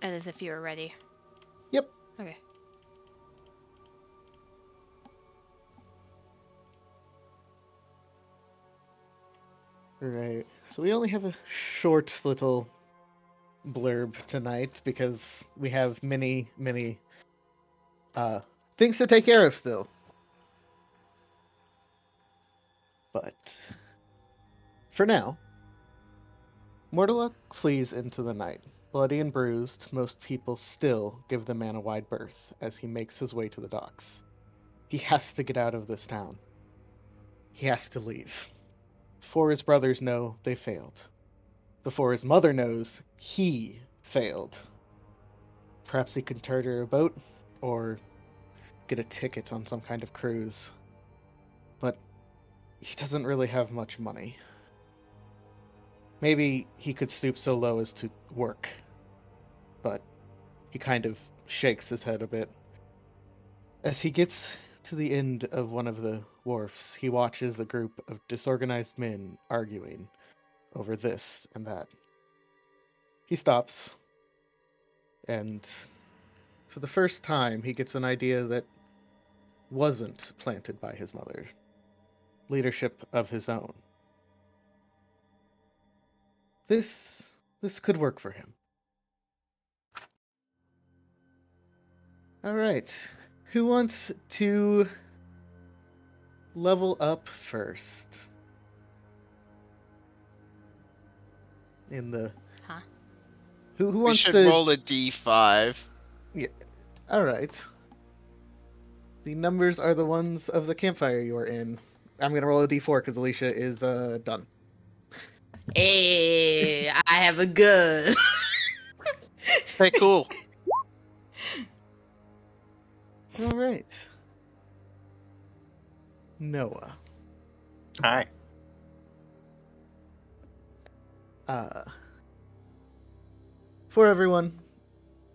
As if you were ready. Yep. Okay. Right. So we only have a short little blurb tonight because we have many things to take care of still. But for now, Mortalock flees into the night. Bloody and bruised, most people still give the man a wide berth as he makes his way to the docks. He has to get out of this town. He has to leave. Before his brothers know, they failed. Before his mother knows, he failed. Perhaps he can charter a boat, or get a ticket on some kind of cruise. But he doesn't really have much money. Maybe he could stoop so low as to work. But he kind of shakes his head a bit. As he gets to the end of one of the wharfs, he watches a group of disorganized men arguing over this and that. He stops, and for the first time, he gets an idea that wasn't planted by his mother. Leadership of his own. This could work for him. All right. Who wants to level up first? In the Huh? who We wants should to roll a d5. Yeah. All right. The numbers are the ones of the campfire you are in. I'm gonna roll a d4 because Alicia is done. Hey, I have a gun. Hey, cool. All right. Noah. Hi. Uh, for everyone,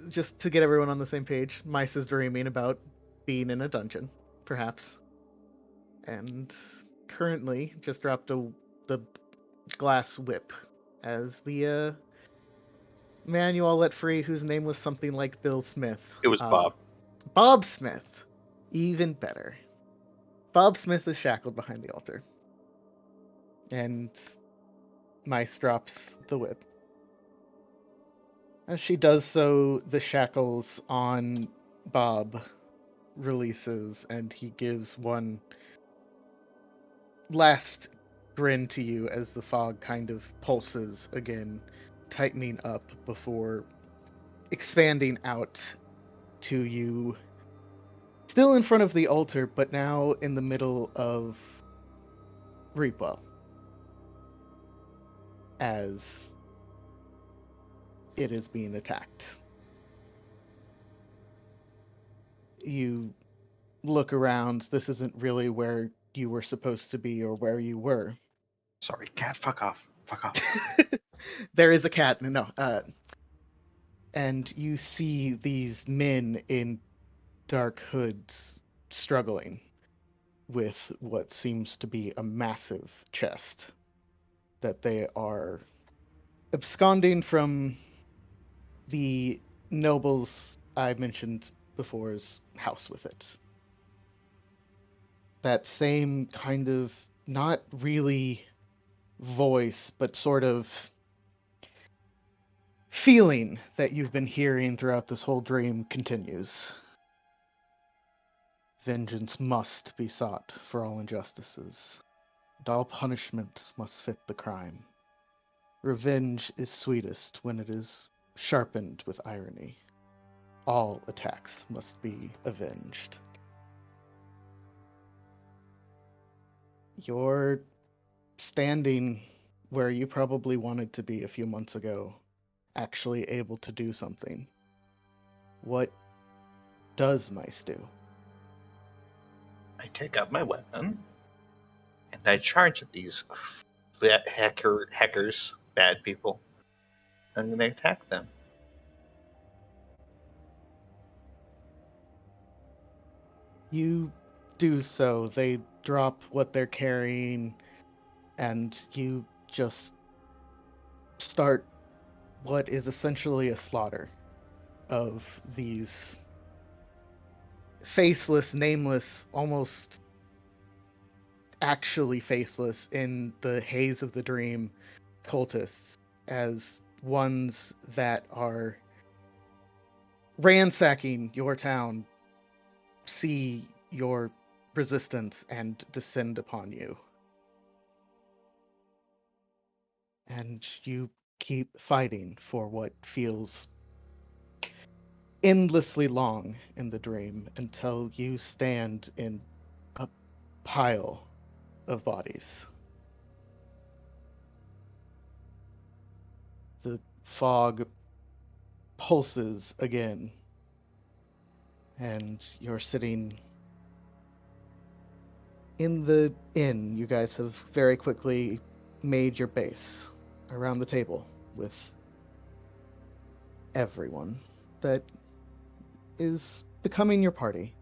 just to get everyone on the same page, Mice is dreaming about being in a dungeon, perhaps, and currently just dropped the glass whip as the man you all let free, whose name was something like Bill Smith. It was Bob. Bob Smith. Even better. Bob Smith is shackled behind the altar. And Mice drops the whip. As she does so, the shackles on Bob releases, and he gives one last grin to you as the fog kind of pulses again, tightening up before expanding out to you, still in front of the altar, but now in the middle of Reapwell, as it is being attacked. You look around. This isn't really where you were supposed to be or where you were. Sorry, cat. Fuck off. Fuck off. There is a cat. No. And you see these men in dark hoods struggling with what seems to be a massive chest that they are absconding from the nobles I mentioned before's house with it. That same kind of, not really voice, but sort of feeling that you've been hearing throughout this whole dream continues. Vengeance must be sought for all injustices, and all punishment must fit the crime. Revenge is sweetest when it is sharpened with irony. All attacks must be avenged. You're standing where you probably wanted to be a few months ago, actually able to do something. What does Mice do? I take up my weapon and I charge at these hackers, bad people. I'm going to attack them. You do so. They drop what they're carrying, and you just start what is essentially a slaughter. of these faceless, nameless, almost actually faceless in the haze of the dream cultists as ones that are ransacking your town see your resistance and descend upon you. And you keep fighting for what feels endlessly long in the dream until you stand in a pile of bodies. The fog pulses again, and you're sitting in the inn. You guys have very quickly made your base around the table with everyone that is becoming your party.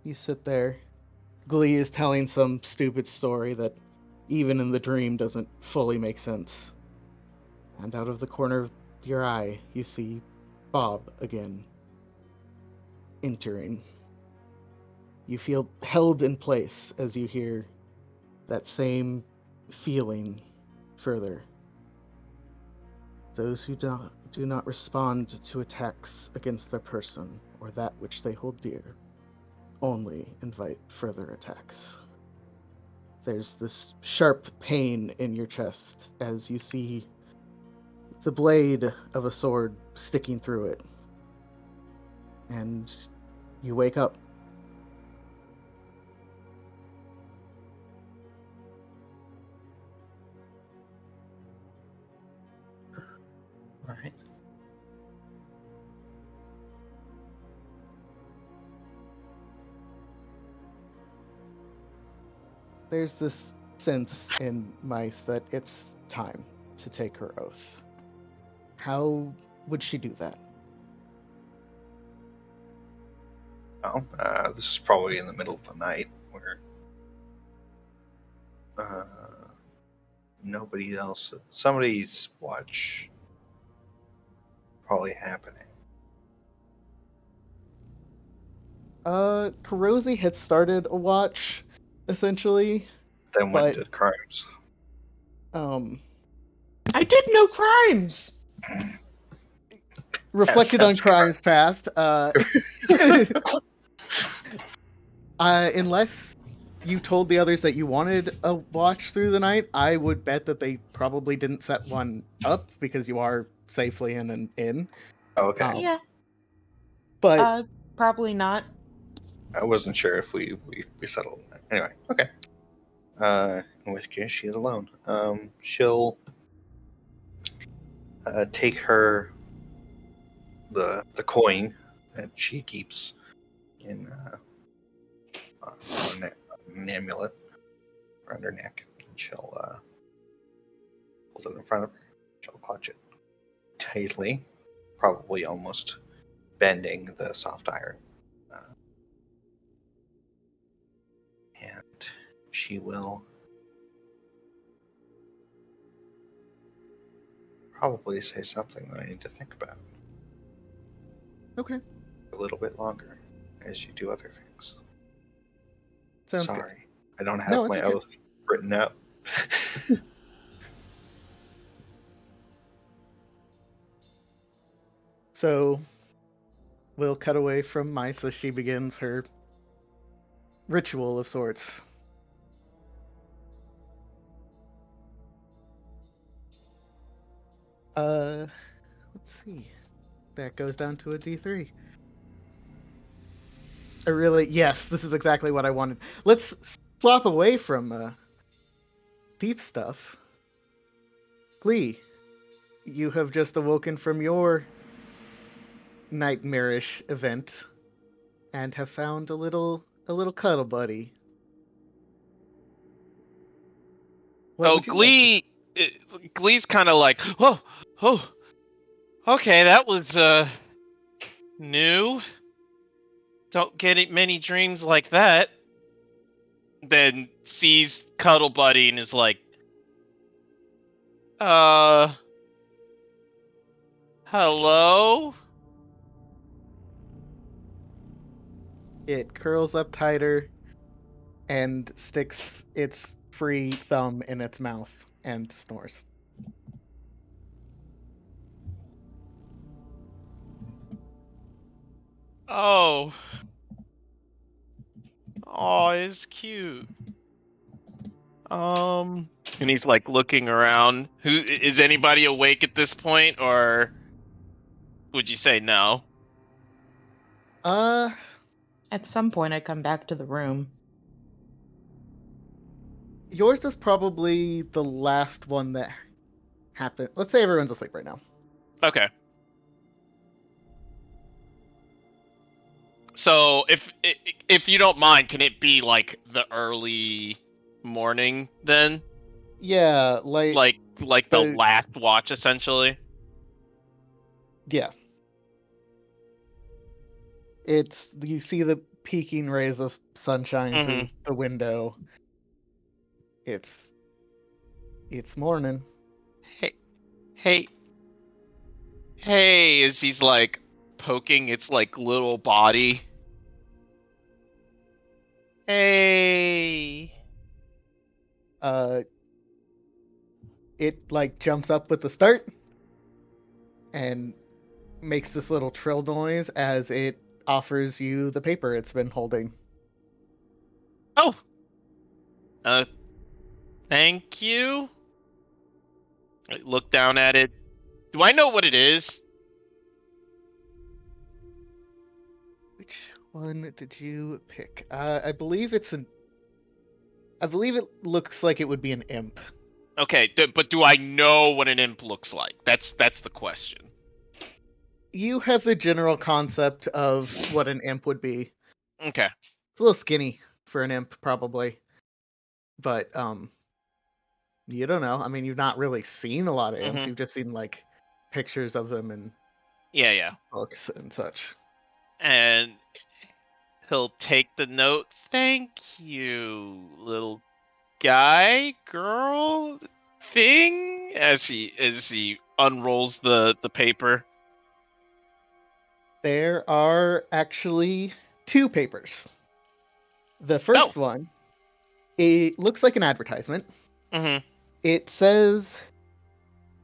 You sit there. Glee is telling some stupid story that even in the dream doesn't fully make sense. And out of the corner of your eye, you see Bob again entering. You feel held in place as you hear that same feeling further. Those who do not respond to attacks against their person or that which they hold dear only invite further attacks. There's this sharp pain in your chest as you see the blade of a sword sticking through it. And you wake up. All right. There's this sense in Mice that it's time to take her oath. How would she do that? Well, this is probably in the middle of the night where nobody else, somebody's watch probably happening. Kurosi had started a watch, essentially, Then went to crimes. I did no crimes. reflected on that's crimes past. Unless you told the others that you wanted a watch through the night, I would bet that they probably didn't set one up because you are safely in an inn. Oh, okay. Yeah. But Probably not. I wasn't sure if we settled that. Anyway, okay. In which case she is alone. She'll take her the coin that she keeps in on an amulet around her neck, and she'll hold it in front of her. She'll clutch it tightly, probably almost bending the soft iron. And she will probably say something that I need to think about okay, a little bit longer as you do other things. sounds Sorry, I don't No, have it's my okay. oath written out. So we'll cut away from Mice as she begins her ritual of sorts. Let's see. That goes down to a D3. Yes, this is exactly what I wanted. Let's swap away from deep stuff. Glee, you have just awoken from your nightmarish event and have found a little cuddle buddy. What So would you like to... Glee's kind of like, oh, okay, that was new. Don't get many dreams like that. Then sees Cuddle Buddy and is like, Hello? It curls up tighter and sticks its free thumb in its mouth and snores. Oh. Oh, it's cute. And he's like looking around. Who is anybody awake at this point, or would you say no? Uh, At some point, I come back to the room. yours is probably the last one that happened. Let's say everyone's asleep right now. Okay. So if you don't mind, can it be like the early morning then? Yeah, Like the the last watch essentially? yeah. It's you see the peeking rays of sunshine through Mm-hmm. the window. It's morning. Hey, hey, hey! As he's like poking its like little body. Hey. Uh, it like jumps up with the start and makes this little trill noise as it offers you the paper it's been holding. Oh. Uh, thank you. I look down at it. Do I know what it is? Which one did you pick? I believe it's an. I believe it looks like it would be an imp. Okay, but do I know what an imp looks like? That's the question. You have the general concept of what an imp would be. Okay. It's a little skinny for an imp, probably, but you don't know. I mean, you've not really seen a lot of imps. Mm-hmm. You've just seen like pictures of them in Yeah, yeah. books and such. And he'll take the note. Thank you, little guy, girl, thing. As he unrolls the paper. There are actually two papers. The Oh. first one, it looks like an advertisement. Mm-hmm. It says,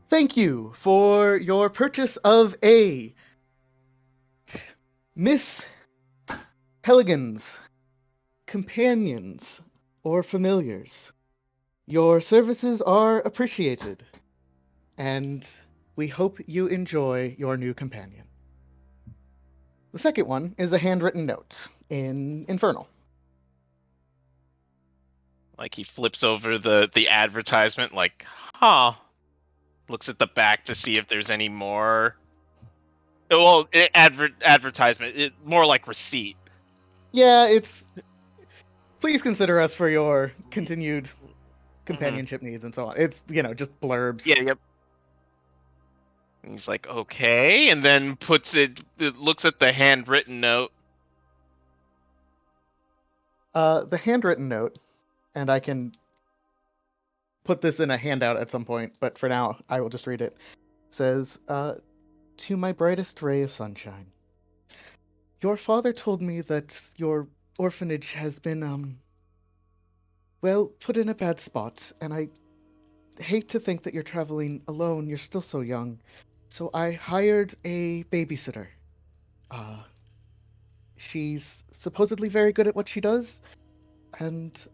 "Thank you for your purchase of a Miss Pelican's companions or familiars. Your services are appreciated, and we hope you enjoy your new companion." The second one is a handwritten note in Infernal. Like he flips over the advertisement. Like, huh. Looks at the back to see if there's any more. Well, advertisement. More like receipt. Yeah, it's. Please consider us for your continued Mm-hmm. companionship needs and so on. It's, just blurbs. Yeah. Yep. And he's like, okay, and then it looks at the handwritten note. The handwritten note, and I can put this in a handout at some point, but for now, I will just read it. Says, "To my brightest ray of sunshine. Your father told me that your orphanage has been, well, put in a bad spot, and I hate to think that you're traveling alone. You're still so young. So I hired a babysitter. Uh, she's supposedly very good at what she does, and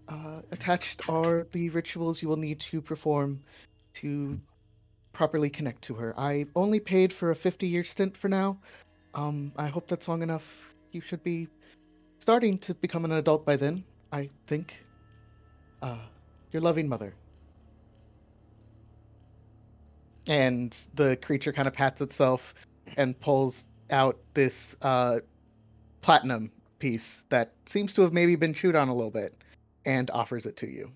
attached are the rituals you will need to perform to properly connect to her. I only paid for a 50-year stint for now. I hope that's long enough. You should be starting to become an adult by then, I think. Uh, your loving mother." And the creature kind of pats itself and pulls out this platinum piece that seems to have maybe been chewed on a little bit and offers it to you.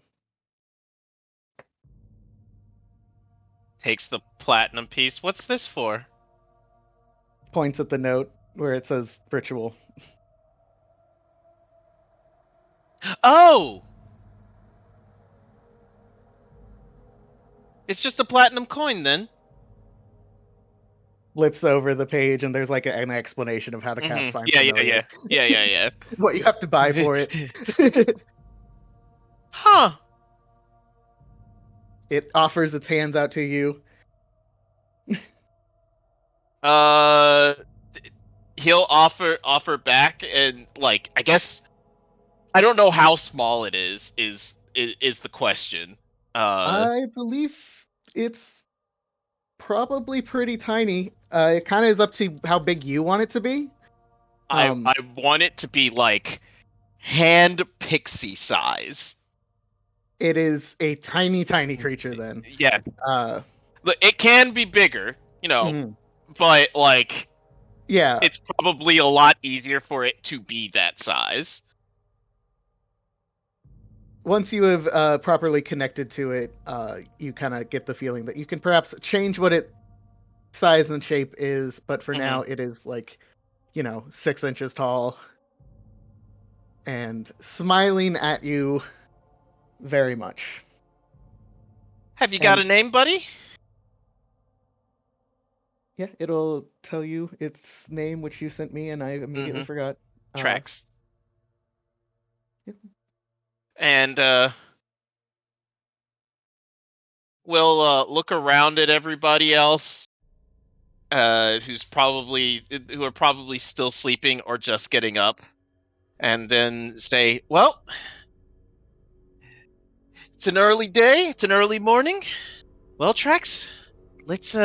Takes the platinum piece. What's this for? Points at the note where it says ritual. Oh, it's just a platinum coin then. flips over the page, and there's like an explanation of how to cast Find Familiar. Yeah. What you have to buy for it. Huh. It offers its hands out to you. He'll offer back, and like I guess I don't know how small it is the question. I believe it's probably pretty tiny. It kind of is up to how big you want it to be. I want it to be like hand pixie size. It is a tiny creature then. Yeah, Uh, it can be bigger, mhm. but like Yeah. it's probably a lot easier for it to be that size. Once you have properly connected to it, you kind of get the feeling that you can perhaps change what its size and shape is, but for now it is like, 6 inches tall and smiling at you very much. Have you got a name, buddy? Yeah, it'll tell you its name, which you sent me, and I immediately forgot. Tracks. Yeah. And we'll look around at everybody else who are probably still sleeping or just getting up, and then say, well, it's an early day, it's an early morning. Well, Trax, let's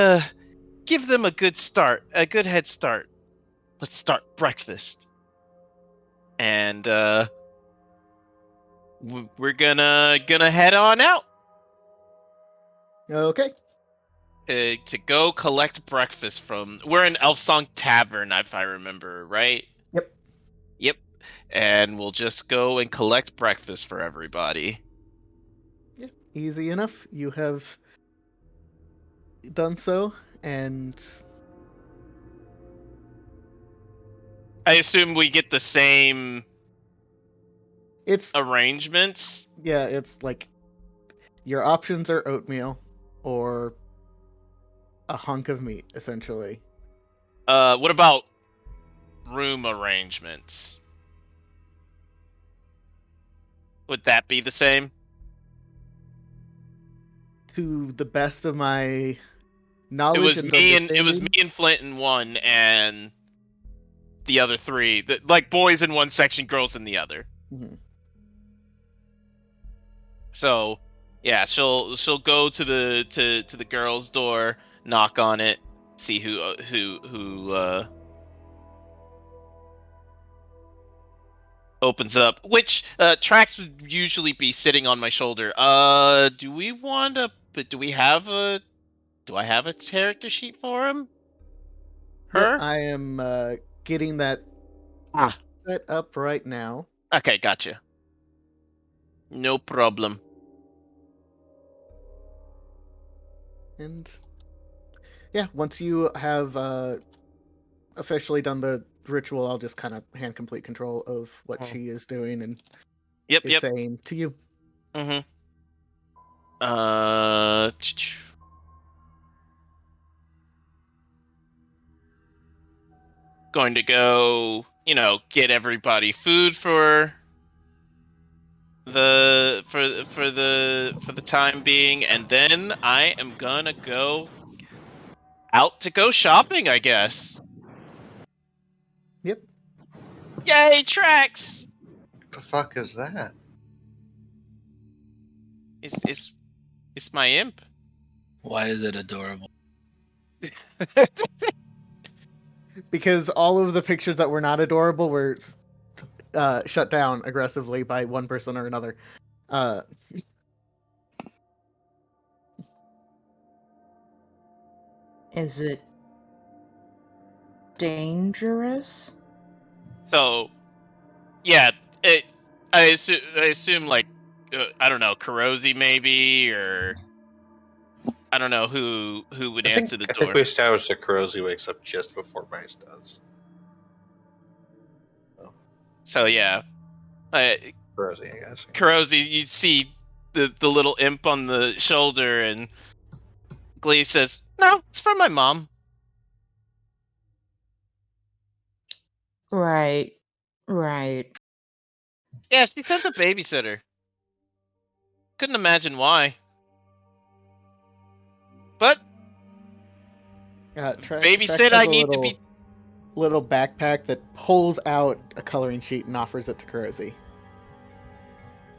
give them a good head start. Let's start breakfast. And we're gonna head on out. Okay. To go collect breakfast from. We're in Elfsong Tavern, if I remember, right? Yep. And we'll just go and collect breakfast for everybody. Yeah, easy enough. You have done so, and I assume we get the same it's arrangements. Yeah, it's like your options are oatmeal or a hunk of meat, essentially. What about room arrangements? Would that be the same? To the best of my knowledge and understanding, it was me and Flint in one, and the other three, like boys in one section, girls in the other. Mm-hmm. So, yeah, she'll go to the girls' door, knock on it, see who opens up. Which Trax would usually be sitting on my shoulder. Do we want to? But do we have a? Do I have a character sheet for him? Yep, Her? I am getting that set up right now. Okay, gotcha. No problem. And yeah, once you have officially done the ritual, I'll just kind of hand complete control of what she is doing and is saying to you. Mm-hmm. Going to go, get everybody food for the time being, and then I am gonna go out to go shopping, I guess. Yep. Yay, Trax! What the fuck is that? It's my imp. Why is it adorable? Because all of the pictures that were not adorable were shut down aggressively by one person or another. Is it dangerous? So, yeah, I assume like I don't know, Kurosi maybe, or I don't know who would answer the door. I think we established that Kurosi wakes up just before Bryce does. So yeah, Kurosi, I guess. Kurosi, you see the little imp on the shoulder, and Glee says, "No, it's from my mom." Right. Right. Yeah, she sent a babysitter. Couldn't imagine why. But Trek babysit, has I a need to be. little backpack that pulls out a coloring sheet and offers it to Kurosi.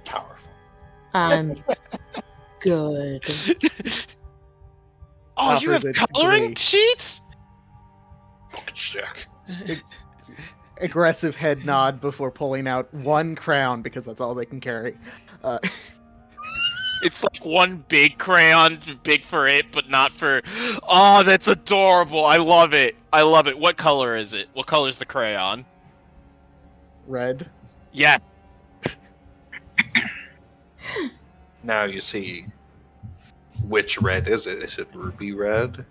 Powerful. I'm good. Oh, you Offers have it coloring glee. sheets? Fucking sick. Aggressive head nod before pulling out one crown because that's all they can carry. It's like one big crayon, big for it, but not for. Oh, that's adorable. I love it. I love it. What color is it? What color is the crayon? Red. Yeah. Now you see which red is it? Is it ruby red?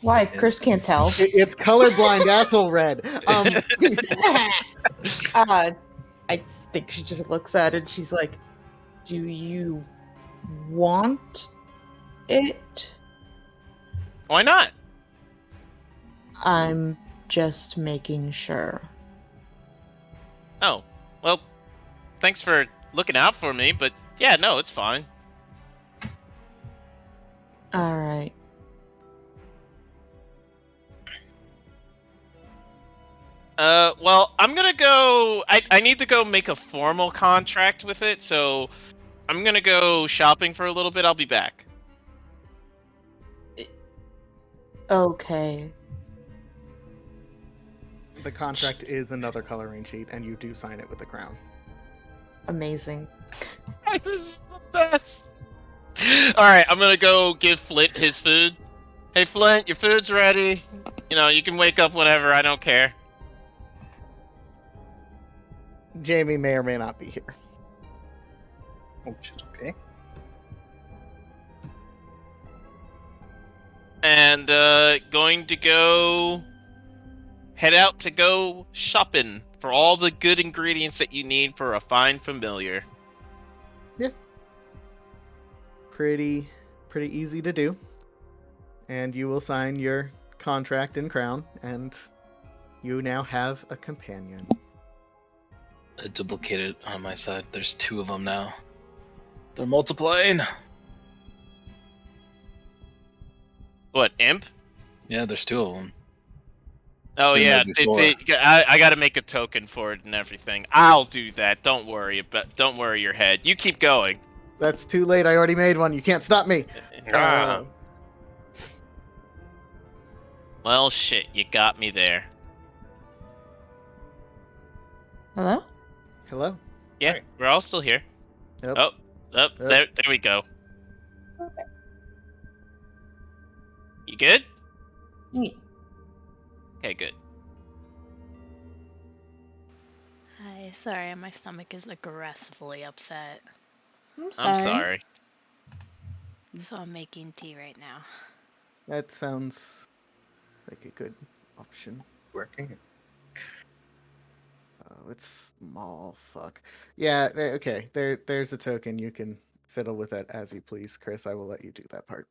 Why? Chris can't tell. It's colorblind asshole red. I think she just looks at it and she's like, "Do you want it?" Why not? I'm just making sure. Oh, well, thanks for looking out for me, but yeah, no, it's fine. All right. Well, I'm gonna go. I need to go make a formal contract with it, so I'm gonna go shopping for a little bit. I'll be back. Okay. The contract is another coloring sheet, and you do sign it with the crown. Amazing. This is the best. All right, I'm gonna go give Flint his food. Hey, Flint, your food's ready. You know, you can wake up whenever. I don't care. Jamie may or may not be here. Which is okay. And going to go head out to go shopping for all the good ingredients that you need for a fine familiar. Pretty easy to do. And you will sign your contract in crown, and you now have a companion. I duplicated on my side. There's 2 of them now. They're multiplying. What, imp? Yeah, there's 2 of them. Oh Soon yeah, there'll be 4. I gotta make a token for it and everything. I'll do that. Don't worry, don't worry your head. You keep going. That's too late. I already made one. You can't stop me. Ah. Well, shit, you got me there. Hello? Hello. Yeah, Right. we're all still here. Yep. Oh, there we go. Okay. You good? Yeah. Okay, good. Hi, sorry, my stomach is aggressively upset. I'm sorry. So I'm making tea right now. That sounds like a good option. Working. Oh, it's small. Fuck. Yeah. Okay. There's a token. You can fiddle with it as you please, Chris. I will let you do that part.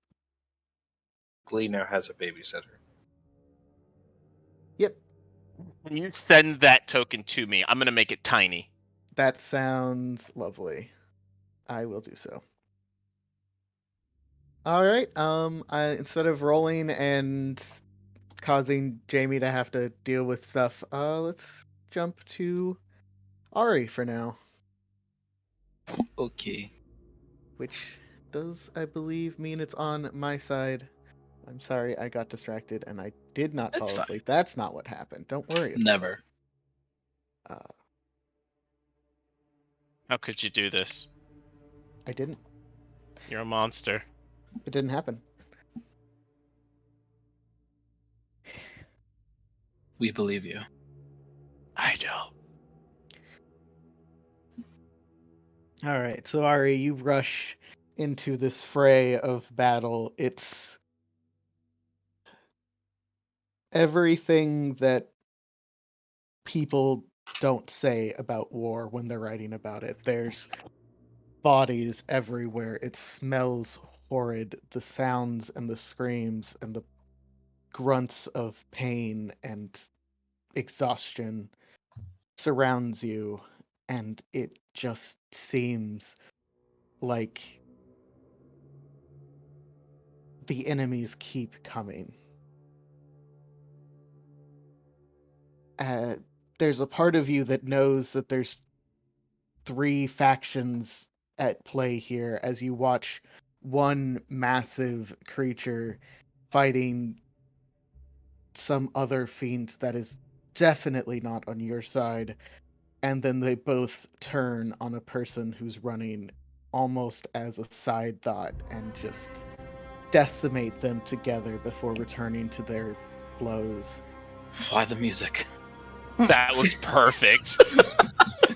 Glee now has a babysitter. Yep. Can you send that token to me? I'm gonna make it tiny. That sounds lovely. I will do so. All right. Instead of rolling and causing Jamie to have to deal with stuff, let's jump to Ari for now, Okay. which does, I believe, mean it's on my side. I'm sorry, I got distracted and I did not That's fall fine. asleep. That's not what happened. Don't worry about Never. it. How could you do this? I didn't. You're a monster. It didn't happen. We believe you. I don't. All right, so Ari, you rush into this fray of battle. It's everything that people don't say about war when they're writing about it. There's bodies everywhere. It smells horrid. The sounds and the screams and the grunts of pain and exhaustion surrounds you, and it just seems like the enemies keep coming. There's a part of you that knows that there's 3 factions at play here as you watch one massive creature fighting some other fiend that is definitely not on your side, and then they both turn on a person who's running almost as a side thought and just decimate them together before returning to their blows. Why the music? That was perfect.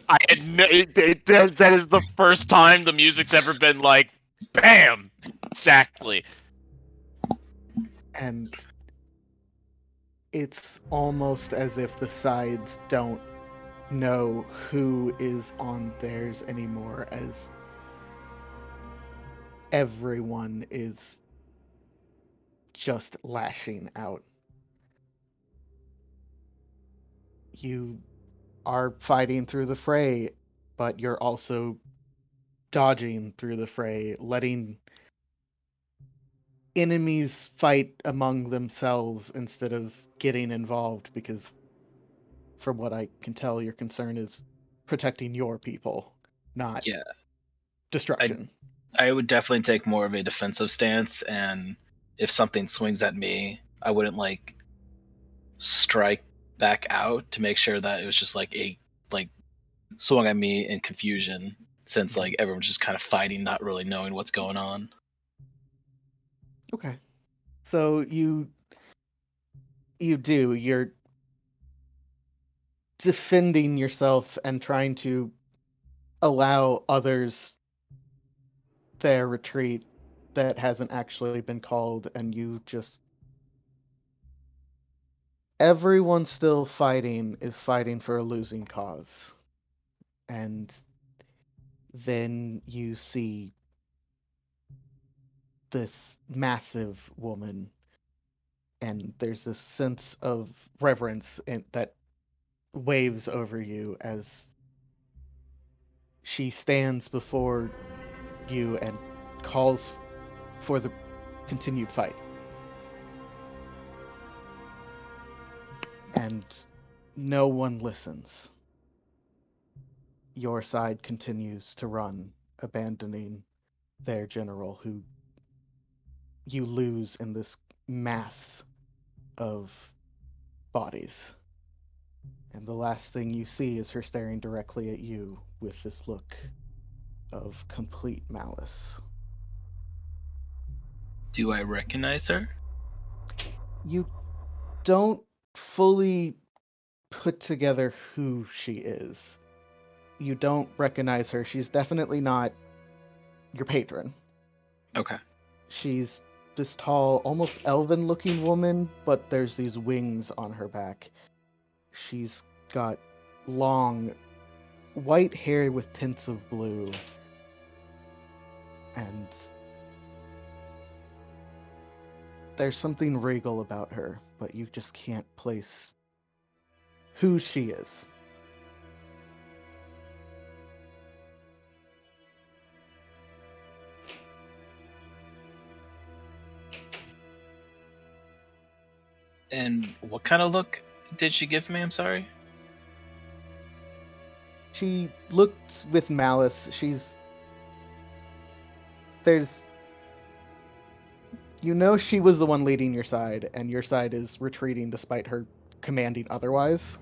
I had that is the first time the music's ever been like, bam, exactly. And it's almost as if the sides don't know who is on theirs anymore, as everyone is just lashing out. You are fighting through the fray, but you're also dodging through the fray, letting enemies fight among themselves instead of getting involved, because from what I can tell, your concern is protecting your people, not Yeah, destruction. I would definitely take more of a defensive stance, and if something swings at me, I wouldn't like strike back out to make sure that it was just like swung at me in confusion, since like everyone's just kind of fighting, not really knowing what's going on. Okay. So you're defending yourself and trying to allow others their retreat that hasn't actually been called, and you just everyone still fighting is fighting for a losing cause. And then you see this massive woman, and there's this sense of reverence that waves over you as she stands before you and calls for the continued fight. And no one listens. Your side continues to run, abandoning their general, who you lose in this mass of bodies. And the last thing you see is her staring directly at you with this look of complete malice. Do I recognize her? You don't fully put together who she is. You don't recognize her. She's definitely not your patron. Okay. She's this tall, almost elven looking woman, but there's these wings on her back. She's got long, white hair with tints of blue. And there's something regal about her, but you just can't place who she is. And what kind of look did she give me? I'm sorry. She looked with malice. There's, she was the one leading your side, and your side is retreating despite her commanding otherwise.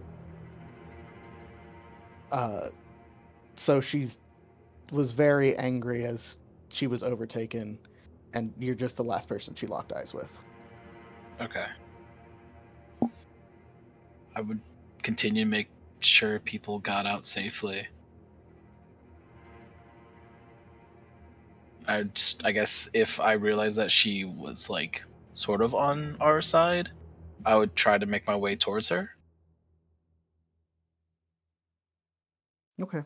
So was very angry as she was overtaken, and you're just the last person she locked eyes with. Okay. I would continue to make sure people got out safely. I guess if I realized that she was like sort of on our side, I would try to make my way towards her. Okay.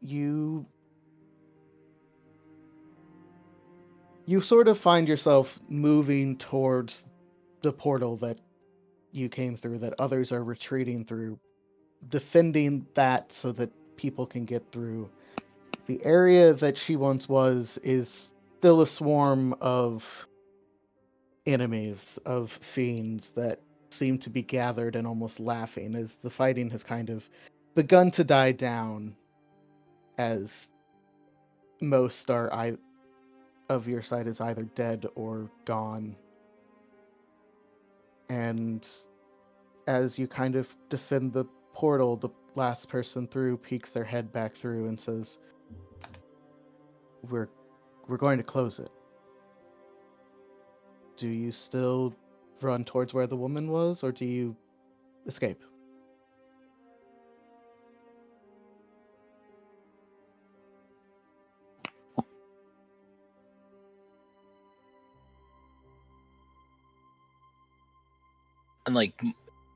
You sort of find yourself moving towards the portal that you came through that others are retreating through, defending that so that people can get through. The area that she once was is still a swarm of enemies, of fiends that seem to be gathered and almost laughing as the fighting has kind of begun to die down, as most of your side is either dead or gone. And as you kind of defend the portal, the last person through peeks their head back through and says, We're going to close it. Do you still run towards where the woman was, or do you escape? And like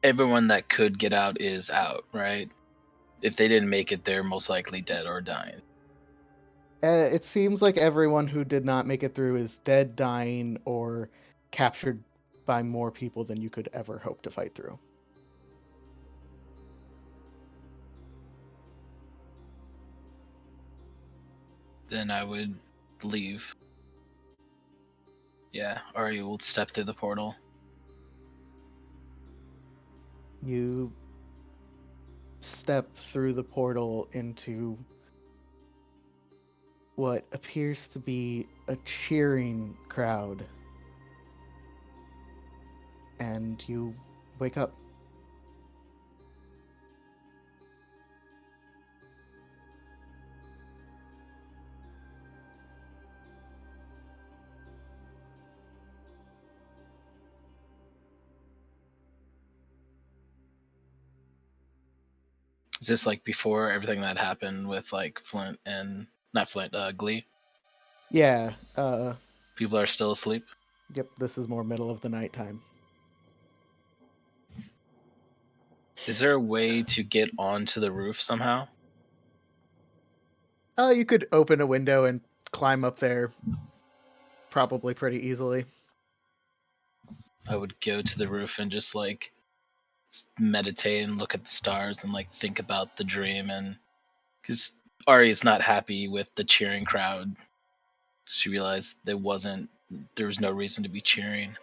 everyone that could get out is out, right? If they didn't make it, they're most likely dead or dying. It seems like everyone who did not make it through is dead, dying, or captured by more people than you could ever hope to fight through. Then I would leave. Yeah, or you will step through the portal. You step through the portal into what appears to be a cheering crowd. And you wake up. Is this like before everything that happened with like Flint and not Flint, Glee? Yeah, People are still asleep. yep, this is more middle of the night time. Is there a way to get onto the roof somehow? You could open a window and climb up there probably pretty easily. I would go to the roof and just like meditate and look at the stars and like think about the dream, and because Ari is not happy with the cheering crowd. She realized there was no reason to be cheering,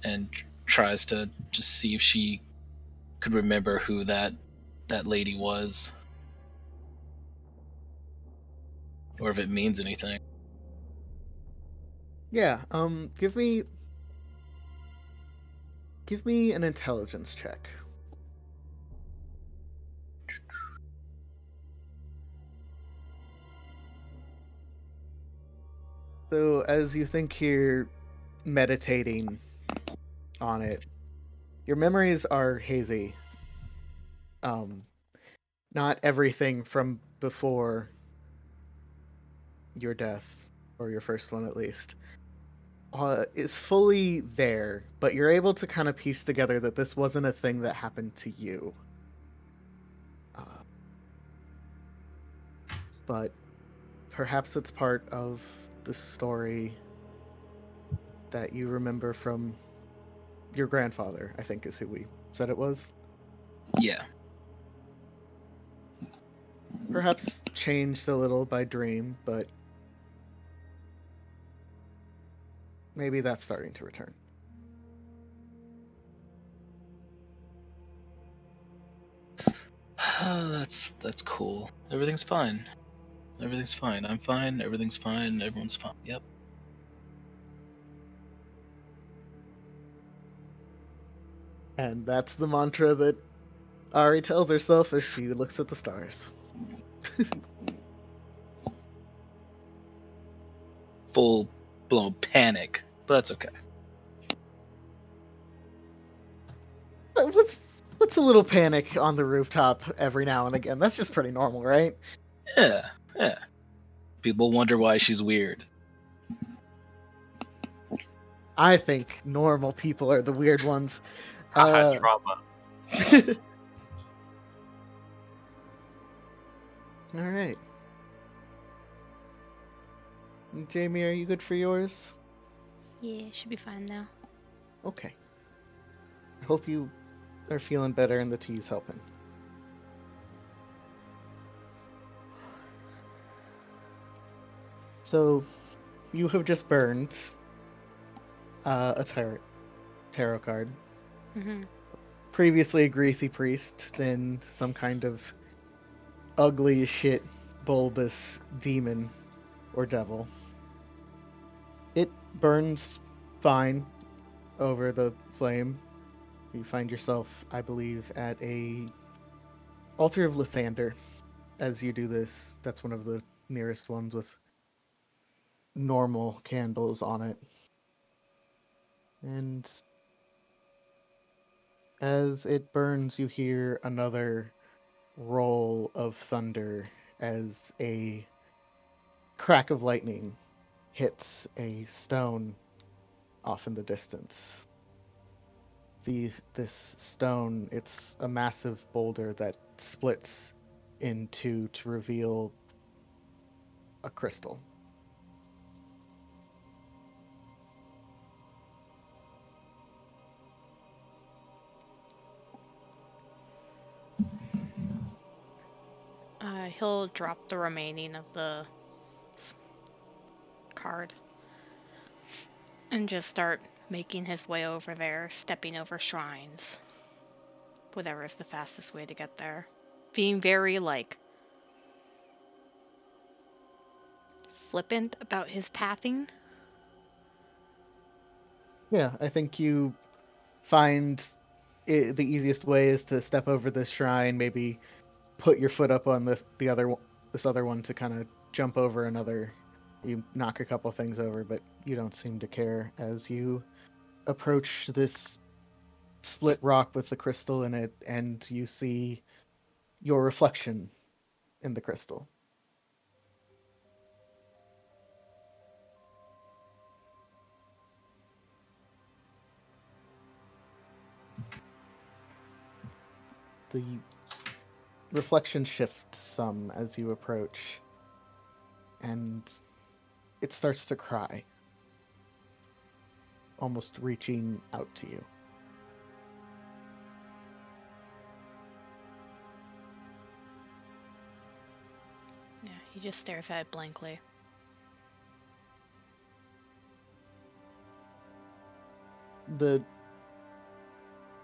and tries to just see if she could remember who that lady was, or if it means anything. Yeah, give me an intelligence check. So as you think here, meditating on it, your memories are hazy. Not everything from before your death, or your first one at least, is fully there, but you're able to kind of piece together that this wasn't a thing that happened to you. But perhaps it's part of the story that you remember from your grandfather, I think is who we said it was. Yeah. Perhaps changed a little by dream, but maybe that's starting to return. That's cool. Everything's fine. Everything's fine. I'm fine. Everything's fine. Everyone's fine. Yep. And that's the mantra that Ari tells herself as she looks at the stars. Full blown panic, but that's okay. What's a little panic on the rooftop every now and again? That's just pretty normal, right? Yeah, yeah. People wonder why she's weird. I think normal people are the weird ones. Haha, trauma. All right. Jamie, are you good for yours? Yeah, it should be fine now. Okay. I hope you are feeling better and the tea's helping. So, you have just burned a tarot card. Mm-hmm. Previously a greasy priest, then some kind of ugly as shit bulbous demon or devil. It burns fine over the flame. You find yourself, I believe, at a altar of Lathander as you do this. That's one of the nearest ones with normal candles on it. And as it burns, you hear another roll of thunder as a crack of lightning hits a stone off in the distance. This stone, it's a massive boulder that splits in two to reveal a crystal. He'll drop the remaining of the card and just start making his way over there, stepping over shrines. Whatever is the fastest way to get there. Being very, like, flippant about his pathing. Yeah, I think you find the easiest way is to step over this shrine, maybe put your foot up on this other one to kind of jump over another. You knock a couple things over, but you don't seem to care as you approach this split rock with the crystal in it, and you see your reflection in the crystal. The reflection shifts some as you approach, and it starts to cry, almost reaching out to you. Yeah, he just stares at it blankly. The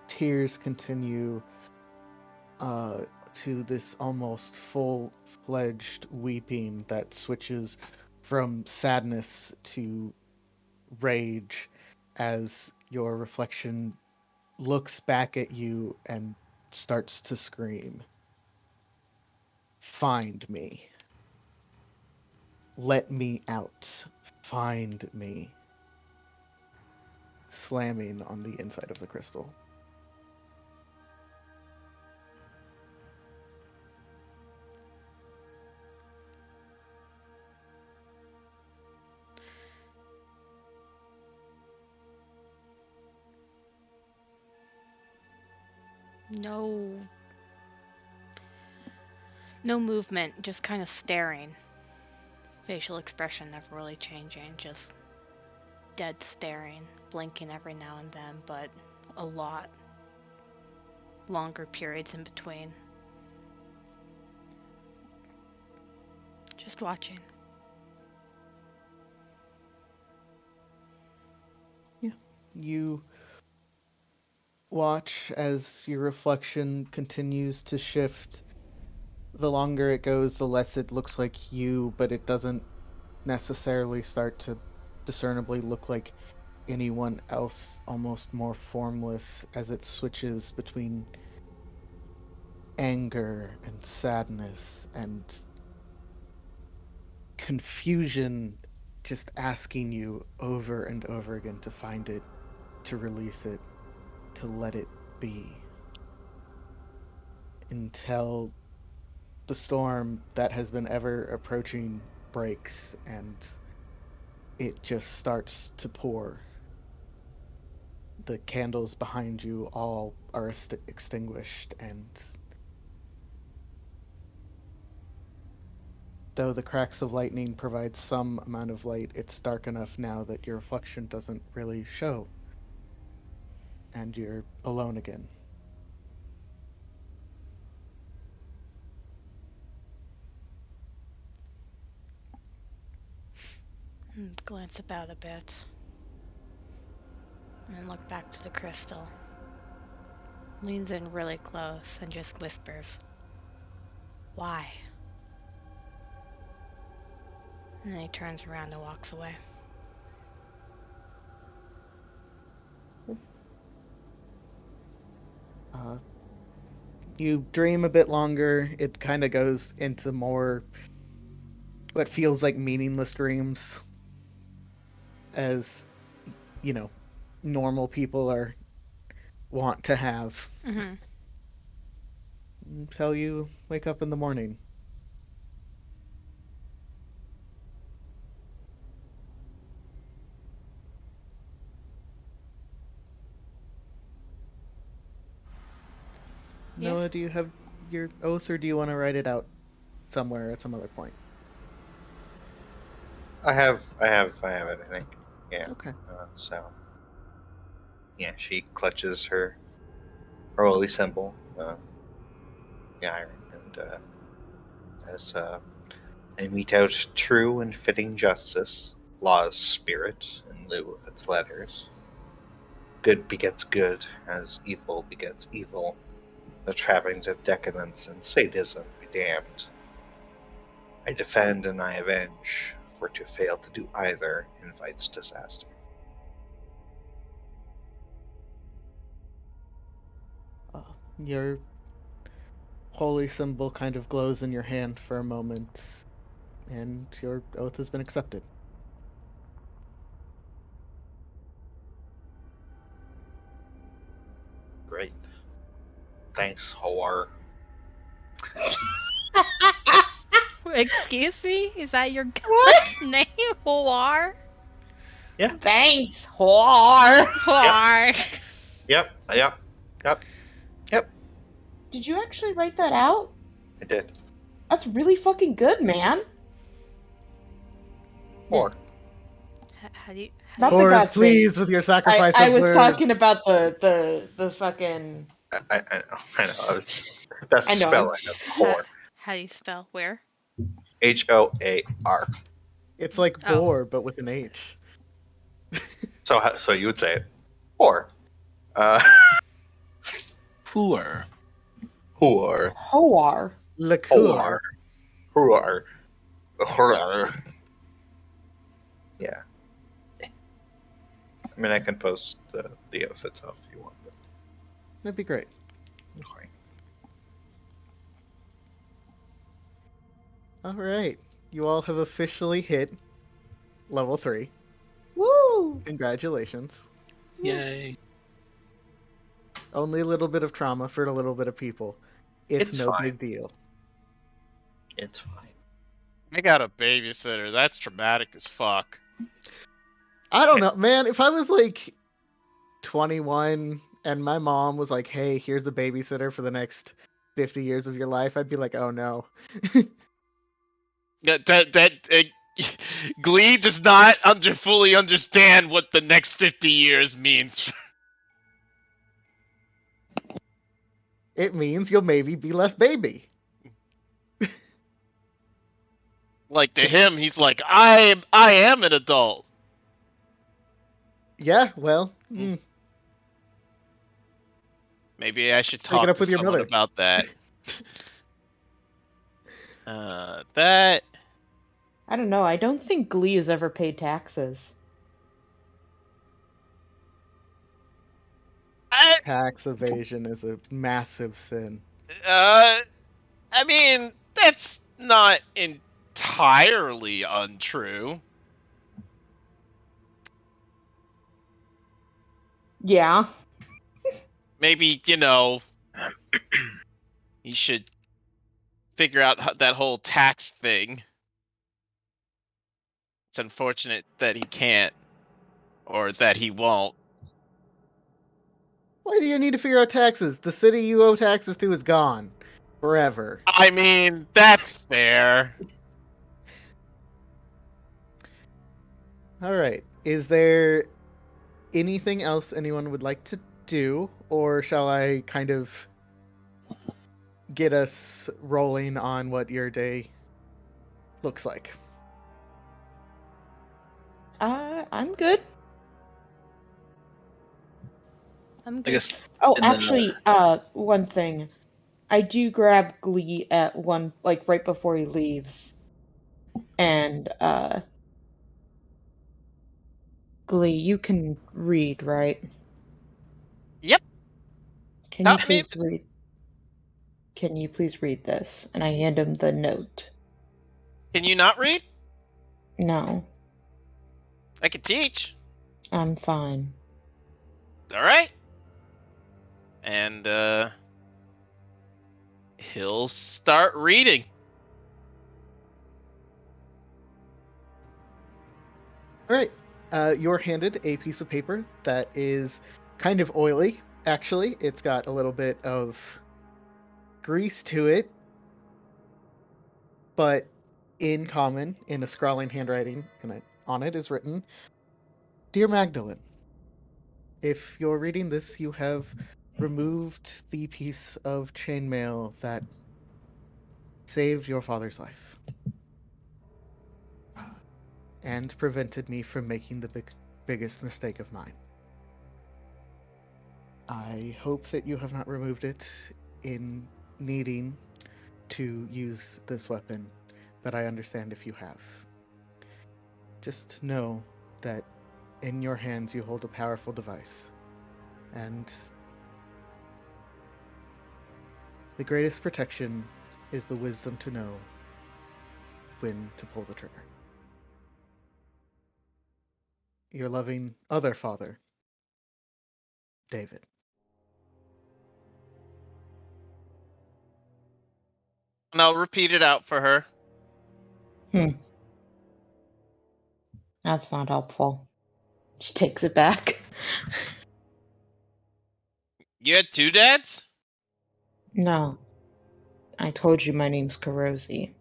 tears continue to this almost full-fledged weeping that switches from sadness to rage as your reflection looks back at you and starts to scream. Find me. Let me out. Find me. Slamming on the inside of the crystal. No. No movement, just kind of staring. Facial expression never really changing, just dead staring, blinking every now and then, but a lot longer periods in between. Just watching. Yeah. You watch as your reflection continues to shift. The longer it goes, the less it looks like you, but it doesn't necessarily start to discernibly look like anyone else, almost more formless as it switches between anger and sadness and confusion, just asking you over and over again to find it, to release it, to let it be. Until the storm that has been ever approaching breaks and it just starts to pour. The candles behind you all are extinguished, and Though the cracks of lightning provide some amount of light, it's dark enough now that your reflection doesn't really show. And you're alone again. Glance about a bit. And then look back to the crystal. Leans in really close and just whispers, "Why?" And then he turns around and walks away. You dream a bit longer. It kind of goes into more what feels like meaningless dreams, as normal people are want to have. Mm-hmm. Until you wake up in the morning. Yeah. Noah, do you have your oath, or do you want to write it out somewhere at some other point? I have it. I think. Yeah. Okay. So. Yeah, she clutches her holy symbol, the iron, and as I mete out true and fitting justice, law's spirit in lieu of its letters. Good begets good, as evil begets evil. The trappings of decadence and sadism be damned. I defend and I avenge, for to fail to do either invites disaster. Your holy symbol kind of glows in your hand for a moment, and your oath has been accepted. Great. Thanks, Howar. Excuse me? Is that your What? name? War? Thanks, whore. War. Yep. Did you actually write that out? I did. That's really fucking good, man. More. How do you... Not the Or is God's pleased with your sacrifice I of was words. talking about the fucking. I know. That's the I know, spell I'm I just- have. Whore. How do you spell where? Hoar. It's like Oh. boar, but with an H. So you would say it. Or. Poor. Whore. Hoar. Liqueur. Whore. Whore. Yeah. I mean, I can post the oath itself if you want. That'd be great. Okay. Alright. You all have officially hit level 3. Woo! Congratulations. Yay. Only a little bit of trauma for a little bit of people. It's no fine. big deal. It's fine. I got a babysitter. That's traumatic as fuck. I don't know, man. If I was like 21 and my mom was like, hey, here's a babysitter for the next 50 years of your life, I'd be like, oh no. Glee does not fully understand what the next 50 years means. It means you'll maybe be less baby. Like to him, he's like, I am an adult. Yeah, well, Maybe I should Take talk it up to with your someone mother. about that. That I don't know. I don't think Glee has ever paid taxes. tax evasion is a massive sin. I mean, that's not entirely untrue. Yeah. Maybe, you should figure out that whole tax thing. It's unfortunate that he can't, or that he won't. Why do you need to figure out taxes? The city you owe taxes to is gone. Forever. I mean, that's fair. All right. Is there anything else anyone would like to do, or shall I kind of get us rolling on what your day looks like? I'm good. I'm I good. guess Oh, in the actually, one thing. I do grab Glee at one, like right before he leaves, and Glee, you can read, right? Yep. Can you Top me. please read? Can you please read this? And I hand him the note. Can you not read? No, I can teach. I'm fine. All right. And he'll start reading. All right. You're handed a piece of paper that is kind of oily, actually. It's got a little bit of grease to it, but in common, in a scrawling handwriting, and on it is written, Dear Magdalene, if you're reading this, you have removed the piece of chainmail that saved your father's life and prevented me from making the biggest mistake of mine. I hope that you have not removed it in needing to use this weapon, but I understand if you have. Just know that in your hands you hold a powerful device, and the greatest protection is the wisdom to know when to pull the trigger. Your loving other father, David. And I'll repeat it out for her. That's not helpful. She takes it back. You had two dads? No, I told you my name's Karosi.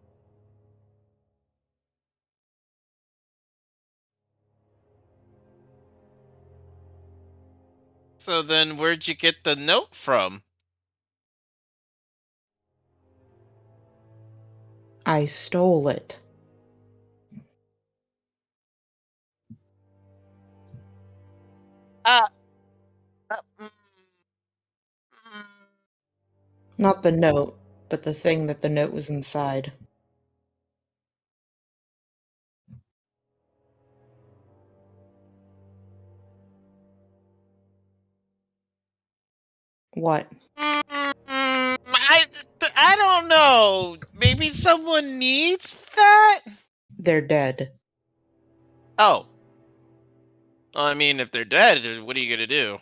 So then where'd you get the note from? I stole it. Uh, uh, mm, mm. Not the note, but the thing that the note was inside. What? I don't know. Maybe someone needs that? They're dead. Oh. Well, I mean, if they're dead, what are you gonna do?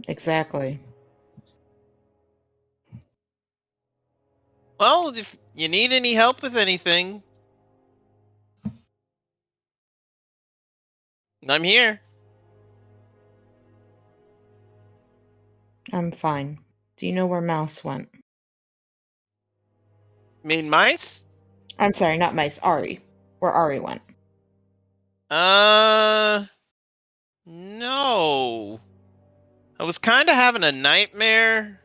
Exactly. Well, if you need any help with anything, I'm here. I'm fine. Do you know where Mouse went? Mean mice? I'm sorry, not Mice. Ari. Where Ari went. No. I was kind of having a nightmare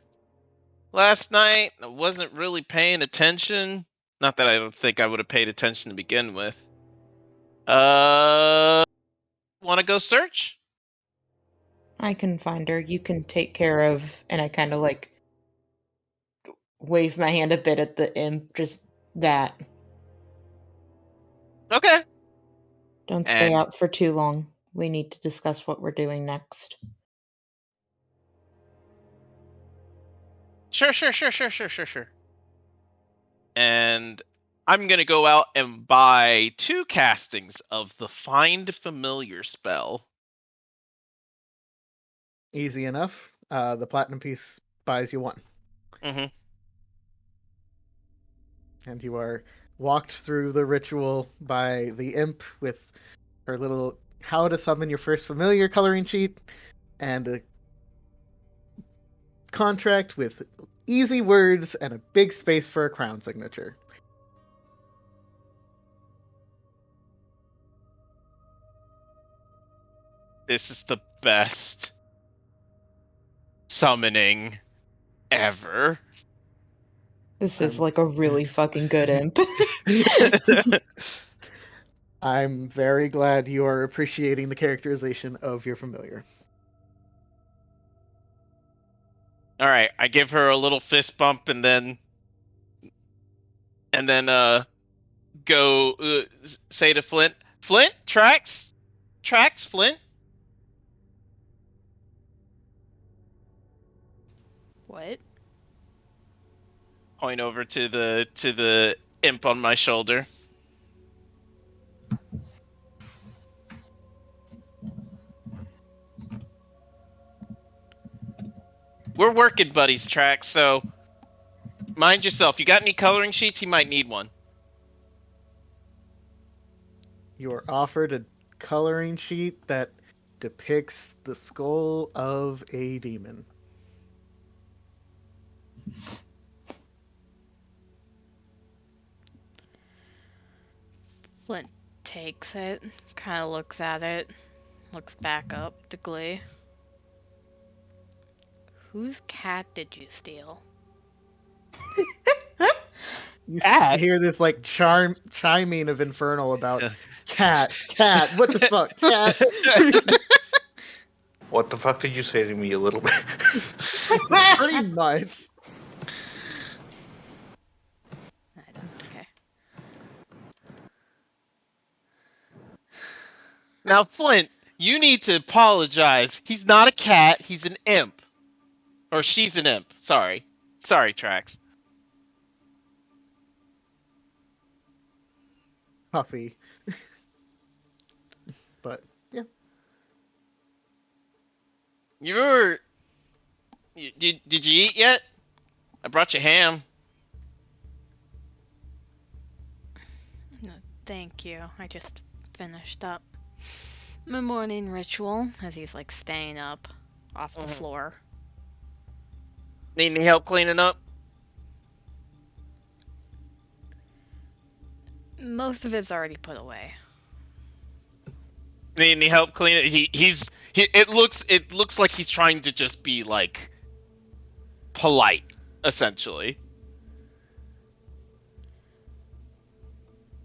last night. I wasn't really paying attention. Not that I don't think I would have paid attention to begin with. Want to go search? I can find her. You can take care of. And I kind of like wave my hand a bit at the imp. Just that. Okay. Don't stay And out for too long. We need to discuss what we're doing next. sure. And I'm gonna go out and buy 2 castings of the Find Familiar spell. Easy enough. The platinum piece buys you one. Mm-hmm. And you are walked through the ritual by the imp with her little how to summon your first familiar coloring sheet and a contract with easy words and a big space for a crown signature. This is the best summoning ever. This is like a really fucking good imp. I'm very glad you are appreciating the characterization of your familiar. All right, I give her a little fist bump and then go say to Flint, Flint, tracks, Flint. What? Point over to the imp on my shoulder. We're working buddies, tracks. So mind yourself. You got any coloring sheets? He might need one. You are offered a coloring sheet that depicts the skull of a demon. Flint takes it, kind of looks at it, looks back up to Glee. Whose cat did you steal? You Cat? hear this like chiming of infernal about cat, what the fuck, cat? What the fuck did you say to me, a little bit? Pretty much. Okay. Now, Flint, you need to apologize. He's not a cat. He's an imp. Or she's an imp. Sorry, tracks. Puffy. But yeah. Did you eat yet? I brought you ham. No, thank you. I just finished up my morning ritual as he's like staying up off the floor. Need any help cleaning up? Most of it's already put away. Need any help cleaning? It looks like he's trying to just be like polite, essentially.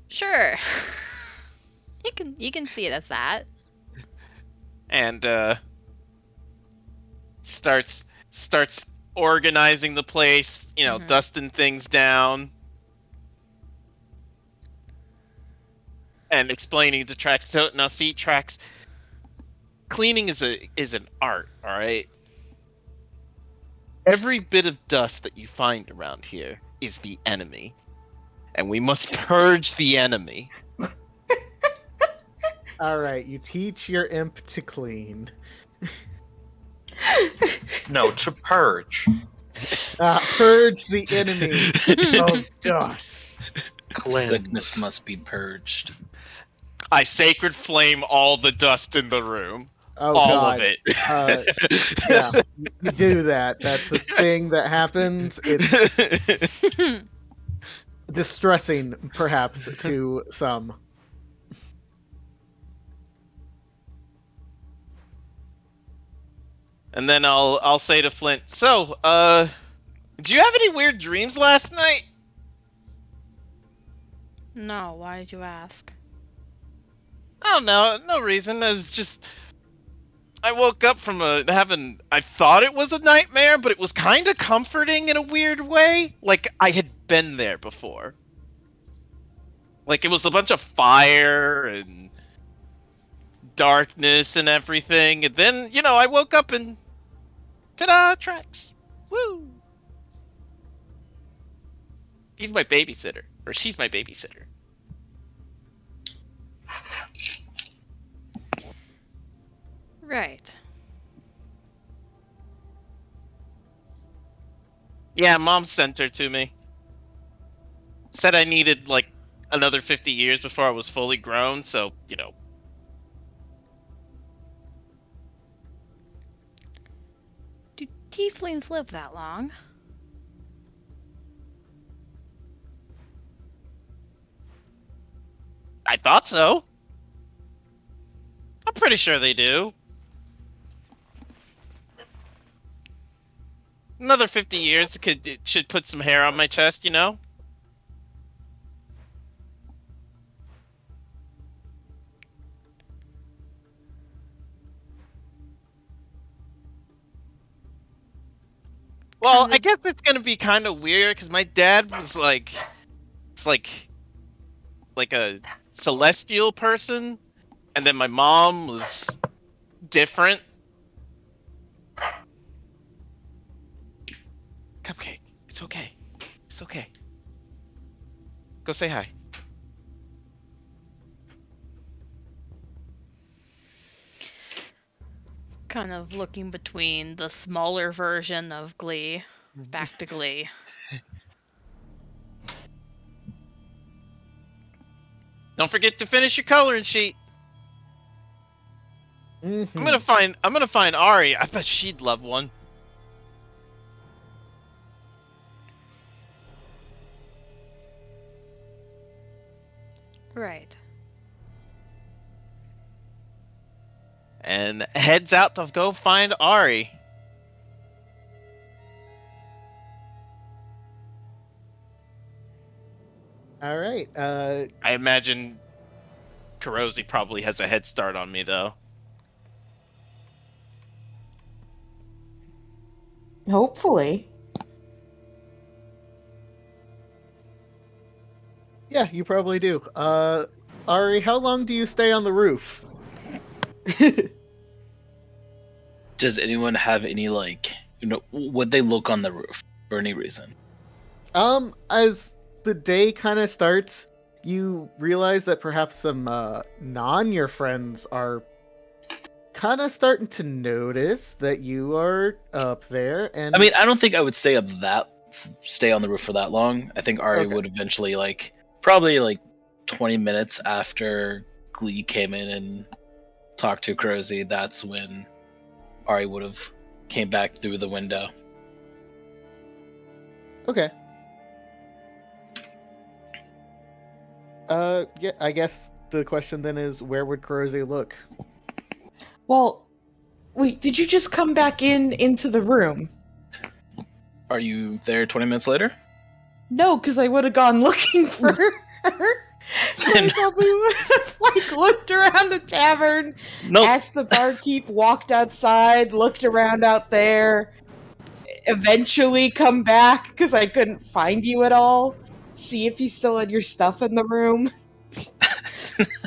Sure. You can see it as that. And starts organizing the place, dusting things down. And explaining to Trax. So now see, Trax, cleaning is an art, alright? Every bit of dust that you find around here is the enemy. And we must purge the enemy. Alright, you teach your imp to clean. No, to purge. Purge the enemy of dust. Cleanse. Sickness must be purged. I sacred flame all the dust in the room. Oh, all God. of it. Yeah, you do that. That's a thing that happens. It's distressing, perhaps, to some. And then I'll say to Flint, so, did you have any weird dreams last night? No, why did you ask? I don't know, no reason. I woke up from I thought it was a nightmare, but it was kind of comforting in a weird way. Like I had been there before. Like it was a bunch of fire and darkness and everything. And then, I woke up and ta-da, Trax. Woo! He's my babysitter. Or she's my babysitter. Right. Yeah, Mom sent her to me. Said I needed, like, another 50 years before I was fully grown, so, Do tieflings live that long? I thought so. I'm pretty sure they do. Another 50 years it should put some hair on my chest, you know? Well, Kind I of. guess it's gonna be kind of weird because my dad was like, it's like a celestial person, and then my mom was different. Cupcake, it's okay. It's okay. Go say hi. Kind of looking between the smaller version of Glee, back to Glee. Don't forget to finish your coloring sheet. Mhm. I'm gonna find Ari. I bet she'd love one. Right. And heads out to go find Ari. All right. I imagine Kurosi probably has a head start on me though. Hopefully. Yeah, you probably do. Ari, how long do you stay on the roof? Does anyone have any would they look on the roof for any reason? As the day kind of starts, you realize that perhaps some your friends are kind of starting to notice that you are up there, and I mean, I don't think I would stay on the roof for that long. I think Ari Okay. would eventually probably 20 minutes after Glee came in and talked to Kurosi. That's when Ari would have came back through the window. Okay. Yeah, I guess the question then is, where would Kurosi look? Well, wait, did you just come back into the room? Are you there 20 minutes later? No, because I would have gone looking for her. I probably would have looked around the tavern, Nope. asked the barkeep, walked outside, looked around out there, eventually come back because I couldn't find you at all. See if you still had your stuff in the room.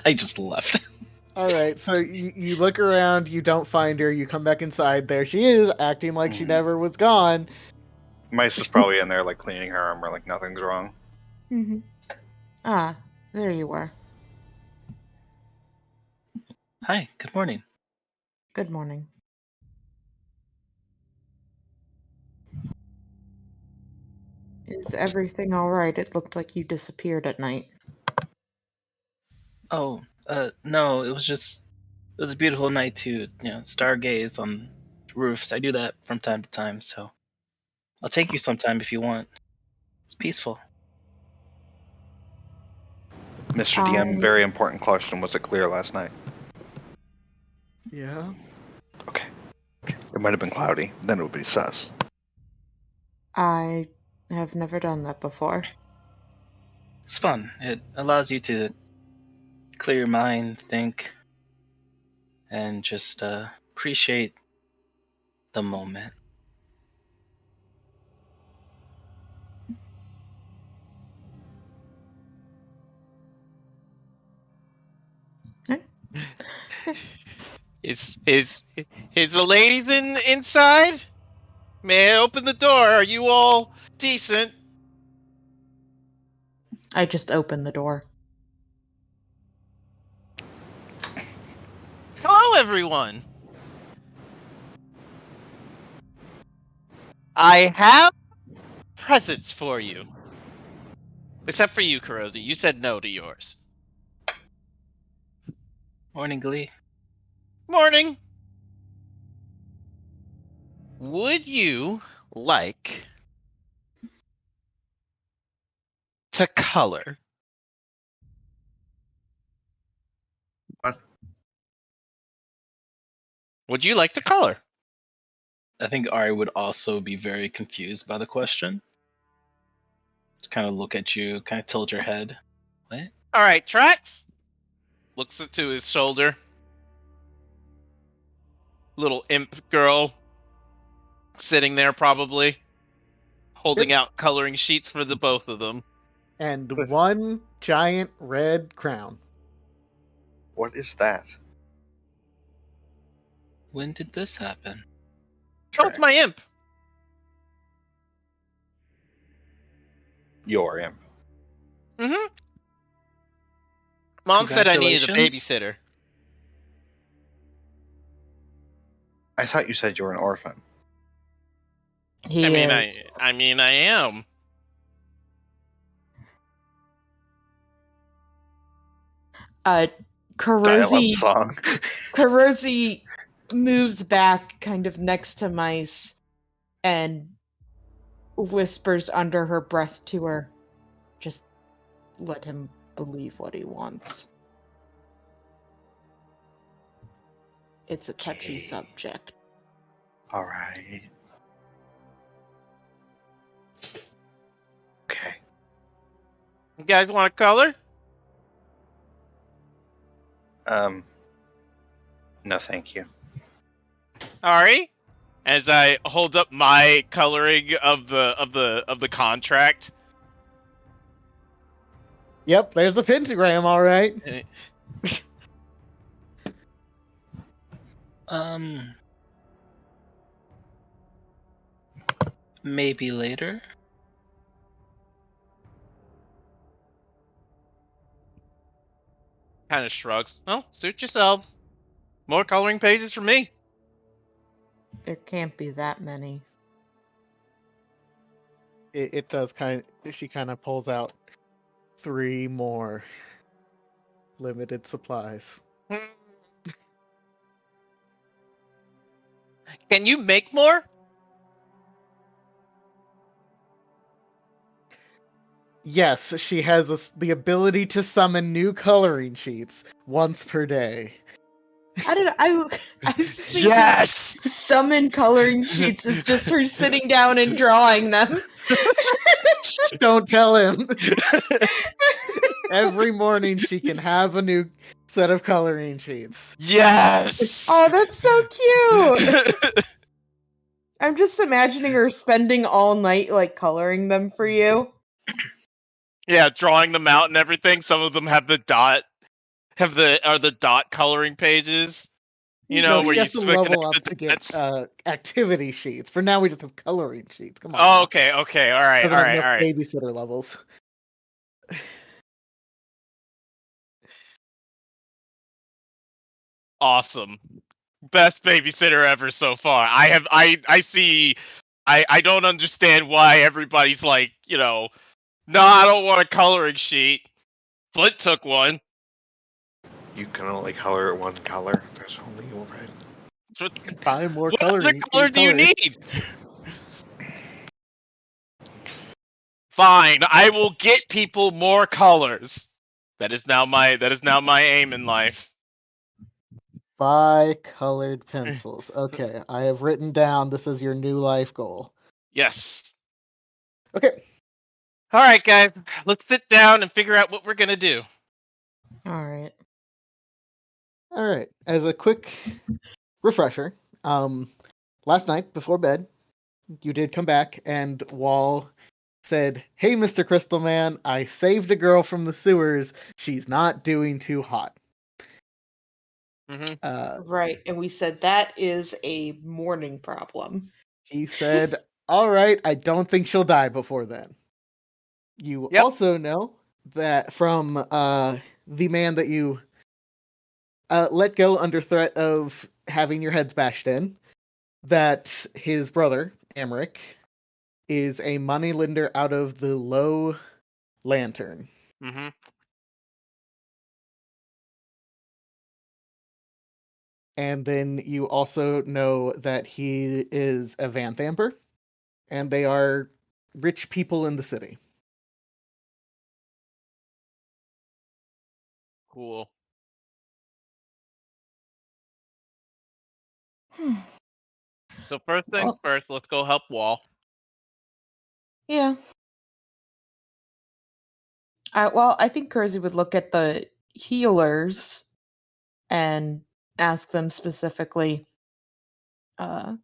I just left. All right, so you look around, you don't find her, you come back inside. There she is, acting like she never was gone. Mice is probably in there, like, cleaning her armor, like nothing's wrong. Mm-hmm. Ah, there you were. Hi, good morning. Good morning. Is everything alright? It looked like you disappeared at night. Oh, no, it was a beautiful night to, stargaze on roofs. I do that from time to time, so I'll take you sometime if you want. It's peaceful. Mr. DM, very important question. Was it clear last night? Yeah. Okay. It might have been cloudy. Then it would be sus. I have never done that before. It's fun. It allows you to clear your mind, think, and just appreciate the moment. Is the ladies inside? May I open the door? Are you all decent? I just opened the door. Hello, everyone. I have presents for you. Except for you, Kurosi. You said no to yours. Morning, Glee. Morning. Would you like to color? What? Would you like to color? I think Ari would also be very confused by the question. Just kind of look at you, kind of tilt your head. What? All right, Trax looks to his shoulder. Little imp girl sitting there, probably holding Yep. out coloring sheets for the both of them. And one giant red crown. What is that? When did this happen? Oh, it's my imp. Your imp. Mm-hmm. Mom said I needed a Congratulations. babysitter. I thought you said you were an orphan. He I mean, is. I am. Dial-up Karosi song. Karosi moves back kind of next to Mice and whispers under her breath to her, just let him believe what he wants. It's a touchy Okay. subject. All right. Okay. You guys want a color? No, thank you. Ari, as I hold up my coloring of the contract. Yep, there's the pentagram, all right. Maybe later. Kind of shrugs. Well, suit yourselves. More coloring pages for me. There can't be that many. It does kind of. She kind of pulls out 3 more limited supplies. Can you make more? Yes, she has the ability to summon new coloring sheets once per day. I was just thinking Yes. summon coloring sheets is just her sitting down and drawing them. Don't tell him. Every morning she can have a new set of coloring sheets. Yes. Oh, that's so cute. I'm just imagining her spending all night like coloring them for you. Yeah, drawing them out and everything. Some of them have the dot, are the dot coloring pages. You know, No, where she you has to connect level up the to get dots. activity sheets. For now, we just have coloring sheets. Come on. Oh, now. okay, all right, Doesn't have enough babysitter levels. Awesome. Best babysitter ever so far. I see. I don't understand why everybody's like, no, I don't want a coloring sheet. Flint took one. You can only color one color. There's only red. Buy more What other coloring color do you colors. need? Fine, I will get people more colors. That is now my aim in life. Buy colored pencils. Okay, I have written down this is your new life goal. Yes. Okay. All right, guys, let's sit down and figure out what we're gonna do. All right. All right. As a quick refresher, last night before bed, you did come back and Wall said, "Hey, Mr. Crystal Man, I saved a girl from the sewers. She's not doing too hot." Mm-hmm. Right, and we said that is a morning problem. He said, "All right, I don't think she'll die before then." You Yep. also know that from the man that you let go under threat of having your heads bashed in, that his brother, Amric, is a moneylender out of the Low Lantern. Mm-hmm. And then you also know that he is a Vanthamper, and they are rich people in the city. Cool. So first things Well- first, let's go help Wall. Yeah. I think Kersey would look at the healers and ask them specifically, are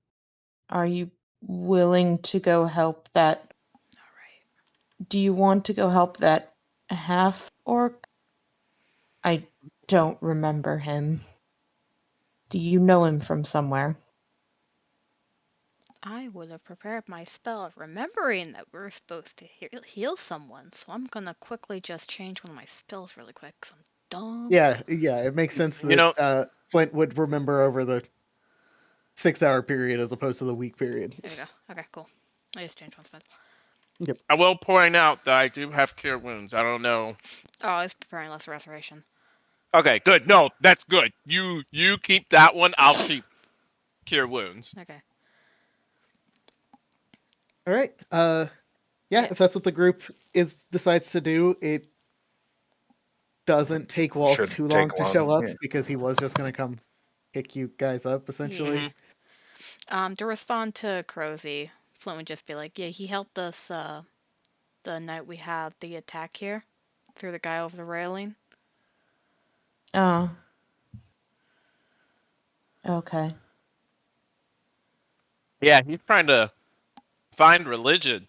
you willing to go help that? All right. Do you want to go help that half orc? I don't remember him. Do you know him from somewhere? I would have prepared my spell of remembering that we're supposed to heal someone, so I'm gonna quickly just change one of my spells really quick because I'm dumb. Yeah, it makes sense You know- that Flint would remember over the 6-hour period as opposed to the week period. There you go. Okay, cool. I just changed one spell. I will point out that I do have cure wounds. I don't know. Oh, I was preparing lesser restoration. Okay, good. No, that's good. You keep that one. I'll keep cure wounds. Okay. All right. Yeah. If that's what the group decides to do, it doesn't take Walt Shouldn't too long take to long, show up yeah. because he was just gonna come pick you guys up essentially. Mhm. To respond to Crozy, Flint would just be like, "Yeah, he helped us the night we had the attack here, threw the guy over the railing." Oh. Okay. Yeah, he's trying to find religion.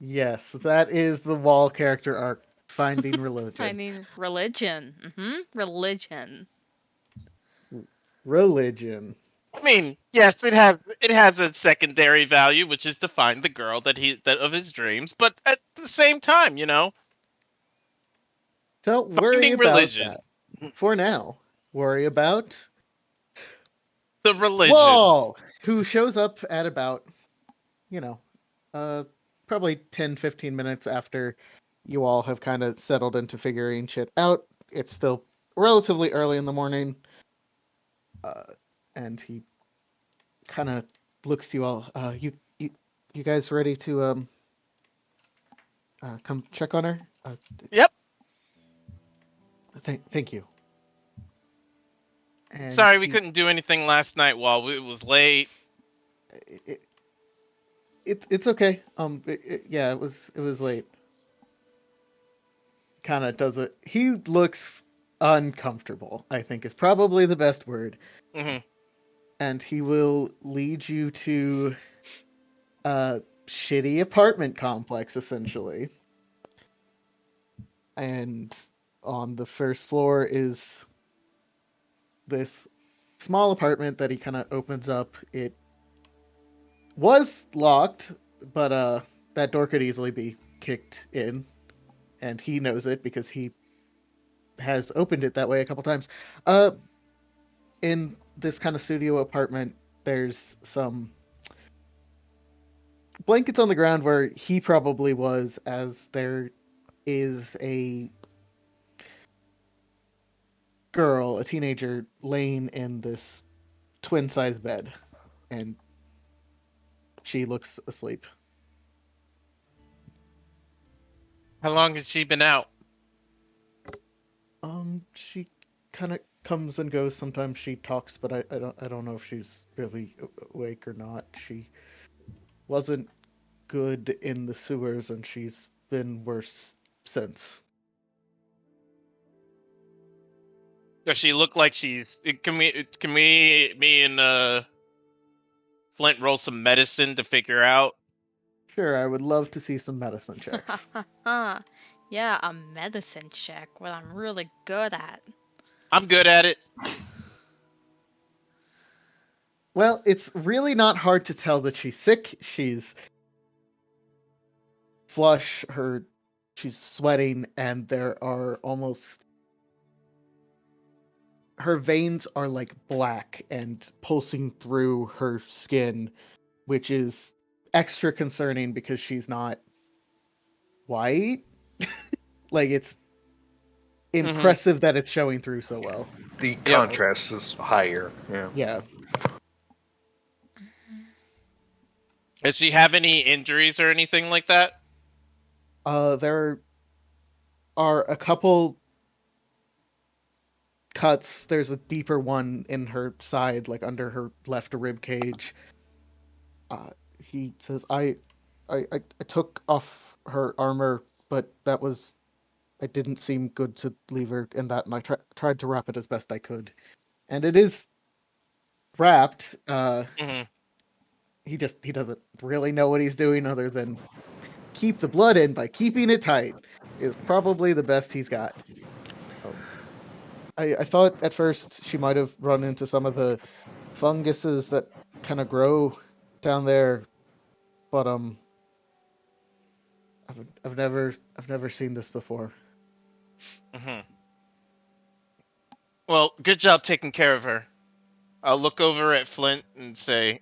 Yes, that is the Wall character arc, finding religion. I mean, religion. Religion. Religion. I mean, yes, it has a secondary value, which is to find the girl that of his dreams. But at the same time, Don't worry finding about religion, that for now. Worry about the religion. Wall, who shows up at about, you know, probably 10, 15 minutes after you all have kind of settled into figuring shit out. It's still relatively early in the morning. And he kind of looks to you all. You guys ready to come check on her? Yep. Thank you. And Sorry, we couldn't do anything last night while it was late. It's okay. Yeah, it was late. Kind of does it. He looks uncomfortable, I think is probably the best word. Hmm. And he will lead you to a shitty apartment complex, essentially. And on the first floor is this small apartment that he kind of opens up. It was locked, but that door could easily be kicked in, and he knows it because he has opened it that way a couple times. In this kind of studio apartment, there's some blankets on the ground where he probably was, as there is a girl, a teenager, laying in this twin-size bed, and she looks asleep. How long has she been out? She kind of comes and goes. Sometimes she talks, but I don't know if she's really awake or not. She wasn't good in the sewers, and she's been worse since. Does she look like she's? Me and Flint roll some medicine to figure out? Sure, I would love to see some medicine checks. Yeah, a medicine check, what I'm really good at. I'm good at it. Well, it's really not hard to tell that she's sick. She's flush, she's sweating, and there are almost her veins are like black and pulsing through her skin, which is extra concerning because she's not white. Like, it's impressive that it's showing through so well. The contrast is higher. Yeah. Yeah. Does she have any injuries or anything like that? There are a couple cuts. There's a deeper one in her side, like under her left rib cage. He says, I took off her armor, but it didn't seem good to leave her in that, and I tried to wrap it as best I could. And it is wrapped. hmm He doesn't really know what he's doing other than keep the blood in by keeping it tight is probably the best he's got. I thought at first she might have run into some of the funguses that kind of grow down there, but I've never seen this before. hmm Well, good job taking care of her. I'll look over at Flint and say,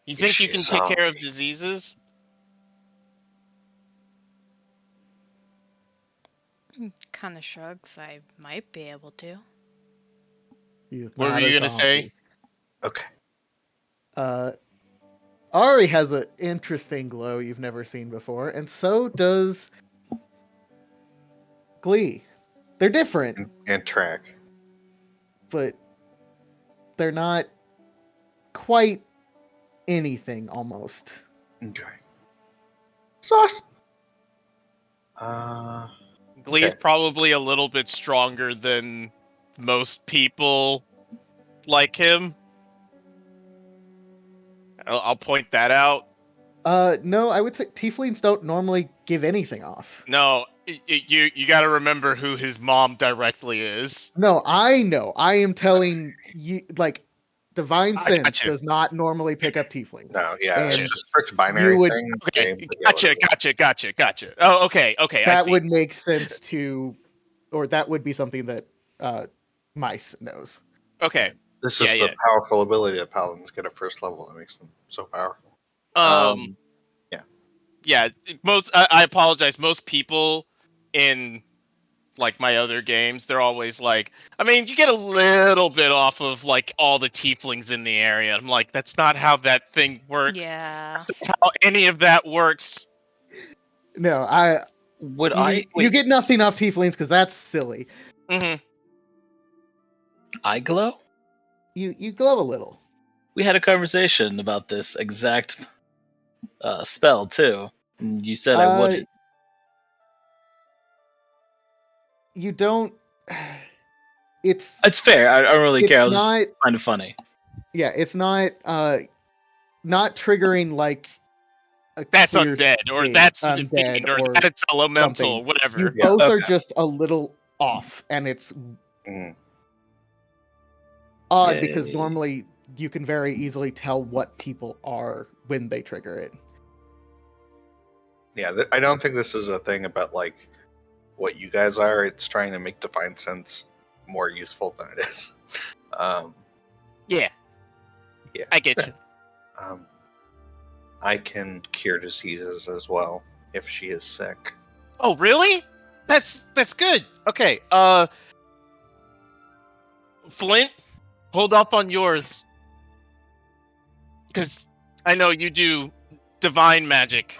"You think you can She's take care of diseases?" Kind of shrugs. I might be able to. You What were nod you a gonna say? zombie. Okay. Ari has an interesting glow you've never seen before, and so does Glee. They're different, And track. but they're not quite anything almost. Okay. Sauce. Uh, Glee's Okay. probably a little bit stronger than most people like him. I'll point that out. No, I would say tieflings don't normally give anything off. No, you got to remember who his mom directly is. No, I know. I am telling you, like, divine I sense gotcha. does not normally pick up tieflings. no, yeah, And it's just a strict binary you would- thing. Okay, but yeah, gotcha. Oh, okay, I that see. would make sense to, or that would be something that Mice knows. Okay, This yeah, is the powerful ability that paladins get at first level that makes them so powerful. Yeah. Most I apologize. Most people in like my other games, they're always like, I mean, you get a little bit off of like all the tieflings in the area. I'm like, that's not how that thing works. Yeah. That's not how any of that works. No, Would you get nothing off tieflings because that's silly. hmm I glow? You glow a little. We had a conversation about this exact spell too. And you said I wouldn't. You don't. It's It's fair. I don't really it's care. I was not. just kind of funny. Yeah, it's not. Not triggering like a That's clear undead, or state, that's undead, fiend, or or that's elemental, something. or whatever. You Yeah. both are Okay. just a little off, and it's Mm. odd because Yay. normally you can very easily tell what people are when they trigger it. Yeah, I don't think this is a thing about like what you guys are. It's trying to make Divine Sense more useful than it is. Yeah, Yeah. I get you. I can cure diseases as well if she is sick. Oh, really? That's good. Okay, Flint, hold off on yours, because I know you do divine magic,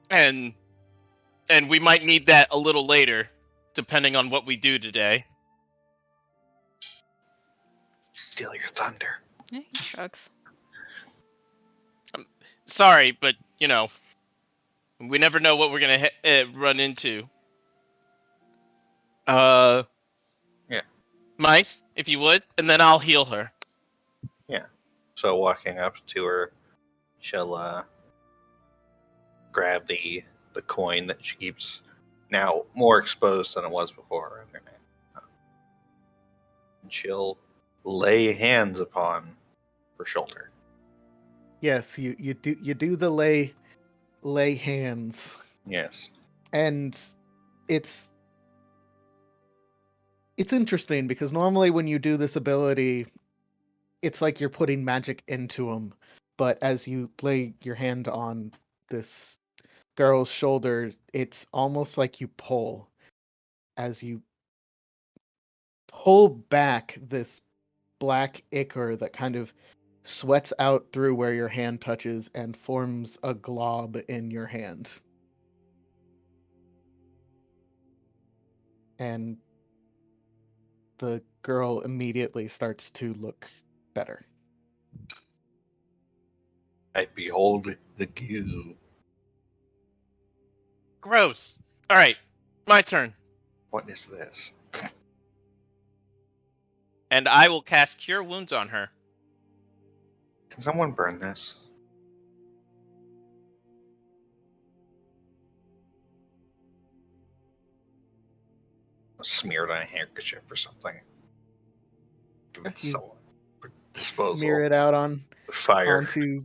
and we might need that a little later, depending on what we do today. Steal your thunder. Yeah, he shrugs. Sorry, but you know, we never know what we're gonna run into. Yeah. Mice, if you would, and then I'll heal her. Yeah. So walking up to her, she'll grab the coin that she keeps now more exposed than it was before in her neck. And she'll lay hands upon her shoulder. Yes, you do the lay hands, Yes. and it's interesting because normally when you do this ability, it's like you're putting magic into them, but as you lay your hand on this girl's shoulder, it's almost like you pull as you pull back this black ichor that kind of sweats out through where your hand touches and forms a glob in your hand. and the girl immediately starts to look better. I behold the goo. Gross. All right, my turn. What is this? And I will cast Cure Wounds on her. Can someone burn this? Smear it on a handkerchief or something. Give it to You someone for disposal. Smear it out on Fire. onto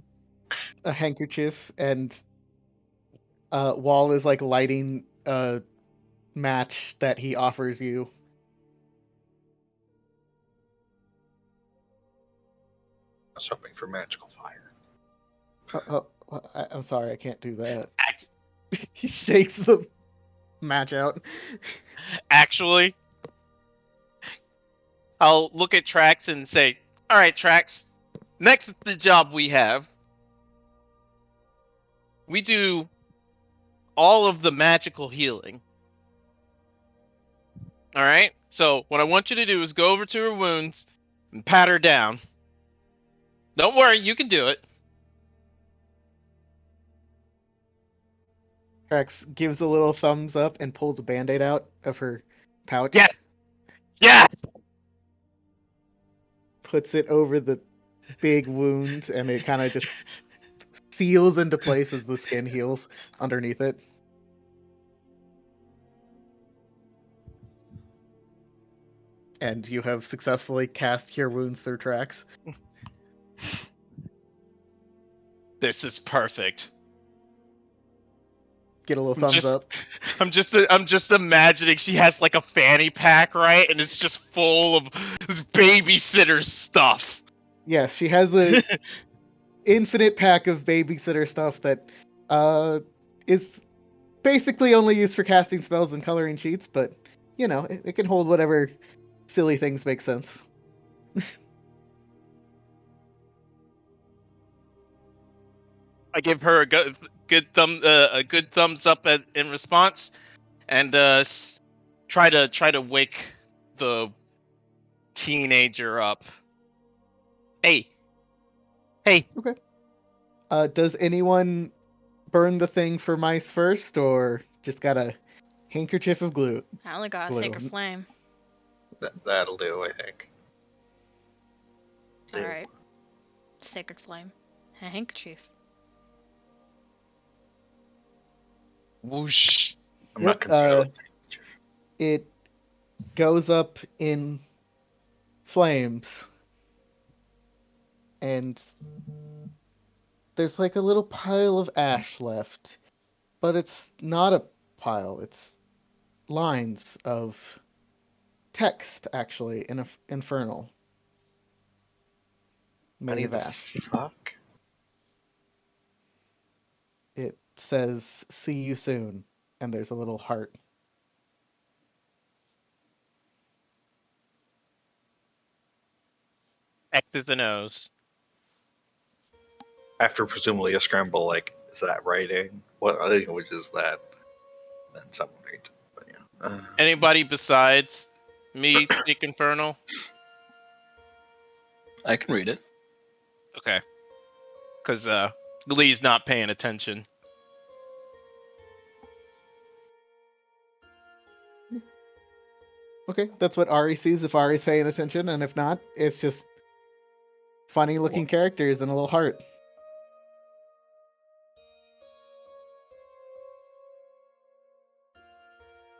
a handkerchief, and Wall is like lighting a match that he offers you. I was hoping for magical fire. I'm sorry, I can't do that. Ac- He shakes the match out. Actually, I'll look at Trax and say, "All right, Trax. Next the job we have, we do all of the magical healing. All right. So what I want you to do is go over to her wounds and pat her down. Don't worry, you can do it." Rex gives a little thumbs up and pulls a band-aid out of her pouch. Yeah. Yeah. Puts it over the big wound, and it kind of just seals into place as the skin heals underneath it. And you have successfully cast Cure Wounds through Trax. This is perfect. Get a little thumbs up. I'm just imagining she has like a fanny pack, right? And it's just full of this babysitter stuff. Yes, she has a infinite pack of babysitter stuff that is basically only used for casting spells and coloring sheets, but you know, it can hold whatever silly things make sense. I give her a good thumbs up in response, and try to wake the teenager up. Hey. Okay. Does anyone burn the thing for mice first, or just got a handkerchief of glue? I only got a Glue. sacred flame. That'll do, I think. All right, sacred flame, a handkerchief. Whoosh. I'm not confused. It goes up in flames, and there's like a little pile of ash left, but it's not a pile, it's lines of text, actually, in infernal, made of ash. Fuck. It says, "See you soon," and there's a little heart. X's and O's. After presumably a scramble, like, is that writing? What other language is that? Then someone read. But yeah. Anybody besides me speak infernal? I can read it. Okay. Because Lee's not paying attention. Okay, that's what Ari sees if Ari's paying attention, and if not, it's just funny looking characters and a little heart.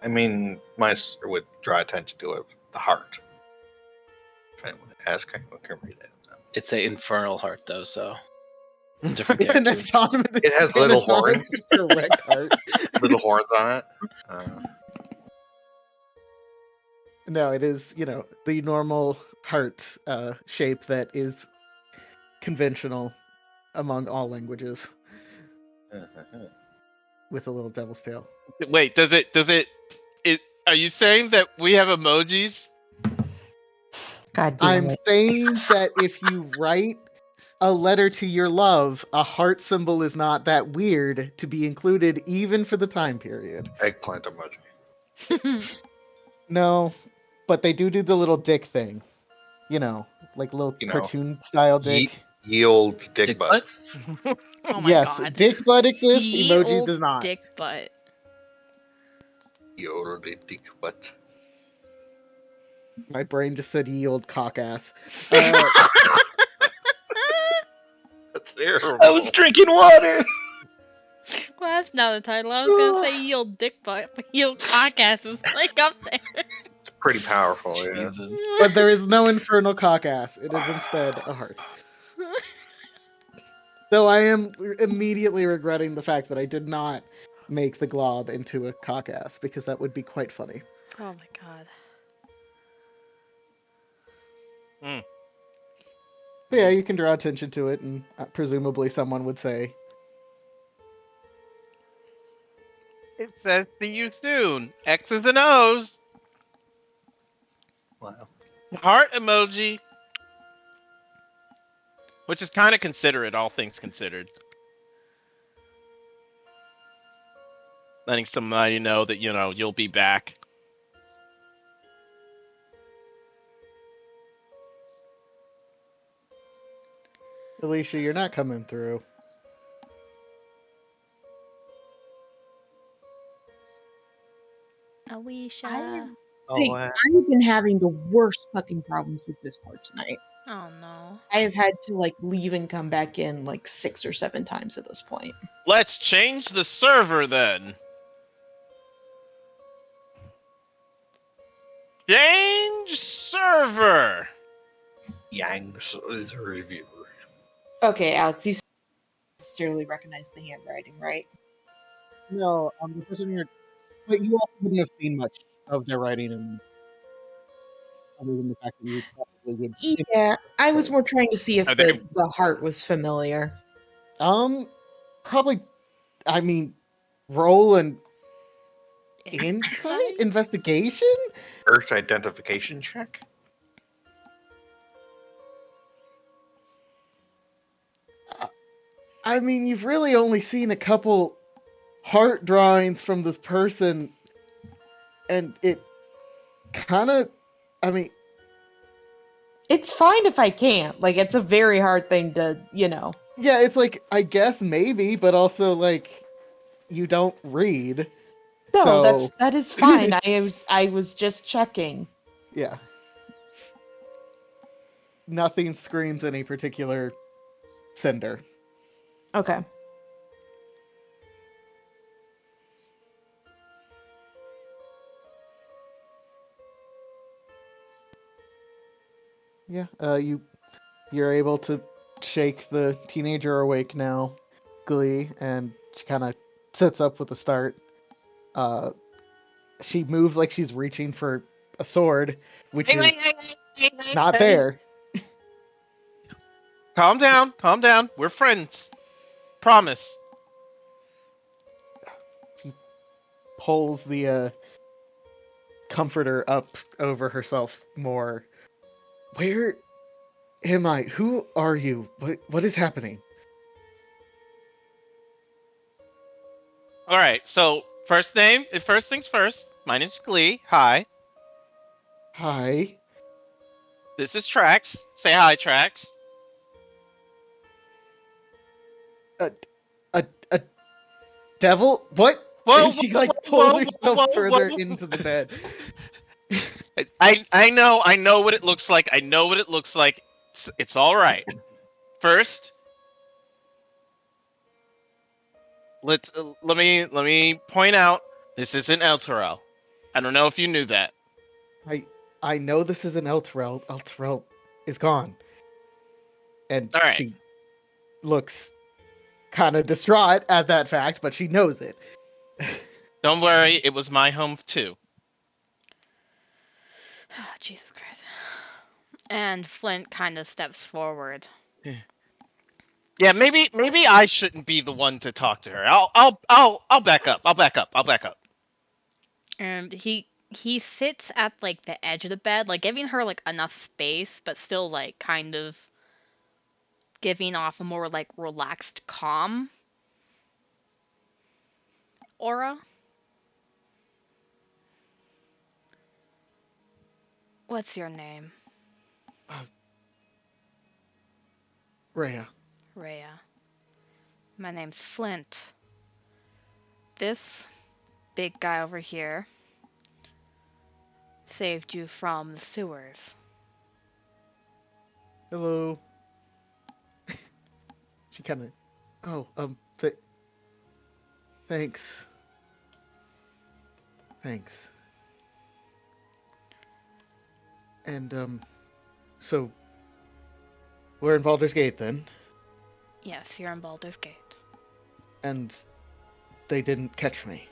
I mean, mice would draw attention to it with the heart. If anyone asks, anyone can read it. It's a infernal heart though, so it's a different It's an character. autonomous. It has little horns. Correct heart. Little horns on it. No, it is, the normal heart shape that is conventional among all languages, with a little devil's tail. Wait, does it? Are you saying that we have emojis? God damn I'm it. saying that if you write a letter to your love, a heart symbol is not that weird to be included even for the time period. Eggplant emoji. No, but they do the little dick thing. You know, like little You know, cartoon style dick. Ye old dick, Dick butt. butt? Oh my Yes, god. dick butt exists. Ye Emoji old does not. dick butt. Ye old dick butt. My brain just said ye old cockass. That's terrible. I was drinking water. Well, that's not the title. I was gonna say ye old dick butt, but ye old cockass is like up there. It's pretty powerful, yeah. Jesus. But there is no infernal cockass. It is instead a heart. Though I am immediately regretting the fact that I did not make the glob into a cockass, because that would be quite funny. Oh my god. But yeah, you can draw attention to it, and presumably someone would say, It says see you soon. X's and O's. Wow. Heart emoji. Which is kind of considerate, all things considered. Letting somebody know that, you'll be back. Alicia, you're not coming through. Alicia. Hey, I've been having the worst fucking problems with Discord tonight. Oh no. I have had to leave and come back in 6 or 7 times at this point. Let's change the server then. Change server. Yang is a reviewer. Okay, Alex, you sincerely recognize the handwriting, right? No, the person you're. But you also wouldn't have seen much of their writing, other than the fact that you probably would. Yeah, I was more trying to see if Are they- the heart was familiar. Probably. I mean, roll an Insight? insight investigation. Earth identification check. I mean, you've really only seen a couple heart drawings from this person, and it kind of. I mean, It's fine if I can't. It's a very hard thing to, yeah, it's I guess maybe, but also you don't read. No, So- that is fine. I was just checking. Yeah. Nothing screams any particular sender. Okay. Yeah, you're able to shake the teenager awake now, Glee, and she kind of sits up with a start. She moves like she's reaching for a sword, which is not there. Calm down. Calm down. We're friends. Promise. She pulls the comforter up over herself more. Where am I? Who are you? What is happening? All right. So first things first. My name's Glee. Hi. Hi. This is Trax. Say hi, Trax. A devil? What? Whoa, And she whoa, pulls whoa, herself whoa, further whoa. into the bed. I know what it looks like. I know what it looks like. It's all right. First, let me point out this isn't Elturel. I don't know if you knew that. I know this isn't Elturel. Elturel is gone. And All right. she looks kind of distraught at that fact, but she knows it. Don't worry, it was my home too. Oh, Jesus Christ. And Flint kind of steps forward. Yeah, maybe I shouldn't be the one to talk to her. I'll back up. I'll back up. And he sits at the edge of the bed, giving her enough space, but still kind of giving off a more relaxed, calm aura. What's your name? Rhea. Rhea. My name's Flint. This big guy over here saved you from the sewers. Hello. She kind of. Oh, thanks. Thanks. And so we're in Baldur's Gate then, Yes, you're in Baldur's Gate. and they didn't catch me.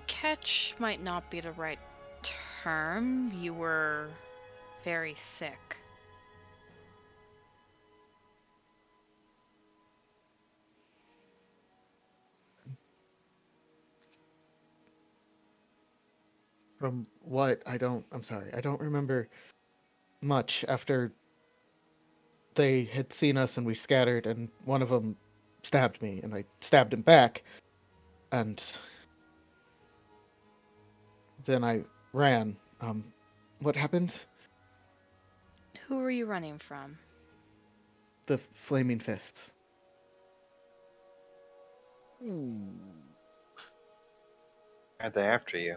Catch might not be the right term. You were very sick. From what? I'm sorry. I don't remember much after they had seen us and we scattered, and one of them stabbed me, and I stabbed him back, and then I ran. What happened? Who were you running from? The flaming fists. Are they after you?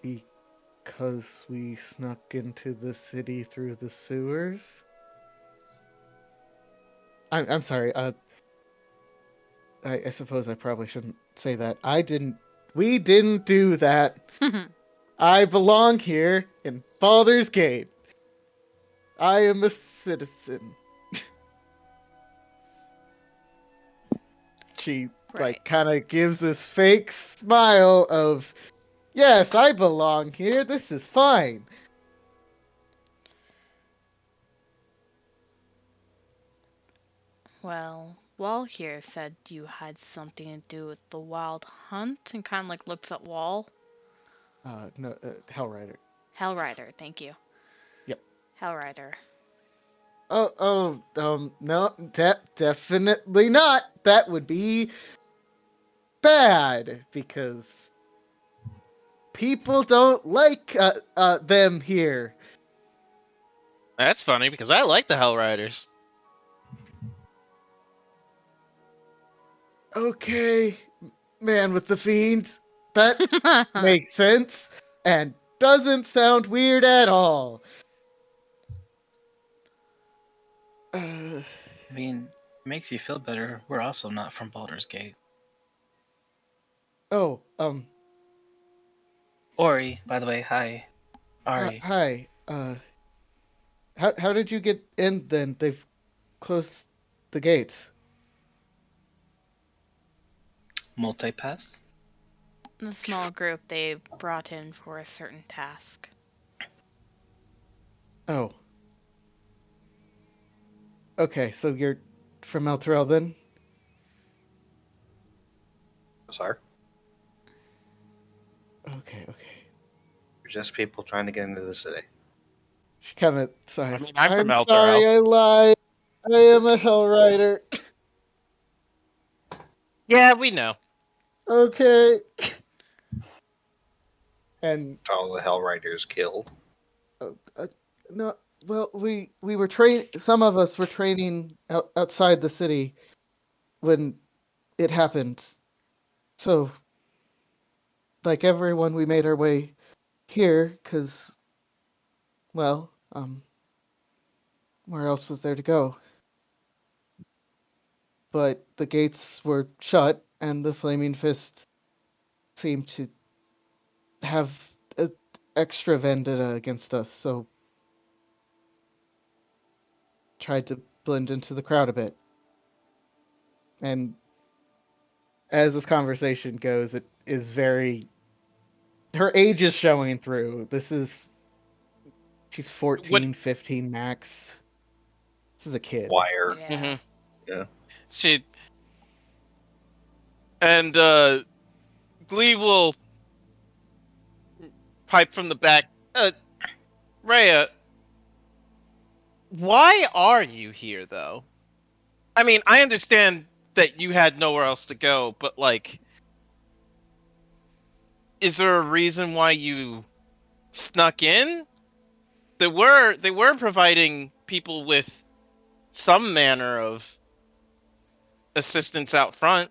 Because we snuck into the city through the sewers? I'm sorry, I suppose I probably shouldn't say that. We didn't do that. I belong here in Baldur's Gate. I am a citizen. She, Right. kind of gives this fake smile of, yes, I belong here. This is fine. Well, Wall here said you had something to do with the wild hunt and kind of like looks at Wall. No, Hellrider. Hellrider, thank you. Yep. Hellrider. No, definitely not. That would be bad because people don't like them here. That's funny because I like the Hellriders. Okay, man with the fiend. That makes sense and doesn't sound weird at all. I mean, it makes you feel better. We're also not from Baldur's Gate. Oh, Ori, by the way, hi. Ari. hi. How did you get in then? They've closed the gates. Multipass? The small group they brought in for a certain task. Oh. Okay, so you're from Elturel then? Sorry. Okay. We're just people trying to get into the city. She kind of sighs. I mean, I'm from Elturel. Sorry, I lied. I am a Hellrider. Yeah, we know. Okay. And All the Hellriders killed. no, well, we were some of us were training outside the city when it happened. So, like everyone, we made our way here because, well, where else was there to go? But the gates were shut, and the Flaming Fist seemed to have an extra vendetta against us, so tried to blend into the crowd a bit. And as this conversation goes, it is very... Her age is showing through. She's 14, 15 max. This is a kid. Wire. Yeah. Yeah. She and Glee will pipe from the back. Rhea, why are you here though? I mean, I understand that you had nowhere else to go, but like, is there a reason why you snuck in? They were providing people with some manner of assistance out front.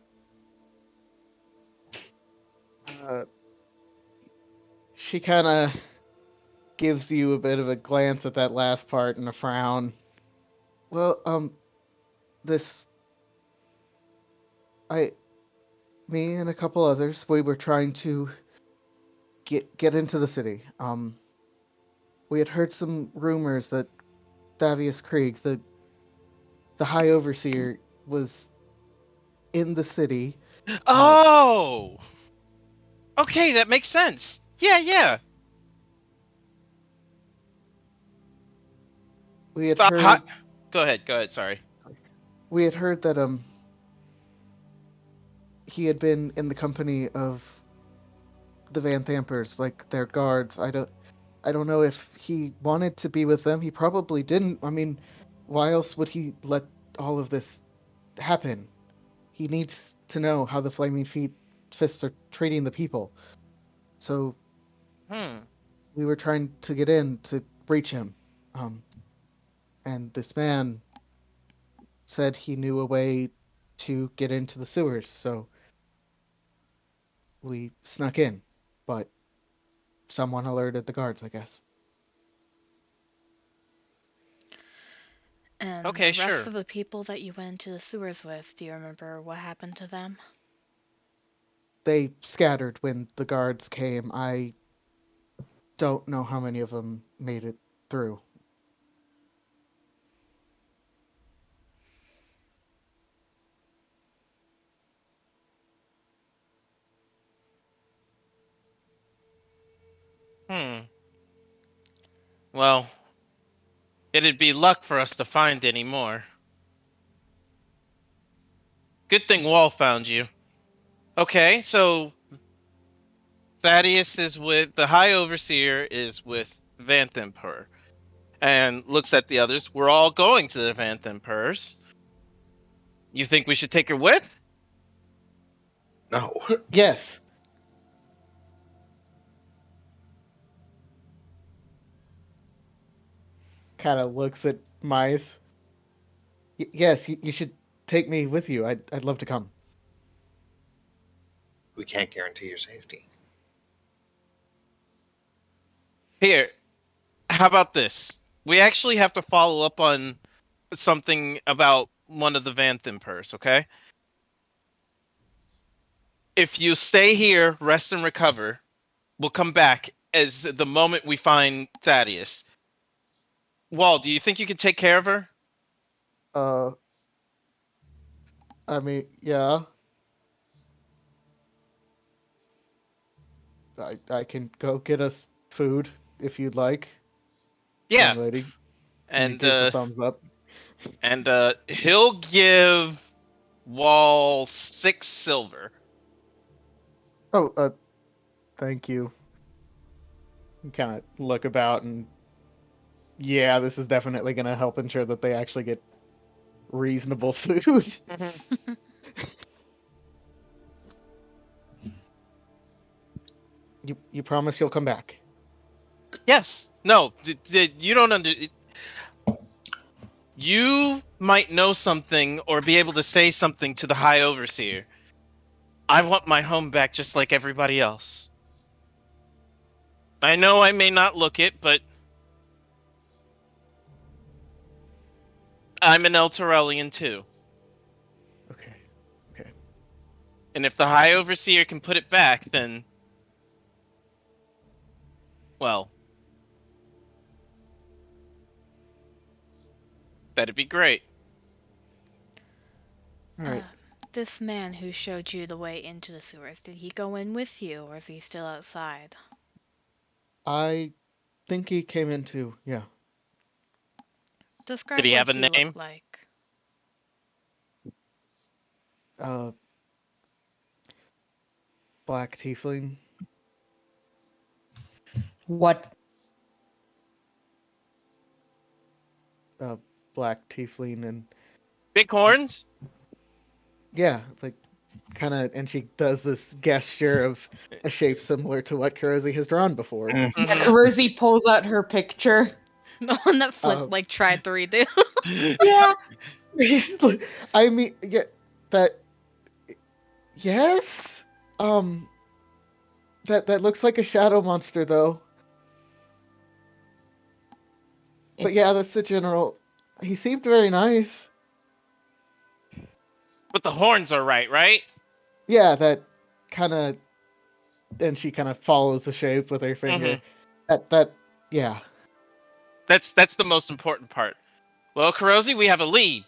She kind of gives you a bit of a glance at that last part and a frown. Well, this, me and a couple others, we were trying to get into the city. We had heard some rumors that Thavius Krieg, the High Overseer, was in the city. Oh, okay, that makes sense. Yeah. We had heard Go ahead. Sorry. that he had been in the company of the Van Thampers, like their guards. I don't know if he wanted to be with them. He probably didn't. I mean, why else would he let all of this happen? He needs to know how the Flaming Fists are treating the people. So we were trying to get in to reach him. And this man said he knew a way to get into the sewers, so we snuck in. But someone alerted the guards, I guess. And Okay, the rest sure. of the people that you went into the sewers with, do you remember what happened to them? They scattered when the guards came. I don't know how many of them made it through. Well, it'd be luck for us to find any more. Good thing Wall found you. Okay, so Thaddeus is with the High Overseer is with Vanthempur, and looks at the others. We're all going to the Vanthempurs. You think we should take her with? No. Yes. Kind of looks at Mice. Yes, you should take me with you. I'd love to come. We can't guarantee your safety. Here, how about this? We actually have to follow up on something about one of the Vanthempurs, okay? If you stay here, rest and recover, we'll come back as the moment we find Thaddeus. Wall, do you think you can take care of her? I mean, yeah. I can go get us food if you'd like, Yeah. young lady. And he And gives a thumbs up. he'll give Wall 6 silver. Oh, thank you. Kind of look about and yeah, this is definitely going to help ensure that they actually get reasonable food. You promise you'll come back? Yes. No, you don't under. You might know something or be able to say something to the High Overseer. I want my home back just like everybody else. I know I may not look it, but I'm an Elturellian too. Okay. And if the High Overseer can put it back, then, well, that'd be great. All right. This man who showed you the way into the sewers, did he go in with you, or is he still outside? I think he came into, yeah. Describe Did he what have a he name? looked like. Black tiefling. What? Black tiefling and Big horns? Yeah, like kind of, and she does this gesture of a shape similar to what Kurosi has drawn before. Mm. Mhm. Karuzi pulls out her picture. The one that Flip Uh, tried to redo. Yeah. I mean, yeah, that. Yes. That looks like a shadow monster, though. But yeah, that's the general. He seemed very nice. But the horns are right? Yeah, that kind of. And she kind of follows the shape with her finger. That. Yeah. That's the most important part. Well, Kurosi, we have a lead.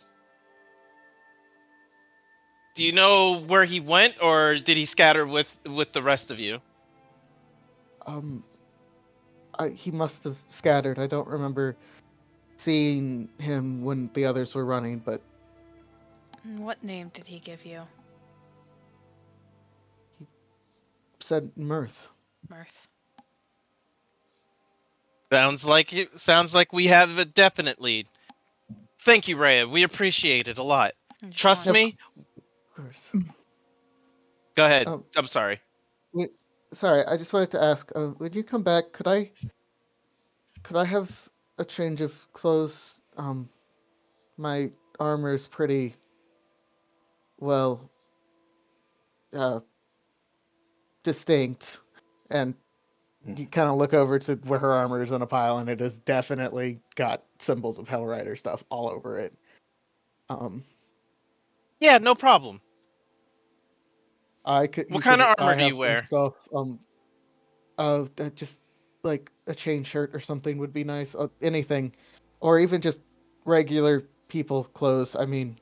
Do you know where he went, or did he scatter with the rest of you? Um. He must have scattered. I don't remember seeing him when the others were running, but What name did he give you? said Mirth. Mirth. Sounds like we have a definite lead. Thank you, Rhea. We appreciate it a lot. I just Trust wanted- Of me. course. Go ahead. Um. I'm sorry. Wait, sorry, I just wanted to ask. When you come back, could I have a change of clothes? My armor is pretty well uh distinct, and you kind of look over to where her armor is on a pile, and it has definitely got symbols of Hellrider stuff all over it. Um, Yeah, no problem. I could, What you kind of could, armor I do you have some wear? stuff. Just like a chain shirt or something would be nice. Anything, or even just regular people clothes. I mean,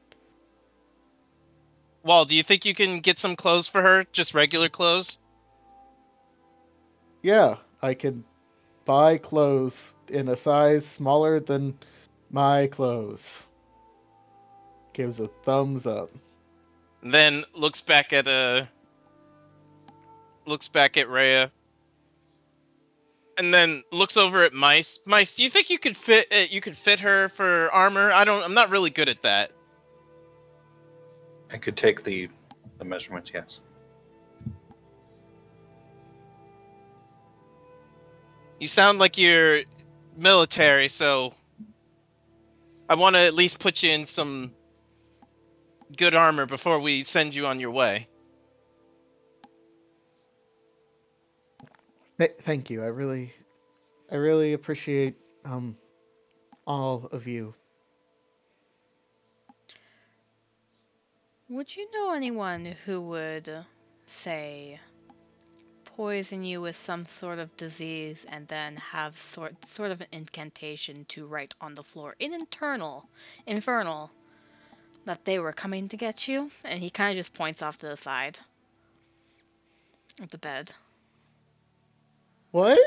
Wall, do you think you can get some clothes for her? Just regular clothes? yeah, I can buy clothes in a size smaller than my clothes. Gives a thumbs up. Then looks back at Rhea, and then looks over at Mice. Mice, do you think you could fit her for armor? I'm not really good at that. I could take the measurements. Yes. You sound like you're military, so I want to at least put you in some good armor before we send you on your way. Thank you. I really appreciate all of you. Would you know anyone who would, say, poison you with some sort of disease and then have sort of an incantation to write on the floor in infernal, that they were coming to get you? And he kind of just points off to the side of the bed. What?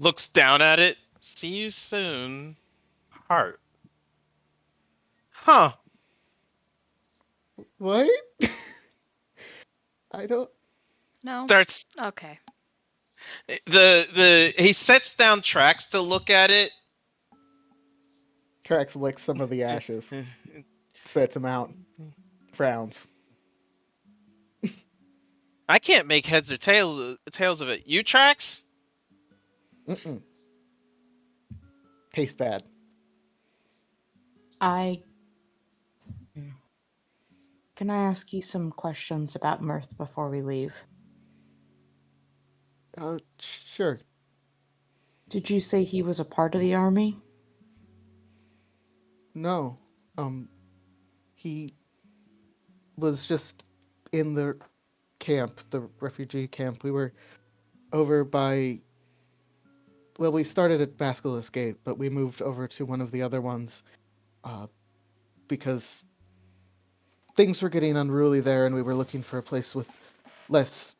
Looks down at it. See you soon. Heart. Huh. What? I don't. No? Starts Okay. he sets down tracks to look at it. Trax licks some of the ashes, spits them out, frowns. I can't make heads or tails of it. You tracks? Mm-mm. Tastes bad. Can I ask you some questions about Mirth before we leave? Sure. Did you say he was a part of the army? No. He was just in the camp, the refugee camp. We were over by. Well, we started at Basilisk Gate, but we moved over to one of the other ones, because things were getting unruly there, and we were looking for a place with less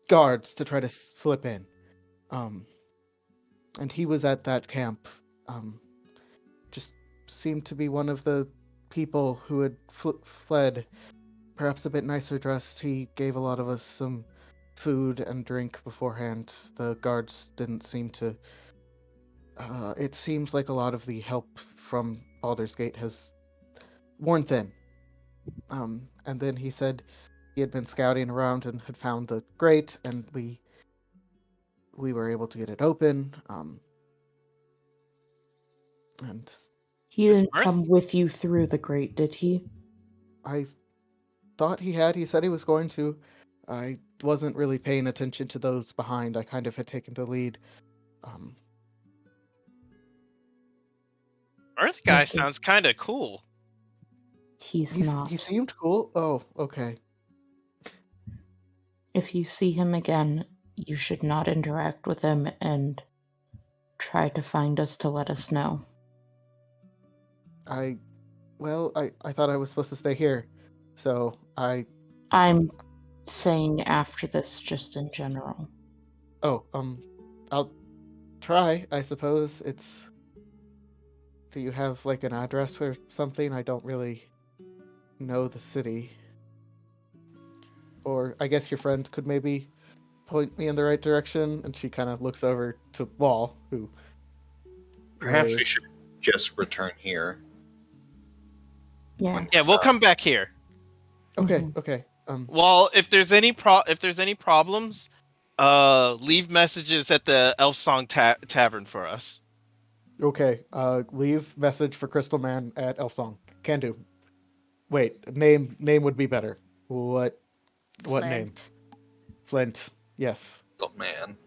guards to try to slip in. Um, and he was at that camp. Just seemed to be one of the people who had fled. Perhaps a bit nicer dressed. He gave a lot of us some food and drink beforehand. The guards didn't seem to. It seems like a lot of the help from Baldur's Gate has worn thin. And then he said he had been scouting around and had found the grate, and we were able to get it open. And He Miss didn't Mirth? come with you through the grate, did he? I thought he had. He said he was going to. I wasn't really paying attention to those behind. I kind of had taken the lead. Mirth guy Listen, sounds kind of cool. he's He not. seemed cool. Oh, okay. If you see him again, you should not interact with him and try to find us to let us know. I thought I was supposed to stay here, so I'm saying after this, just in general. oh, I'll try, I suppose. Do you have like an address or something? I don't really know the city. Or I guess your friend could maybe point me in the right direction. And she kind of looks over to Wall, who Perhaps we waves. should just return here. Yes. Yeah, we'll come back here. Okay, Mhm. okay. Well, if there's any problems, leave messages at the Elf Song Tavern for us. Okay. Leave message for Crystal Man at Elfsong. Can do. Wait, name would be better. What name? Flint. Flint. Yes. Oh man.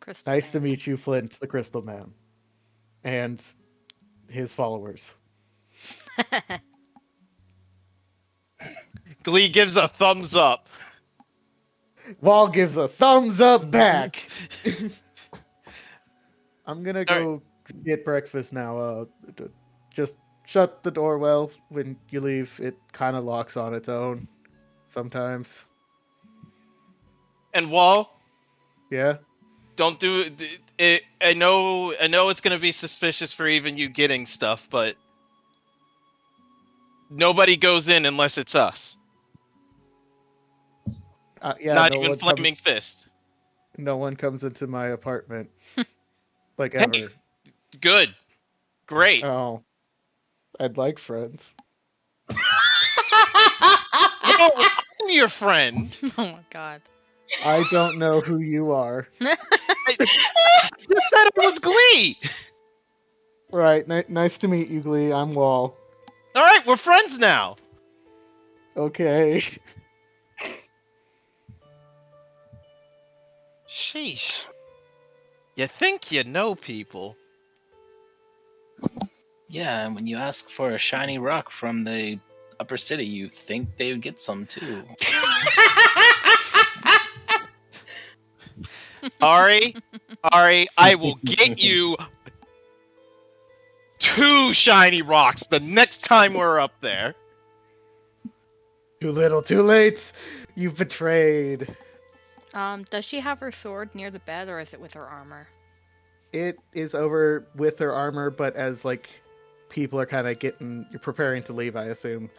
Crystal Nice to Man. meet you, Flint, the Crystal Man, and his followers. Glee gives a thumbs up. Wall gives a thumbs up back. I'm gonna go get breakfast now. Just shut the door well when you leave. It kind of locks on its own sometimes. And Wall, Yeah. don't do it. I know it's gonna be suspicious for even you getting stuff, but nobody goes in unless it's us. Yeah. Not even Flaming Fist. No one comes into my apartment, like Hey. ever. Good. Great. Oh, I'd like friends. No, I'm your friend. Oh my god. I don't know who you are. I just said it was Glee. Right. Nice to meet you, Glee. I'm Wall. All right, we're friends now. Okay. Sheesh. You think you know people. Yeah, and when you ask for a shiny rock from the upper city, you think they would get some too. Ari, I will get you 2 shiny rocks the next time we're up there. Too little, too late. You've betrayed. Does she have her sword near the bed, or is it with her armor? It is over with her armor, but as like people are kind of you're preparing to leave, I assume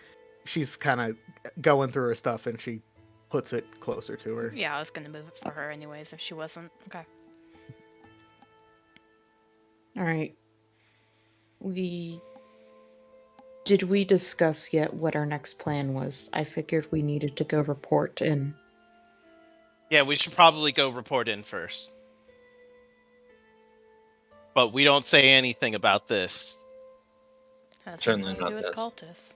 she's kind of going through her stuff and she puts it closer to her. Yeah, I was gonna move it for her anyways if she wasn't. Okay. All right. Did we discuss yet what our next plan was? I figured we needed to go report in. Yeah, we should probably go report in first. But we don't say anything about this. Has Certainly nothing to do not with this. cultists.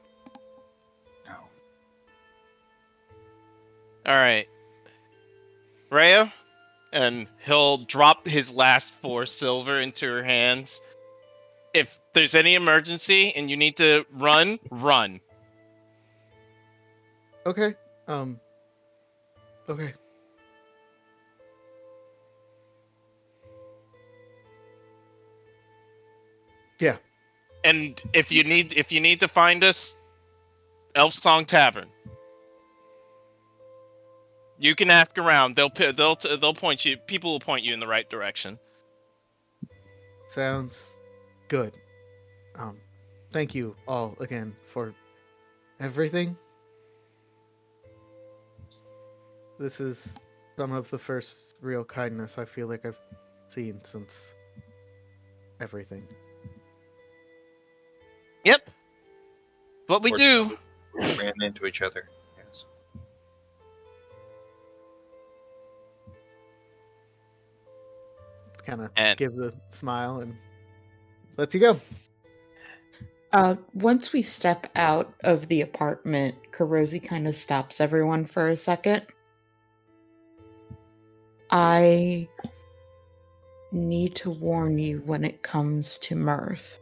No. Alright. Rhea? And he'll drop his last 4 silver into her hands. If there's any emergency and you need to run, run. Okay. Okay. Yeah. And if you need to find us, Elf Song Tavern. You can ask around. They'll point you. People will point you in the right direction. Sounds good. Thank you all again for everything. This is some of the first real kindness I feel like I've seen since everything. Yep. What we do. ran into each other. Yes. Kind of And- gives a smile and lets you go. Once we step out of the apartment, Karosi kind of stops everyone for a second. I need to warn you when it comes to Mirth.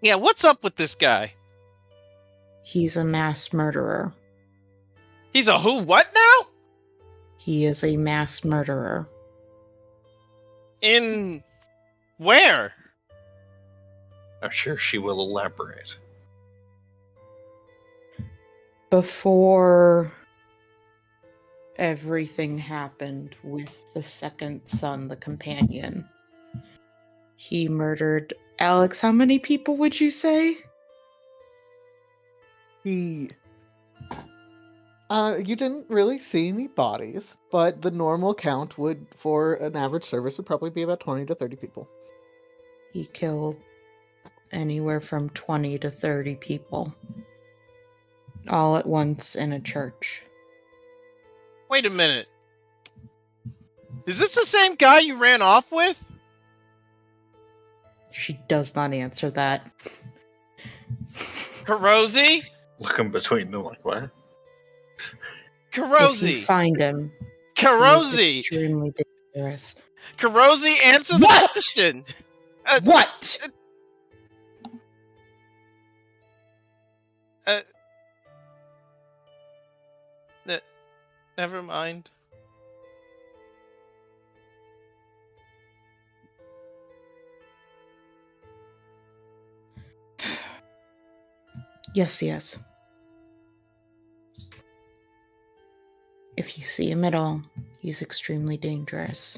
Yeah, what's up with this guy? He's a mass murderer. He's a who? What now? He is a mass murderer. In where? I'm sure she will elaborate. Before everything happened with the second son, the companion, he murdered Alex. How many people would you say? He. You didn't really see any bodies, but the normal count would, for an average service, would probably be about 20 to 30 people. He killed anywhere from 20 to 30 people. All at once in a church. Wait a minute. Is this the same guy you ran off with? She does not answer that. Karosi? Looking between them like, what? If you Karosi! find him, he is Karosi! extremely dangerous. Karosi, answer the What? question! What? Never mind. Yes. If you see him at all, he's extremely dangerous.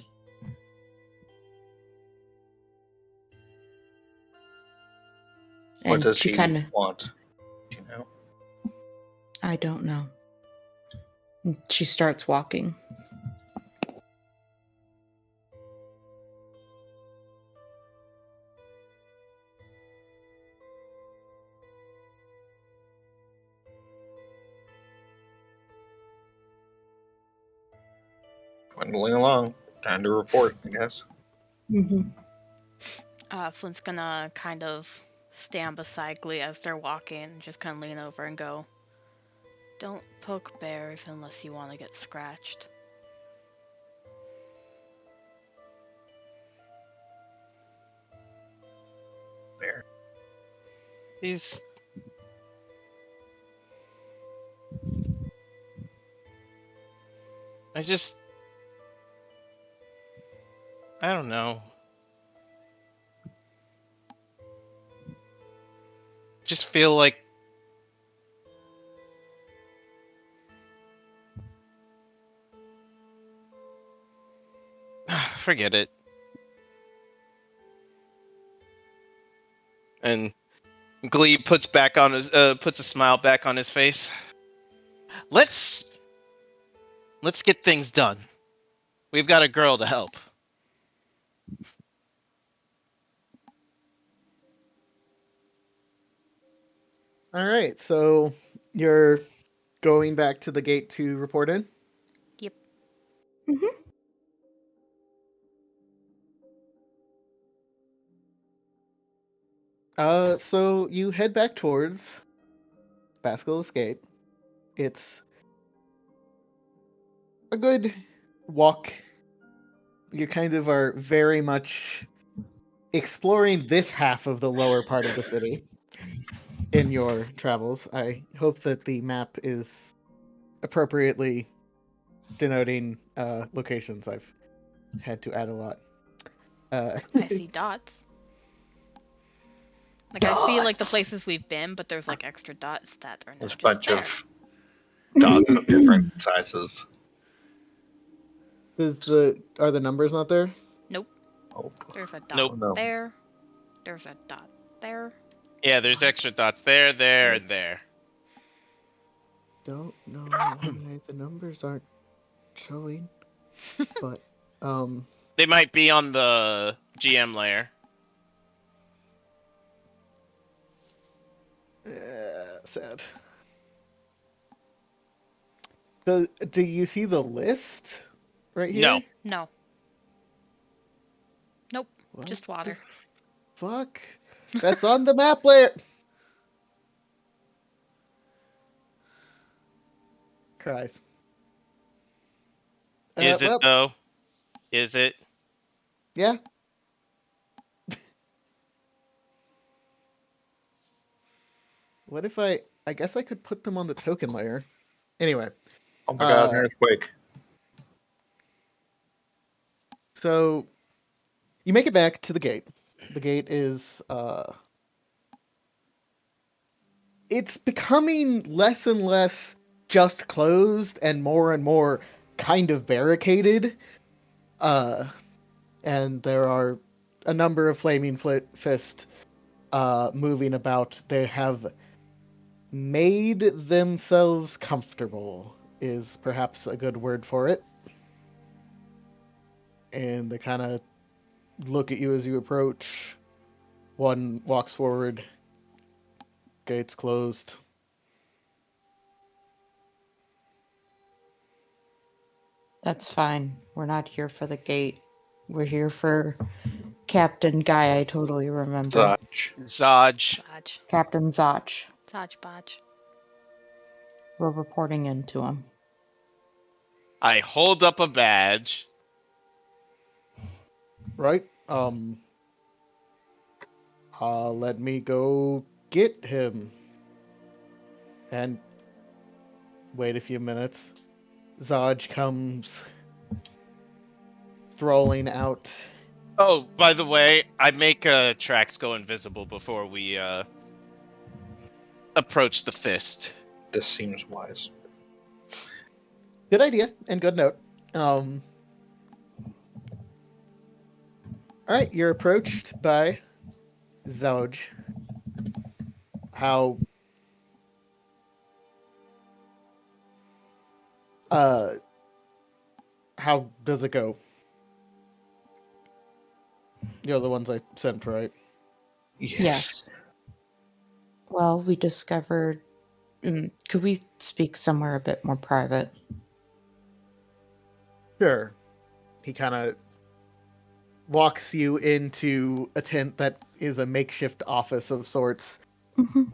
What And does she he kind of, want? Do you know? I don't know. And she starts walking. Dwindling along. Time to report, I guess. Mm-hmm. Flint's gonna kind of stand beside Glee as they're walking, just kind of lean over and go, "Don't poke bears unless you want to get scratched." There. He's... I don't know. Just feel like... Forget it. And Glee puts a smile back on his face. Let's get things done. We've got a girl to help. All right, so you're going back to the gate to report in? Yep. Mm-hmm. So you head back towards Basilisk Gate. It's a good walk. You kind of are very much exploring this half of the lower part of the city in your travels. I hope that the map is appropriately denoting locations. I've had to add a lot. I see dots. Like, I see, like, the places we've been, but there's, like, extra dots that are not There's a just bunch there. of dots of different sizes. Are the numbers not there? Nope. Oh, There's a dot Nope. no. there. There's a dot there. Yeah, there's extra dots there, and there. Don't know why the numbers aren't showing, but They might be on the GM layer. sad. Do you see the list right No. here? No. Nope. What Just the water. fuck? That's on the map layer. Cries. Is it Well, though? Is it? yeah. What if I guess I could put them on the token layer. Anyway, Oh my god, an Uh, earthquake. so you make it back to the gate. The gate is it's becoming less and less just closed and more kind of barricaded. And there are a number of flaming fist moving about. They have made themselves comfortable, is perhaps a good word for it. And they kind of look at you as you approach. One walks forward. Gates closed. That's fine. We're not here for the gate. We're here for Captain Guy. I totally remember. Dodge. Zodge. Bodge. Captain Zoch. Dodge bodge. We're reporting into him. I hold up a badge. Right? Let me go get him. And wait a few minutes. Zodge comes strolling out. Oh, by the way, I make tracks go invisible before we approach the fist. This seems wise. Good idea and good note. Alright, you're approached by Zodge. How how does it go? You're the ones I sent, right? Yes. Well, we discovered. Could we speak somewhere a bit more private? Sure. He kind of walks you into a tent that is a makeshift office of sorts. Mhm.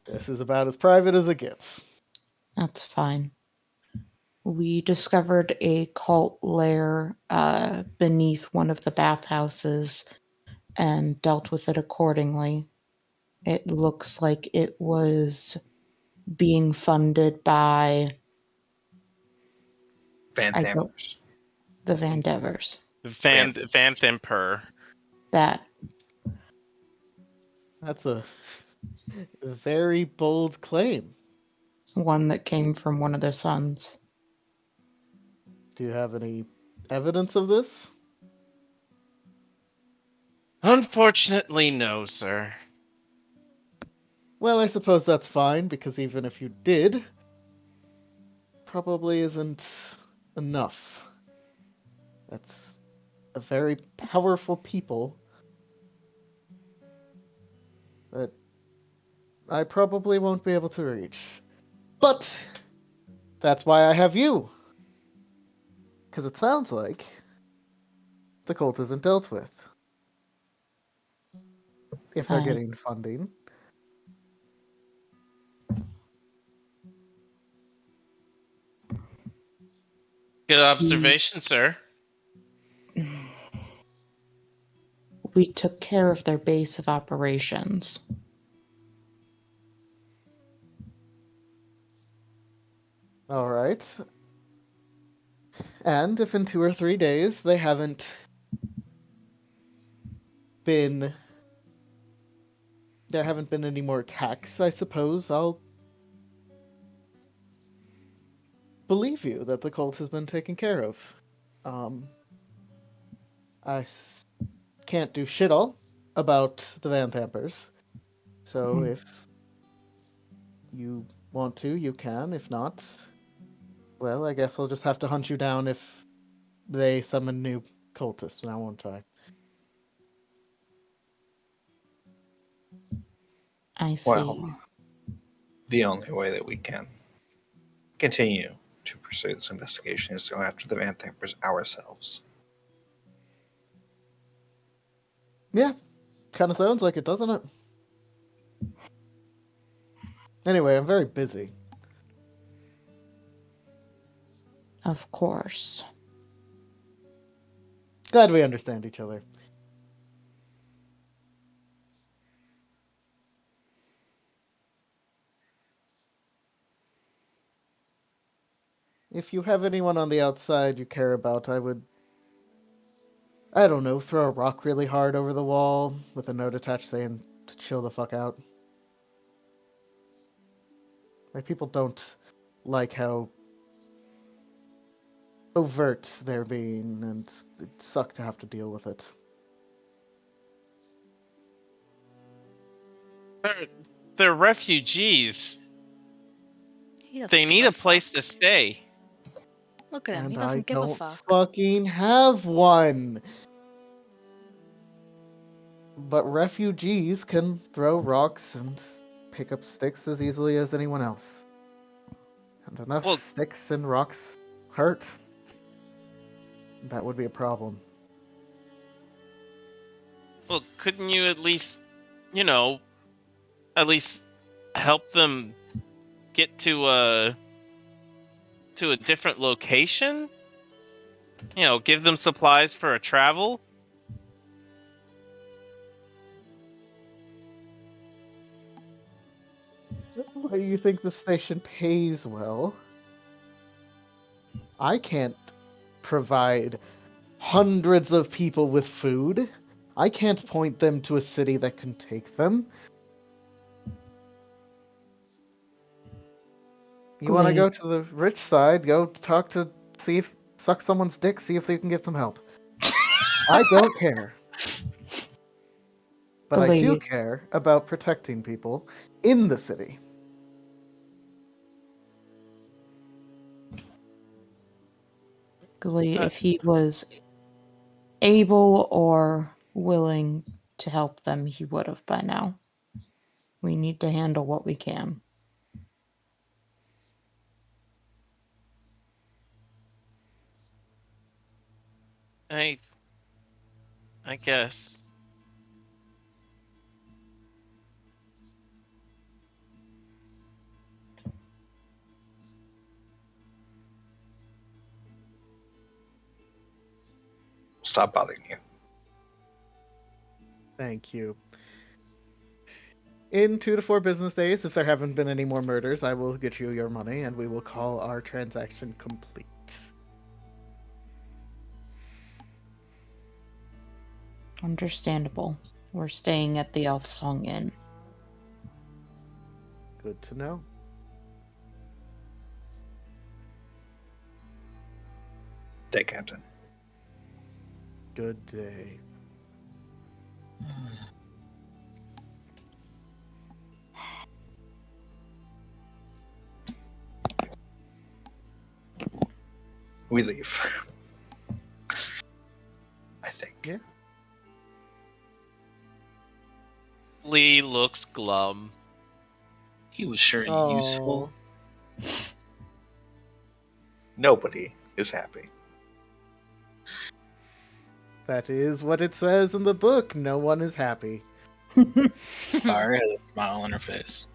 This is about as private as it gets. That's fine. We discovered a cult lair beneath one of the bathhouses and dealt with it accordingly. It looks like it was being funded by Van I don't, Thammers. the Van Devers. Van Thimper. That That's a very bold claim. one that came from one of their sons. Do you have any evidence of this? Unfortunately, no, sir. Well, I suppose that's fine, because even if you did, probably isn't enough. That's a very powerful people that I probably won't be able to reach. But that's why I have you. Because it sounds like the cult isn't dealt with. If they're I getting funding. Good observation, sir. we took care of their base of operations. Alright. And if in 2 or 3 days they haven't been. There haven't been any more attacks, I suppose I'll believe you that the cult has been taken care of. I can't do shit all about the Van Thampers. So if you want to, you can. If not, well, I guess I'll just have to hunt you down if they summon new cultists, now won't I? I see. Well, the only way that we can continue to pursue this investigation is to go after the Van Thampers ourselves. Yeah, kind of sounds like it, doesn't it? Anyway, I'm very busy. Of course. Glad we understand each other. If you have anyone on the outside you care about, I would, I don't know, throw a rock really hard over the wall with a note attached saying to chill the fuck out. Like, people don't like how overt they're being, and it sucks to have to deal with it. They're refugees. He doesn't They give need a place to fuck. stay. Look at him. He And doesn't I give a don't fuck. fucking have one. But refugees can throw rocks and pick up sticks as easily as anyone else. And enough Well- sticks and rocks hurt. That would be a problem. Well, couldn't you at least, at least help them get to a different location? Give them supplies for a travel? Why do you think the station pays well? I can't provide hundreds of people with food. I can't point them to a city that can take them. You want to go to the rich side, go talk to, suck someone's dick, see if they can get some help. I don't care. But I do care about protecting people in the city. If he was able or willing to help them, he would have by now. We need to handle what we can. I guess. Stop bothering you. Thank you. In 2 to 4 business days, if there haven't been any more murders, I will get you your money and we will call our transaction complete. Understandable. We're staying at the Elf Song Inn. Good to know. Day, Captain. Good day. We leave. I think. Yeah. Lee looks glum. He was sure useful. Nobody is happy. That is what it says in the book. No one is happy. Ari has a smile on her face.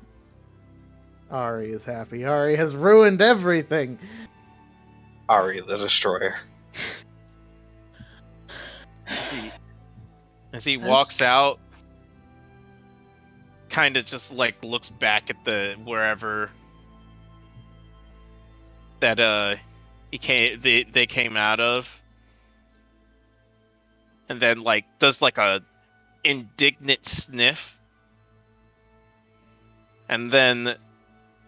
Ari is happy. Ari has ruined everything. Ari the Destroyer. As he walks out, kind of just like looks back at the wherever that they came out of, and then like does like a indignant sniff, and then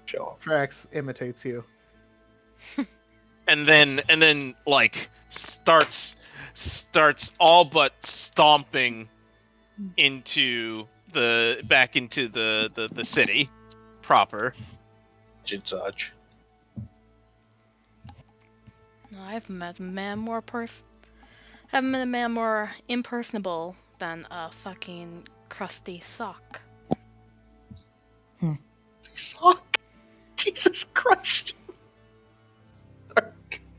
Show off. Trax imitates you. and then like starts all but stomping back into the city proper. Jidzaj. No, I've met a man more haven't met a man more impersonable than a fucking crusty sock. Sock. Jesus Christ!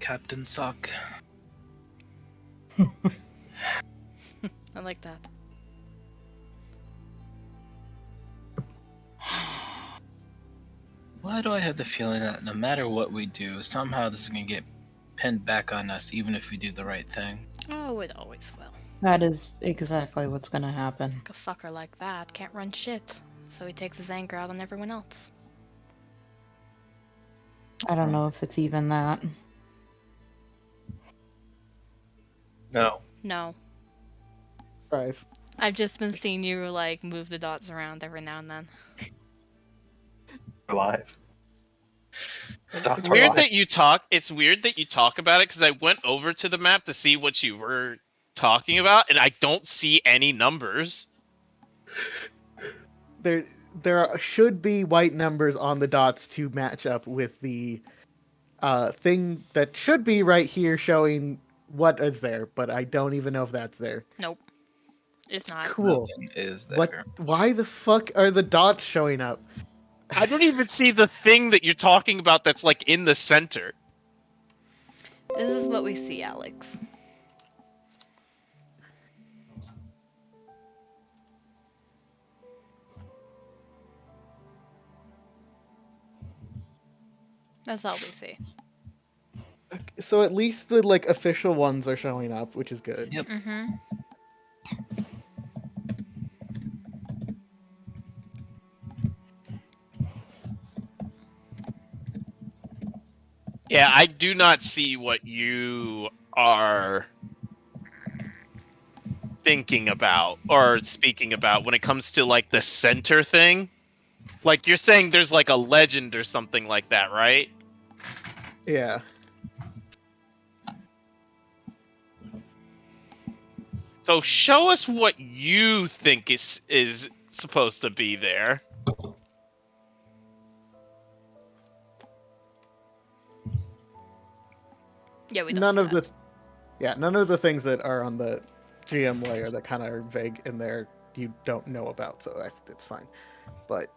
Captain Sock. I like that. Why do I have the feeling that no matter what we do, somehow this is going to get pinned back on us, even if we do the right thing? Oh, it always will. That is exactly what's gonna happen. Like a fucker like that can't run shit, so he takes his anger out on everyone else. I don't know if it's even that. No. No. Guys, I've just been seeing you, like, move the dots around every now and then. Alive. Stop It's weird alive. that you talk. It's weird that you talk about it because I went over to the map to see what you were talking about, and I don't see any numbers. should be white numbers on the dots to match up with the thing that should be right here showing what is there, but I don't even know if that's there. Nope. It's not. Cool. Nothing is there. What? Why the fuck are the dots showing up? I don't even see the thing that you're talking about that's like in the center. This is what we see, Alex. That's all we see. So at least the like official ones are showing up, which is good. Yep. Mm-hmm. Yeah, I do not see what you are thinking about or speaking about when it comes to like the center thing. Like you're saying there's like a legend or something like that, right? Yeah. So show us what you think is supposed to be there. Yeah, we don't None see of that. this. Yeah, none of the things that are on the GM layer that kind of are vague in there you don't know about, so it's fine. But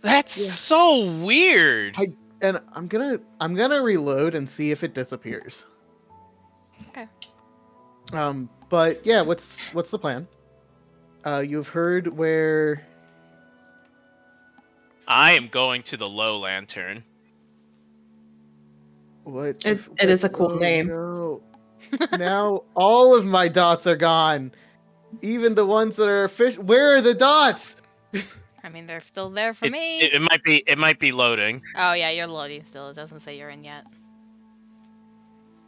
That's Yeah. so weird. and I'm gonna reload and see if it disappears. Okay. But yeah, what's the plan? You've heard where I am going to the low lantern. what It is a cool name. No. Now all of my dots are gone. Even the ones that are official. Where are the dots? I mean, they're still there for me. It might be loading. Oh yeah, you're loading still. It doesn't say you're in yet.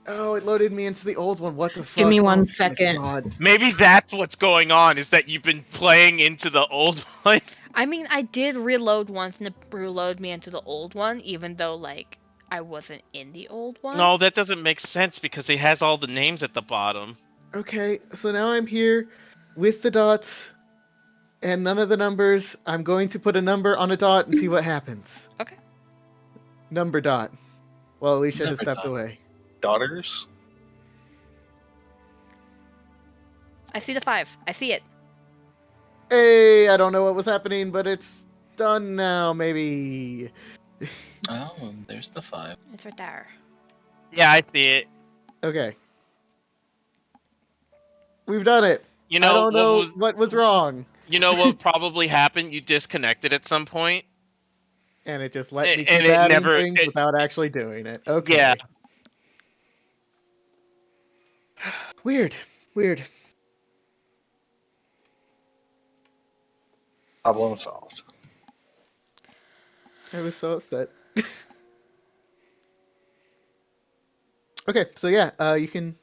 Oh, it loaded me into the old one. What the fuck? Give me Oh one my second. God. Maybe that's what's going on, is that you've been playing into the old one. I mean, I did reload once and it reloaded me into the old one, even though, like, I wasn't in the old one. No, that doesn't make sense because it has all the names at the bottom. Okay, so now I'm here with the dots and none of the numbers. I'm going to put a number on a dot and see what happens. Okay. Number dot. Well, Alicia has Number stepped dot. away. Daughters? I see the 5. I see it. Hey, I don't know what was happening, but it's done now, maybe. Oh, there's the 5. It's right there. Yeah, I see it. Okay. We've done it. You I know don't know what was wrong. You know what probably happened? You disconnected at some point. And it just let me And keep it adding never- things it- without actually doing it. Okay. Yeah. Weird. Problem solved. I was so upset. Okay, so yeah, you can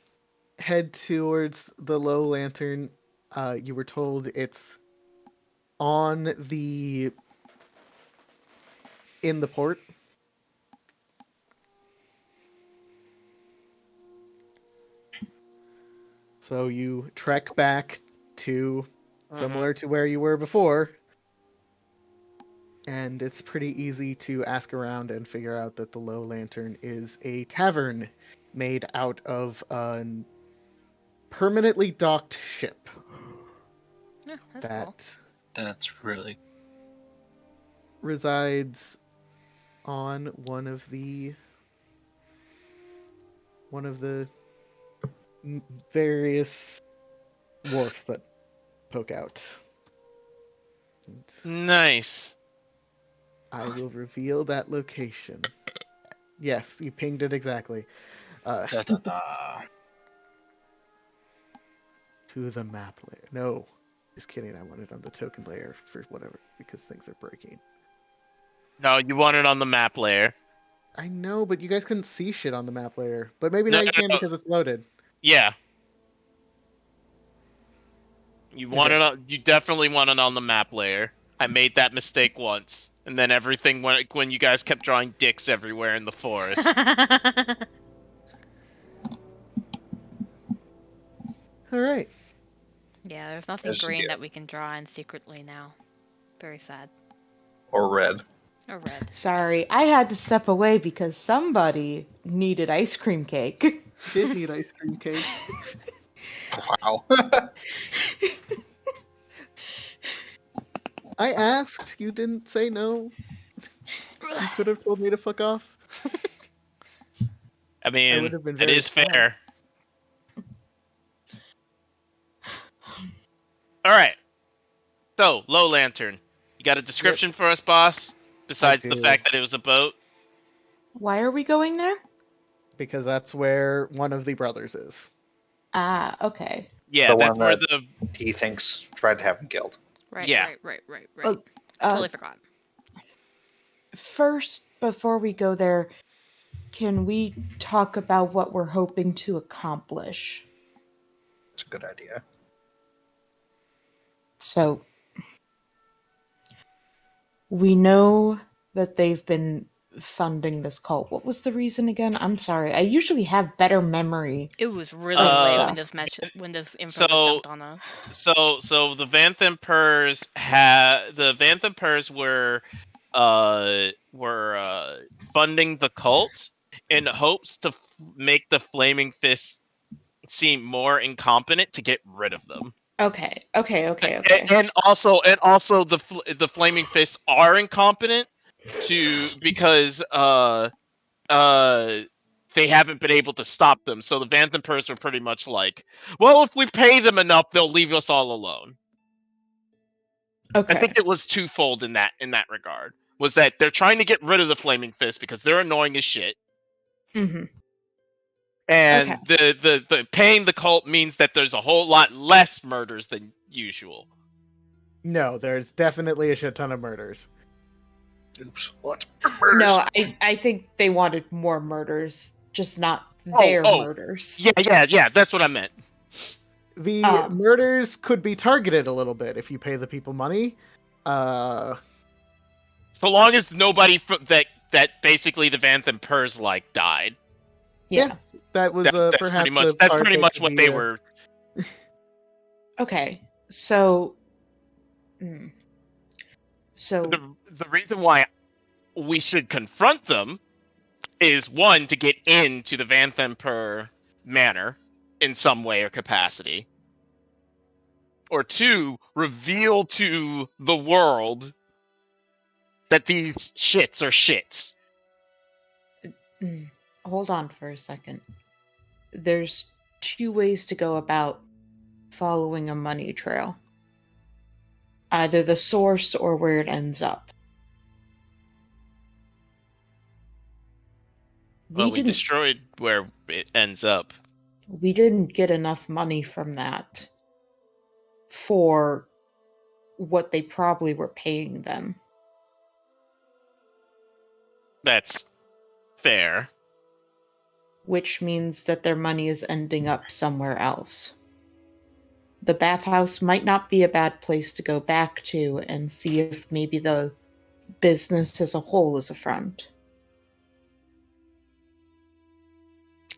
head towards the low lantern. You were told it's in the port. So you trek back to similar to where you were before. And it's pretty easy to ask around and figure out that the Low Lantern is a tavern made out of a permanently docked ship. Yeah, that's that cool. That's really resides on one of the various wharfs that poke out. And Nice. I will reveal that location. Yes, you pinged it exactly. Da, da, da. To the map layer. No, just kidding. I want it on the token layer for whatever, because things are breaking. No, you want it on the map layer. I know, but you guys couldn't see shit on the map layer. But maybe No, now you no, can no. because it's loaded. Yeah. You want Okay. it on, you definitely want it on the map layer. I made that mistake once, and then everything went when you guys kept drawing dicks everywhere in the forest. All right. Yeah, there's nothing Yes, green yeah. that we can draw in secretly now. Very sad. Or red. Or red. Sorry, I had to step away because somebody needed ice cream cake. Did need ice cream cake. Wow. I asked. You didn't say no. You could have told me to fuck off. I mean, would have been it very is proud. fair. All right. So, Low Lantern, you got a description for us, boss? Besides the do. fact that it was a boat. Why are we going there? Because that's where one of the brothers is. Ah, okay. Yeah, The that's one where that- the He thinks tried to have him killed. Right, Yeah. right. Oh, Totally forgot. First, before we go there, can we talk about what we're hoping to accomplish? It's a good idea. So, we know that they've been funding this cult. What was the reason again? I'm sorry. I usually have better memory. It was really late when stuff. when this info was dumped on us. So the Vantham Purs were funding the cult in hopes to make the Flaming Fist seem more incompetent to get rid of them. Okay. And also the Flaming Fists are incompetent because they haven't been able to stop them. So the Vantham Purs are pretty much like, well, if we pay them enough, they'll leave us all alone. Okay. I think it was twofold in that regard. Was that they're trying to get rid of the Flaming Fist because they're annoying as shit. Mm-hmm. And Okay. the paying the cult means that there's a whole lot less murders than usual. No, there's definitely a shit ton of murders. Oops. What? Murders. No, I think they wanted more murders, just not their murders. Yeah, that's what I meant. The murders could be targeted a little bit if you pay the people money. So long as nobody that basically the Vantham Purs like died. Yeah. That was That's perhaps pretty much what they were. Okay, so The reason why we should confront them is one, to get into the Vantham Pur manor in some way or capacity, or two, reveal to the world that these shits are shits. hold on for a second. There's two ways to go about following a money trail. Either the source or where it ends up. Well, we destroyed where it ends up. We didn't get enough money from that for what they probably were paying them. That's fair. Which means that their money is ending up somewhere else. The bathhouse might not be a bad place to go back to and see if maybe the business as a whole is a front.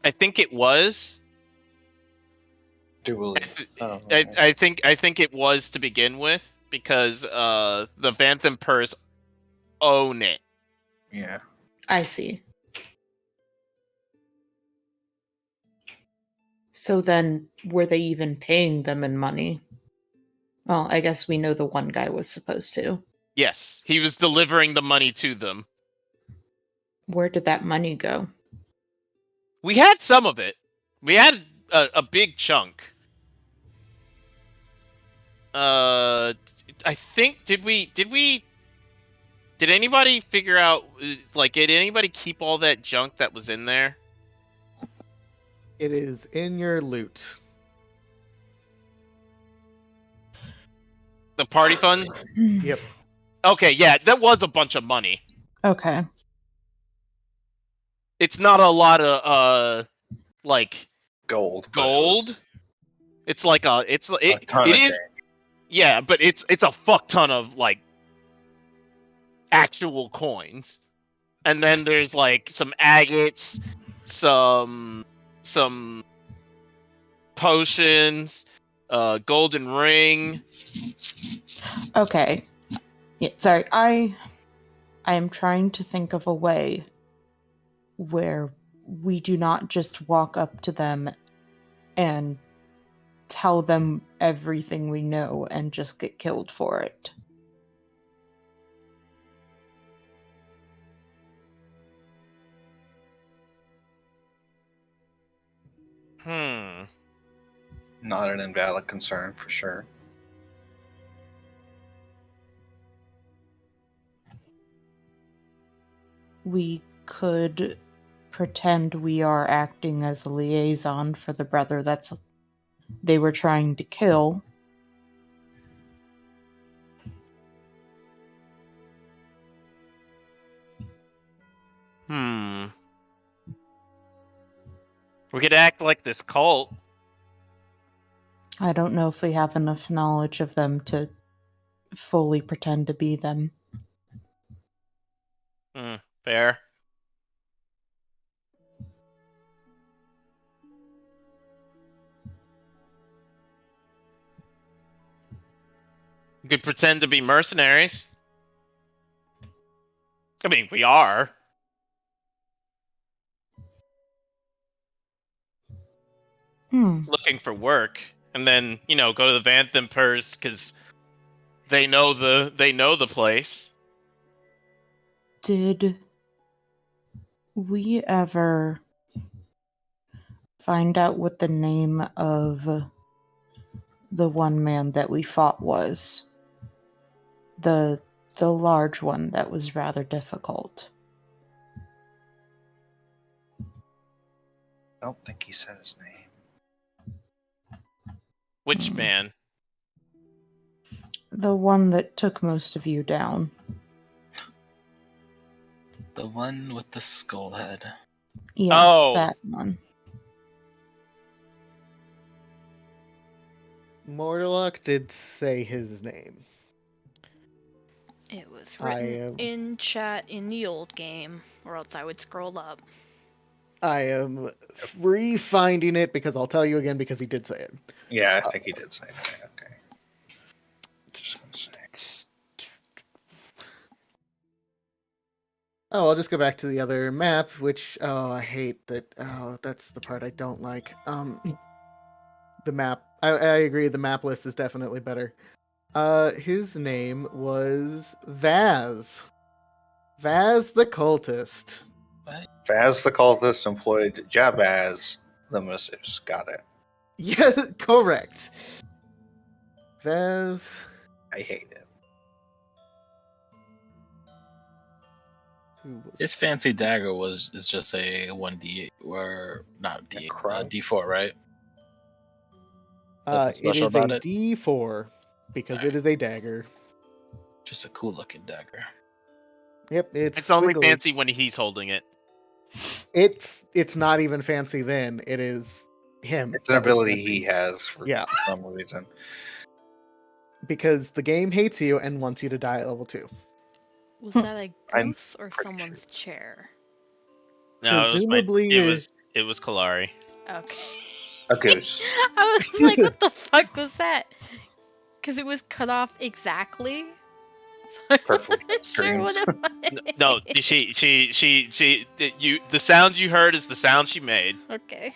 I think it was. I think it was to begin with because the Vantham Purs own it. Yeah. I see. So then, were they even paying them in money? Well, I guess we know the one guy was supposed to. Yes, he was delivering the money to them. Where did that money go? We had some of it. We had a big chunk. I think did anybody figure out like did anybody keep all that junk that was in there? It is in your loot. The party fund? Yep. Okay, yeah, that was a bunch of money. Okay. It's not a lot of like Gold. but it gold. was It's like a ton it of is change. yeah, but it's a fuck ton of like actual coins. And then there's like some agates, some potions, golden ring. Okay. Yeah, sorry. I am trying to think of a way where we do not just walk up to them and tell them everything we know and just get killed for it. Not an invalid concern for sure. We could pretend we are acting as a liaison for the brother they were trying to kill. We could act like this cult. I don't know if we have enough knowledge of them to fully pretend to be them. Fair. We could pretend to be mercenaries. I mean, we are. Looking for work, and then go to the Vanthempers because they know the place. Did we ever find out what the name of the one man that we fought was? The large one that was rather difficult. I don't think he said his name. Which man? The one that took most of you down. The one with the skull head. Yes, Oh. that one. Mortlock did say his name. It was written in chat in the old game, or else I would scroll up. I am re-finding it because I'll tell you again because he did say it. Yeah, I think he did say that. Okay. Just one sec. Oh, I'll just go back to the other map, which, I hate that. Oh, that's the part I don't like. The map. I agree, the map list is definitely better. His name was Vaz. Vaz the Cultist. Vaz the cultist employed Jabaz the masseuse. Got it. Yeah, correct. Vaz. I hate it. Who was His fancy dagger is just a 1d or not d Necro? d4, right? Nothing it special is about a it? D4 because it is a dagger. Just a cool looking dagger. Yep, It's only squiggly. fancy when he's holding it. It's not even fancy then. It is him. It's an that is ability fancy. he has for Yeah. some reason. Because the game hates you and wants you to die at level 2. Was that a I'm goose or pretty someone's chair? No, Presumably, it was Kalari. Okay. A goose. I was like, what the fuck was that? Because it was cut off exactly. So I Perfectly wasn't sure what it was. No, the sound you heard is the sound she made Okay.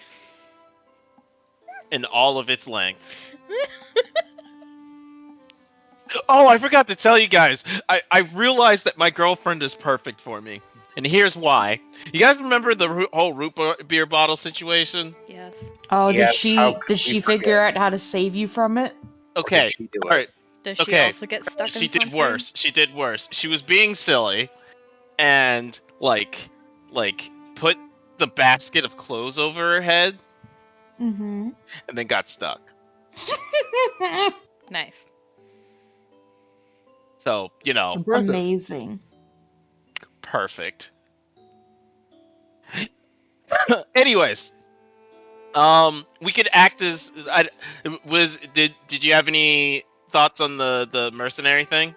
in all of its length. Oh, I forgot to tell you guys. I realized that my girlfriend is perfect for me. And here's why. You guys remember the whole root beer bottle situation? Yes. Oh, Yes, how could did we she figure forget? out how to save you from it? Or did Okay. she do All it? right. Does she Okay. also get stuck She in did something? worse. She did worse. She was being silly and like put the basket of clothes over her head Mm-hmm. and then got stuck. Nice. So, Impressive. Amazing. perfect. Anyways, we could act as did you have any thoughts on the mercenary thing?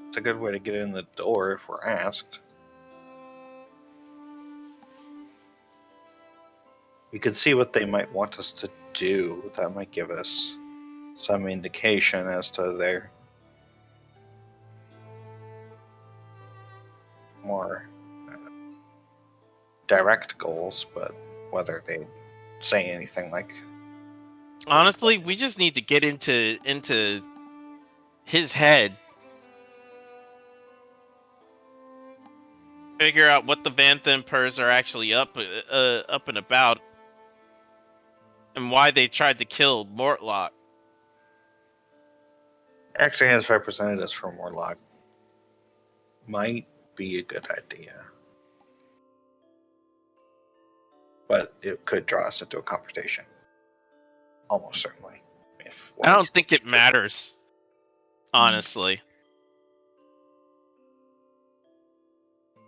It's a good way to get in the door if we're asked. We could see what they might want us to do. That might give us some indication as to their more direct goals, but whether they say anything like Honestly, we just need to get into his head. Figure out what the Vanthempers are actually up and about, and why they tried to kill Mortlock. actually has representatives from Warlock might be a good idea. But it could draw us into a confrontation. Almost certainly. If one I of don't these think it matters, honestly.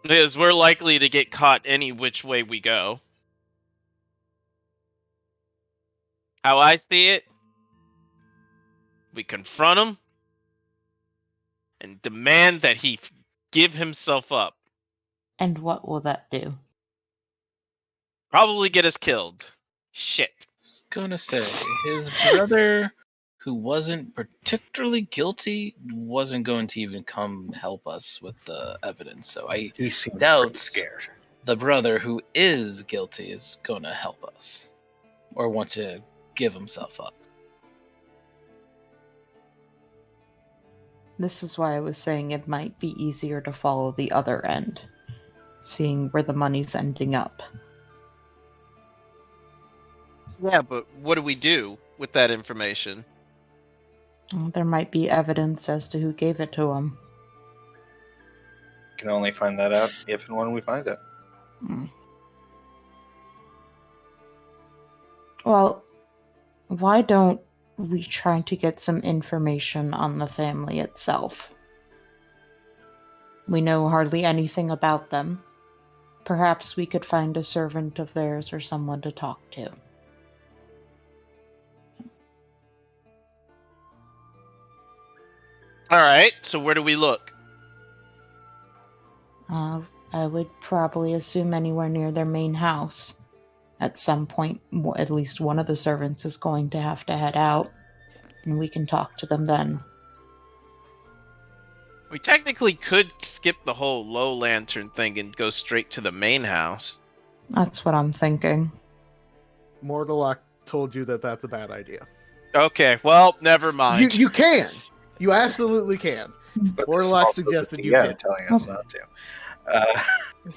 Because we're likely to get caught any which way we go. How I see it, we confront him and demand that he give himself up. And what will that do? Probably get us killed. Shit. I was gonna say his brother, who wasn't particularly guilty, wasn't going to even come help us with the evidence. So I He seems doubt pretty scared. the brother who is guilty is going to help us or want to give himself up. This is why I was saying it might be easier to follow the other end, seeing where the money's ending up. Yeah, but what do we do with that information? There might be evidence as to who gave it to him. Can only find that out if and when we find it. Well, why don't we try to get some information on the family itself? We know hardly anything about them. Perhaps we could find a servant of theirs or someone to talk to. Alright, so where do we look? I would probably assume anywhere near their main house. At some point, at least one of the servants is going to have to head out, and we can talk to them then. We technically could skip the whole low lantern thing and go straight to the main house. That's what I'm thinking. Mortalock told you that that's a bad idea. Okay, well, never mind. You can. You absolutely can. But this is Warlock also the suggested you DM can. telling us not to.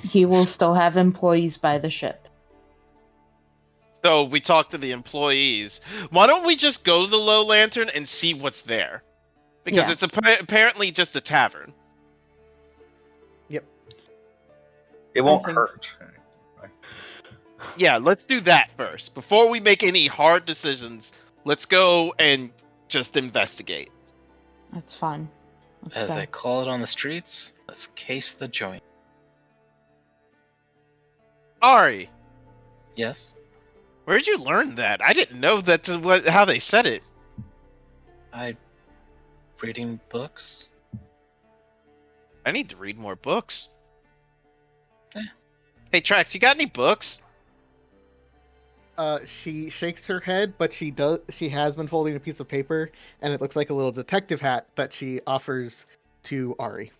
He will still have employees by the ship. So we talk to the employees. Why don't we just go to the low lantern and see what's there? Because Yeah. it's apparently just a tavern. It won't think- hurt. Yeah, let's do that first. Before we make any hard decisions, let's go and just investigate. That's fine. Let's As go. they call it on the streets, let's case the joint. Ari, Yes? where'd you learn that? I didn't know that's how they said it. Reading books? I need to read more books. Eh. Hey, Trax, you got any books? She shakes her head, but she has been folding a piece of paper, and it looks like a little detective hat that she offers to Ari.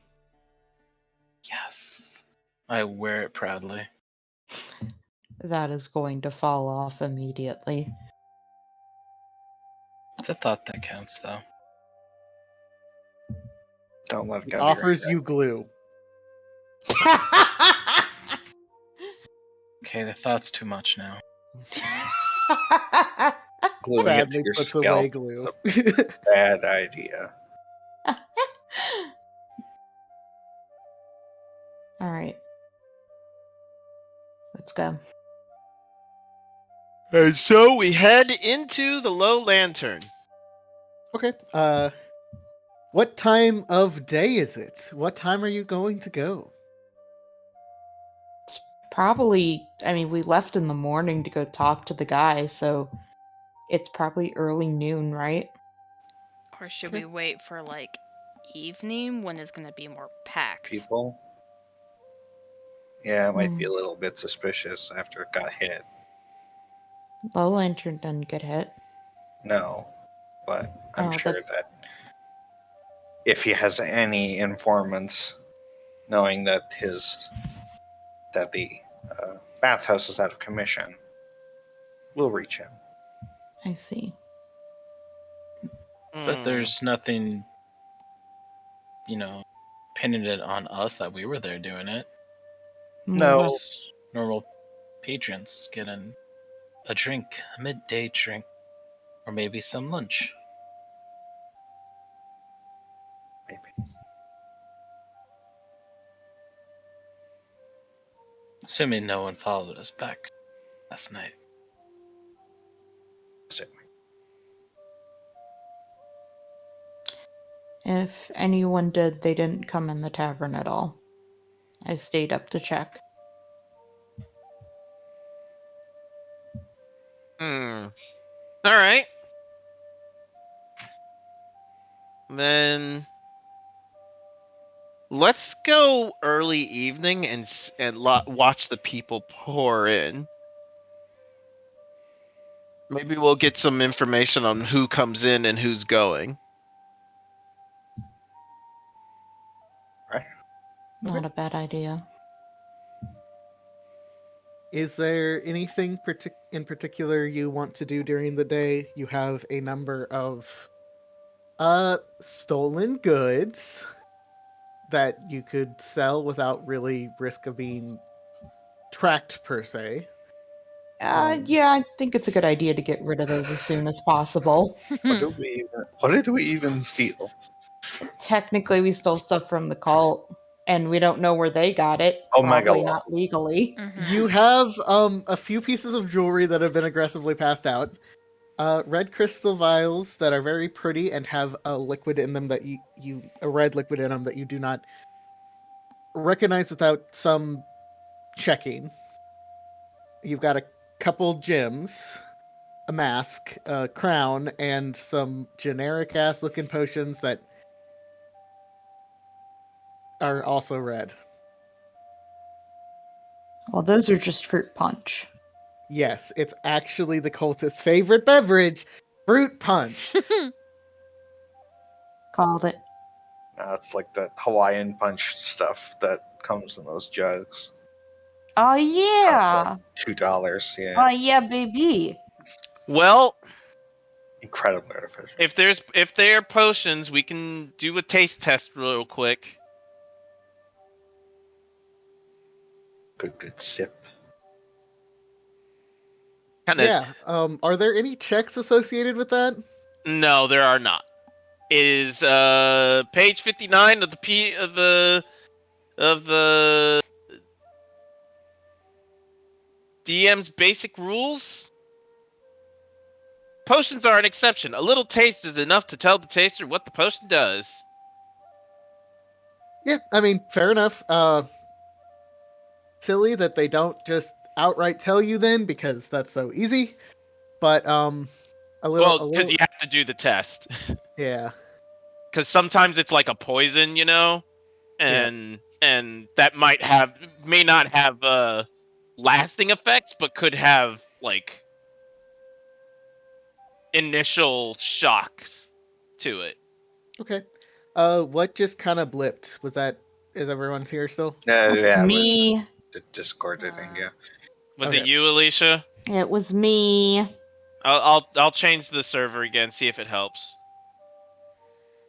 Yes. I wear it proudly. That is going to fall off immediately. It's a thought that counts, though. Don't let it He go to your offers head. you glue. Okay, the thought's too much now. Gluing it to Sadly your puts away scalp glue. is a bad idea. All right. Let's go. And so we head into the Low Lantern. Okay. What time of day is it? What time are you going to go? It's probably, I mean, we left in the morning to go talk to the guy, so it's probably early noon, right? Or should Okay. we wait for like evening when it's gonna be more packed? People. Yeah, it might be a Hmm. little bit suspicious after it got hit. Low Lantern didn't get hit. No, but I'm Oh, sure that that if he has any informants, knowing that the bathhouse is out of commission, we'll reach him. I see. But there's nothing, pinning it on us that we were there doing it. No. Just normal patrons getting a drink, a midday drink, or maybe some lunch. Maybe. Assuming no one followed us back last night. Assuming. If anyone did, they didn't come in the tavern at all. I stayed up to check. All right. Then let's go early evening and watch the people pour in. Maybe we'll get some information on who comes in and who's going. Right? Not a bad idea. Is there anything in particular you want to do during the day? You have a number of stolen goods that you could sell without really risk of being tracked per se. Yeah, I think it's a good idea to get rid of those as soon as possible. What did we even steal? Technically, we stole stuff from the cult, and we don't know where they got it. Omega Probably Law. not legally. Mhm. You have a few pieces of jewelry that have been aggressively passed out. Red crystal vials that are very pretty and have a liquid in them that a red liquid in them that you do not recognize without some checking. You've got a couple gems, a mask, a crown, and some generic ass looking potions that are also red. Well, those are just fruit punch. Yes, it's actually the cultist's favorite beverage, fruit punch. Called it. It's like that Hawaiian punch stuff that comes in those jugs. Oh yeah. $2, Oh yeah. yeah, baby. Well, Incredibly artificial. if there are potions, we can do a taste test real quick. Good sip. Kind of. Yeah. Are there any checks associated with that? No, there are not. It is page 59 of the DM's basic rules. Potions are an exception. A little taste is enough to tell the taster what the potion does. Yeah, I mean, fair enough. Silly that they don't just outright tell you then, because that's so easy. But a Well, little, because you have to do the test. yeah. Because sometimes it's like a poison, and that may not have lasting effects, but could have like initial shocks to it. Okay. What just kind of blipped? Is everyone here still? Yeah, it was Me. the Discord, I think, yeah. Was Okay. it you, Alicia? It was me. I'll change the server again, see if it helps.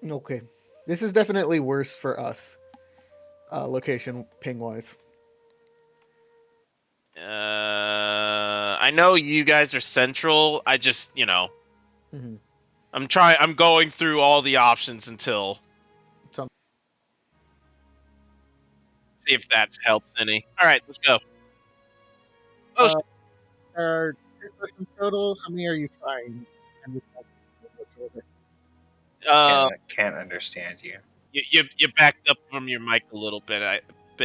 Okay. This is definitely worse for us. location ping wise? I know you guys are central. I just, Mm-hmm. I'm going through all the options until see if that helps any. All right, let's go. Oh, There are 2 questions total. How many are you trying? And which order? Can't understand you. you backed up from your mic a little bit.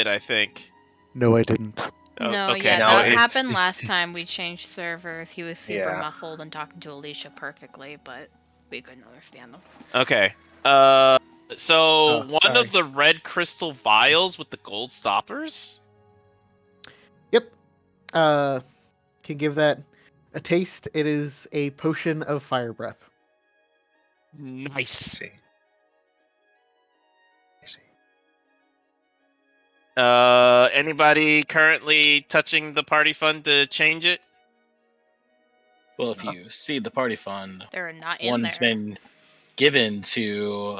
I think. No, I didn't. Oh, No, okay. yeah, No, that it's- happened last time we changed servers. He was super Yeah. muffled and talking to Alicia perfectly, but we couldn't understand him. Okay. So Oh, one sorry. of the red crystal vials with the gold stoppers. Yep. Can give that a taste. It is a potion of fire breath. Nice. See. I see. Anybody currently touching the party fund to change it? Well, if you see the party fund, They're not in one's there. been given to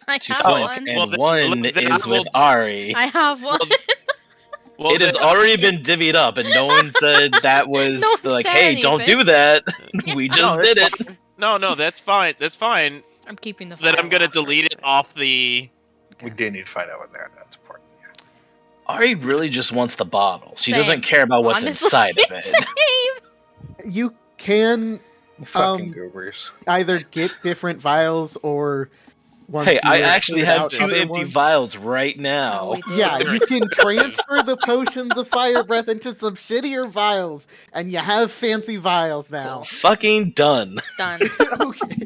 I have Flint, one. and Well, then- one then is I with will- Ari. I have one. Well, It has then- already been divvied up, and no one said that was No one like, said "Hey, don't anything." do that." We No, just that's did it. fine. No, that's fine. That's fine. I'm keeping the Then I'm gonna firewall delete it freezer. off the. We do need to find out what that's important. Yeah. Ari really just wants the bottle. She Same. doesn't care about what's Honestly, inside of it. same. You can Fucking goobers. either get different vials or once Hey, I you've actually cleared have out 2 other empty ones- vials right now. Oh, we did. Yeah, They're you can expensive. transfer the potions of fire breath into some shittier vials, and you have fancy vials now. Fucking done. Done. Okay.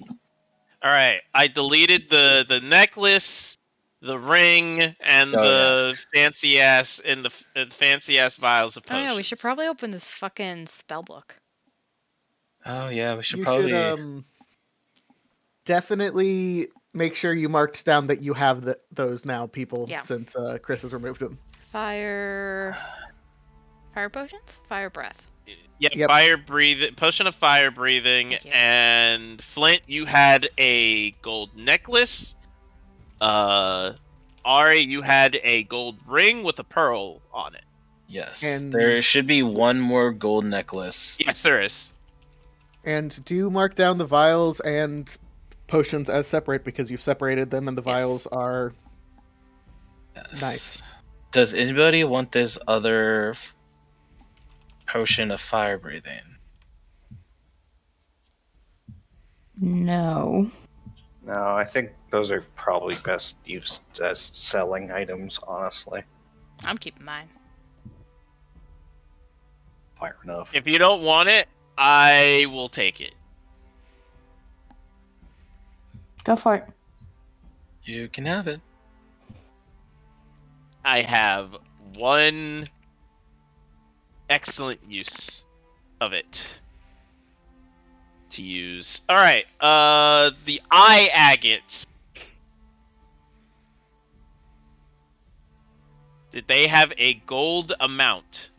All right, I deleted the necklace, the ring, and Oh, the fancy ass vials of Oh potions. yeah, we should probably open this fucking spell book. Oh yeah, we should You probably. should definitely make sure you marked down that you have those now, people, Yeah. since Chris has removed them. Fire potions? Fire breath. Yeah, Yep. fire breathing, potion of fire breathing, Thank you. and Flint, you had a gold necklace. Ari, you had a gold ring with a pearl on it. Yes, And- there should be one more gold necklace. Yes, there is. And do mark down the vials and potions as separate because you've separated them and the Yes. vials are... Yes. Nice. Does anybody want this other potion of fire breathing? No. No, I think those are probably best used as selling items, honestly. I'm keeping mine. Fire enough. If you don't want it, I will take it. Go for it. You can have it. I have one excellent use of it to use. All right, the eye agates. Did they have a gold amount?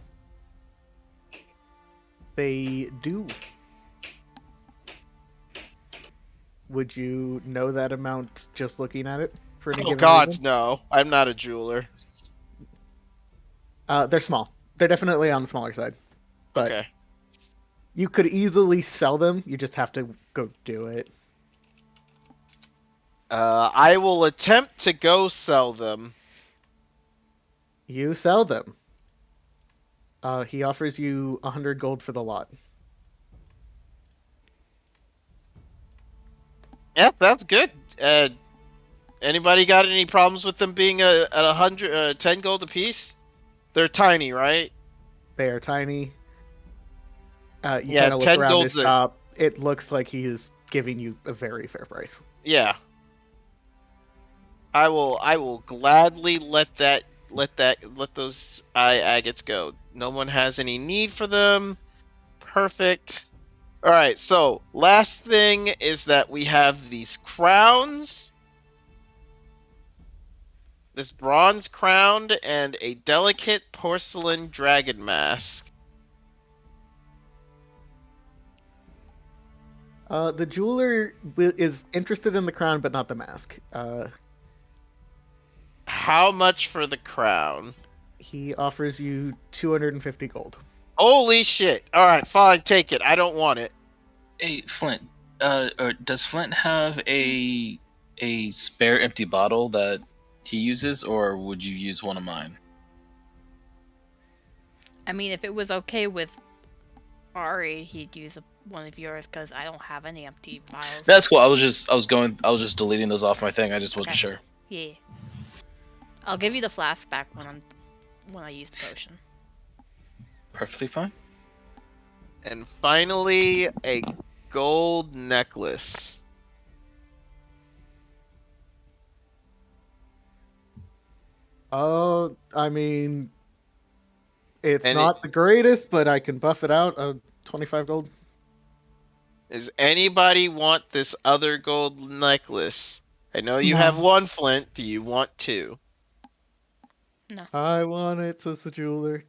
They do. Would you know that amount just looking at it for any Oh given God, reason? no! I'm not a jeweler. They're small. They're definitely on the smaller side. But Okay. you could easily sell them. You just have to go do it. I will attempt to go sell them. You sell them. He offers you 100 gold for the lot. Yeah, that's good. Anybody got any problems with them being at 10 gold apiece? They're tiny, right? They are tiny. You Yeah, kind of look 10 around gold's his shop. It looks like he is giving you a very fair price. Yeah. I will gladly let those eye agates go. No one has any need for them. Perfect. All right, so last thing is that we have these crowns. This bronze crown and a delicate porcelain dragon mask. The jeweler is interested in the crown, but not the mask. how much for the crown? He offers you 250 gold. Holy shit! All right, fine, take it. I don't want it. Hey, Flint. Or does Flint have a spare empty bottle that he uses, or would you use one of mine? I mean, if it was okay with Ari, he'd use one of yours because I don't have any empty vials. That's cool. I was just deleting those off my thing. I just wasn't Okay. sure. Yeah. I'll give you the flask back when I use the potion. Perfectly fine. And finally, a gold necklace. I mean, it's And not the greatest, but I can buff it out. 25 gold. Does anybody want this other gold necklace? I know you No. have one, Flint. Do you want two? No. I want it, says the jeweler.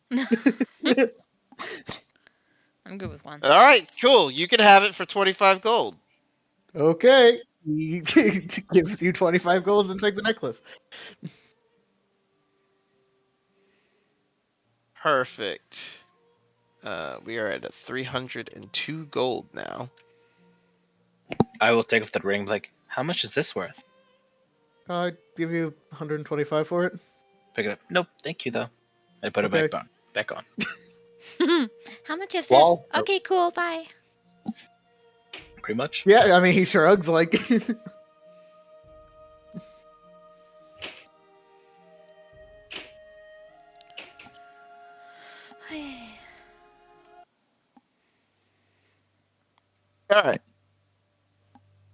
I'm good with one. All right, cool. You can have it for 25 gold. Okay. He gives you 25 gold and take the necklace. Perfect. We are at a 302 gold now. I will take off the ring. Like, how much is this worth? I'd give you 125 for it. Pick it up. Nope. Thank you though. I put Okay. it back on. How much is Well, this? Okay, cool. Bye. Pretty much. Yeah, I mean, he shrugs like. All right.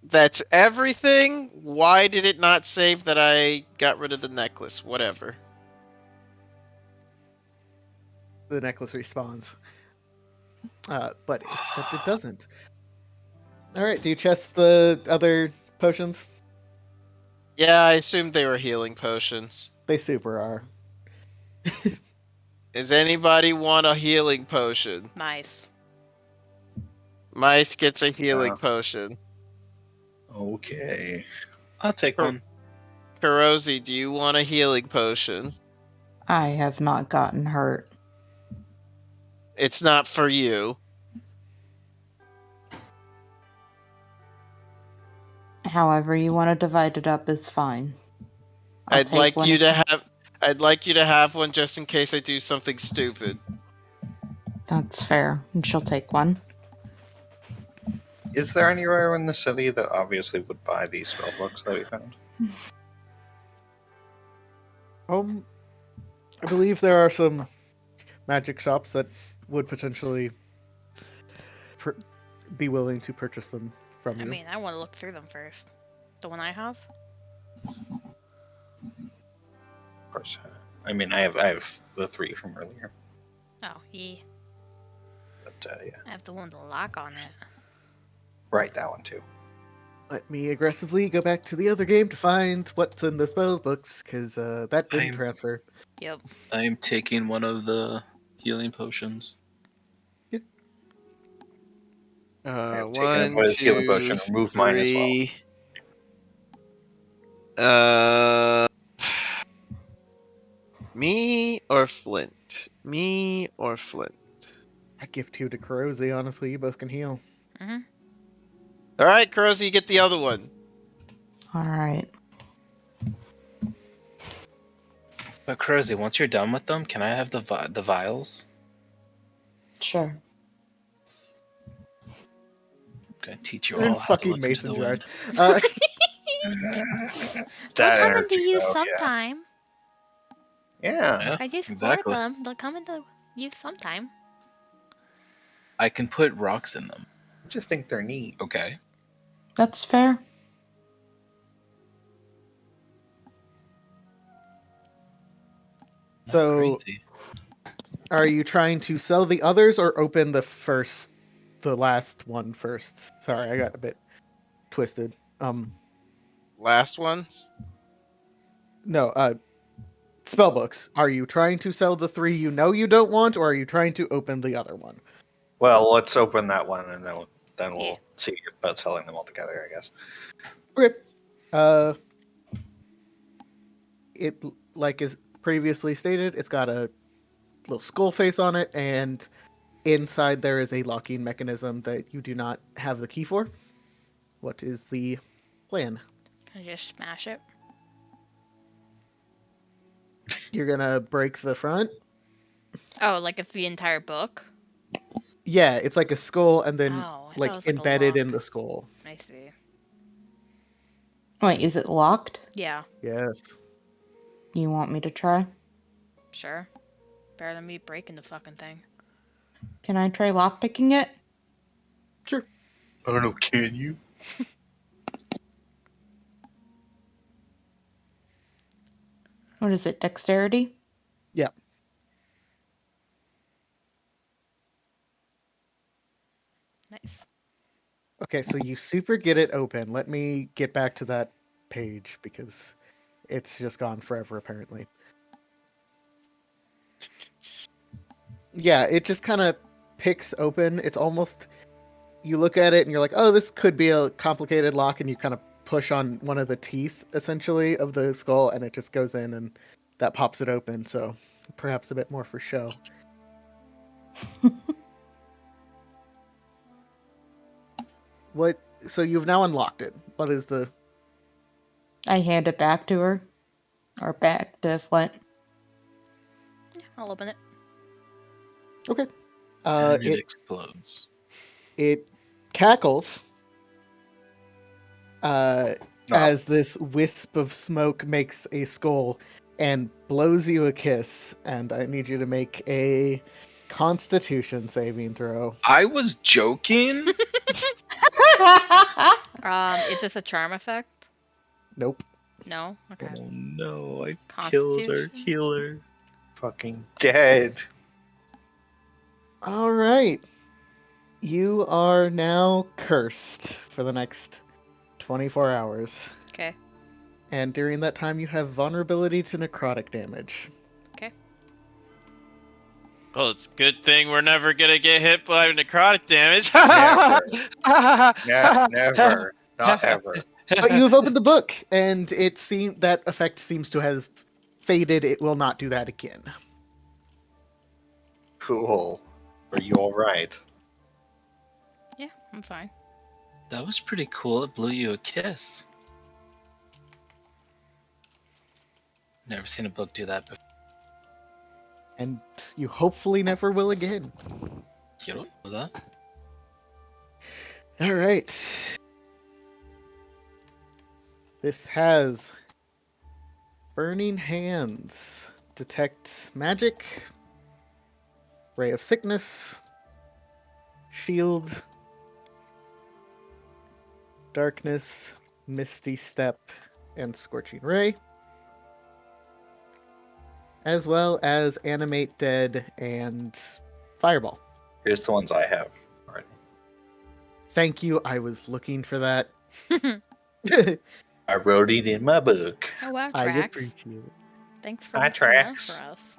That's everything. Why did it not save that I got rid of the necklace? Whatever. The necklace respawns. But except it doesn't. Alright, do you chest the other potions? Yeah, I assumed they were healing potions. They super are. Does anybody want a healing potion? Nice. Mice gets a healing Uh. potion. Okay. I'll take Per- one. Kurosi, do you want a healing potion? I have not gotten hurt. It's not for you. However you want to divide it up is fine. I'll I'd take like one you if to have. I'd like you to have one just in case I do something stupid. That's fair, and she'll take one. Is there anywhere in the city that obviously would buy these spell books that we found? I believe there are some magic shops that would potentially be willing to purchase them from you. I mean, I want to look through them first. The one I have? Of course. I mean, I have the 3 from earlier, Oh, yeah. but yeah, I have the one with the lock on it. right, that one too. Let me aggressively go back to the other game to find what's in the spell books, because that didn't transfer. Yep. I am taking one of the healing potions. I have taken One, one of the healing two, potion, remove mine as well. 3. Me or Flint? Me or Flint? I give 2 to Kurosi, honestly, you both can heal. Mm-hmm. All right, Kurosi, you get the other one. Alright. But Kurosi, once you're done with them, can I have the vials? Sure. I'm gonna teach you They're in all how to fucking listen to mason the jars. wind. They'll That come into energy, use though, sometime. Yeah. Yeah, I just exactly. bought them. They'll come into use sometime. I can put rocks in them. I just think they're neat. Okay. That's fair. Not So, crazy. are you trying to sell the others or open the last one first? Sorry, I got a bit twisted. Last ones? No, spell books. Are you trying to sell the 3 you know you don't want, or are you trying to open the other one? Well, let's open that one, and then we'll Yeah. see about selling them all together, I guess. Okay. It like is previously stated, it's got a little skull face on it, and inside there is a locking mechanism that you do not have the key for. What is the plan? Can I just smash it? You're gonna break the front? Oh, like it's the entire book? Yeah, it's like a skull and then Oh, I thought like it was like a embedded in lock. the skull. I see. Wait, is it locked? Yeah, Yes. You want me to try? sure. Better than me breaking the fucking thing. Can I try lockpicking it? Sure. I don't know, can you? What is it, dexterity? Yeah. Nice. Okay, so you super get it open. Let me get back to that page because it's just gone forever apparently. Yeah, it just kind of picks open. It's almost, you look at it and you're like, oh, this could be a complicated lock, and you kind of push on one of the teeth essentially of the skull and it just goes in and that pops it open. So perhaps a bit more for show. What? So you've now unlocked it. What is the? I hand it back to her. Or back to Flint. Yeah, I'll open it. Okay. And it It explodes. it cackles No. as this wisp of smoke makes a skull and blows you a kiss. And I need you to make a Constitution saving throw. I was joking. Is this a charm effect? Nope. No? Okay. Oh no! I killed our Constitution? healer. Fucking dead. All right. You are now cursed for the next 24 hours. Okay. And during that time, you have vulnerability to necrotic damage. Okay. Well, it's a good thing we're never gonna get hit by necrotic damage. Never. Not ever. But you have opened the book, and it seems that effect seems to have faded. It will not do that again. Cool. Are you alright? Yeah, I'm fine. That was pretty cool. It blew you a kiss. Never seen a book do that before. And you hopefully never will again. You don't know that. All right. This has Burning Hands, Detect Magic, Ray of Sickness, Shield, Darkness, Misty Step, and Scorching Ray, as well as Animate Dead and Fireball. Here's the ones I have. Alright. Thank you, I was looking for that. I wrote it in my book. Oh wow, I Trax. appreciate it. Thanks for Hi, looking out Trax. for us.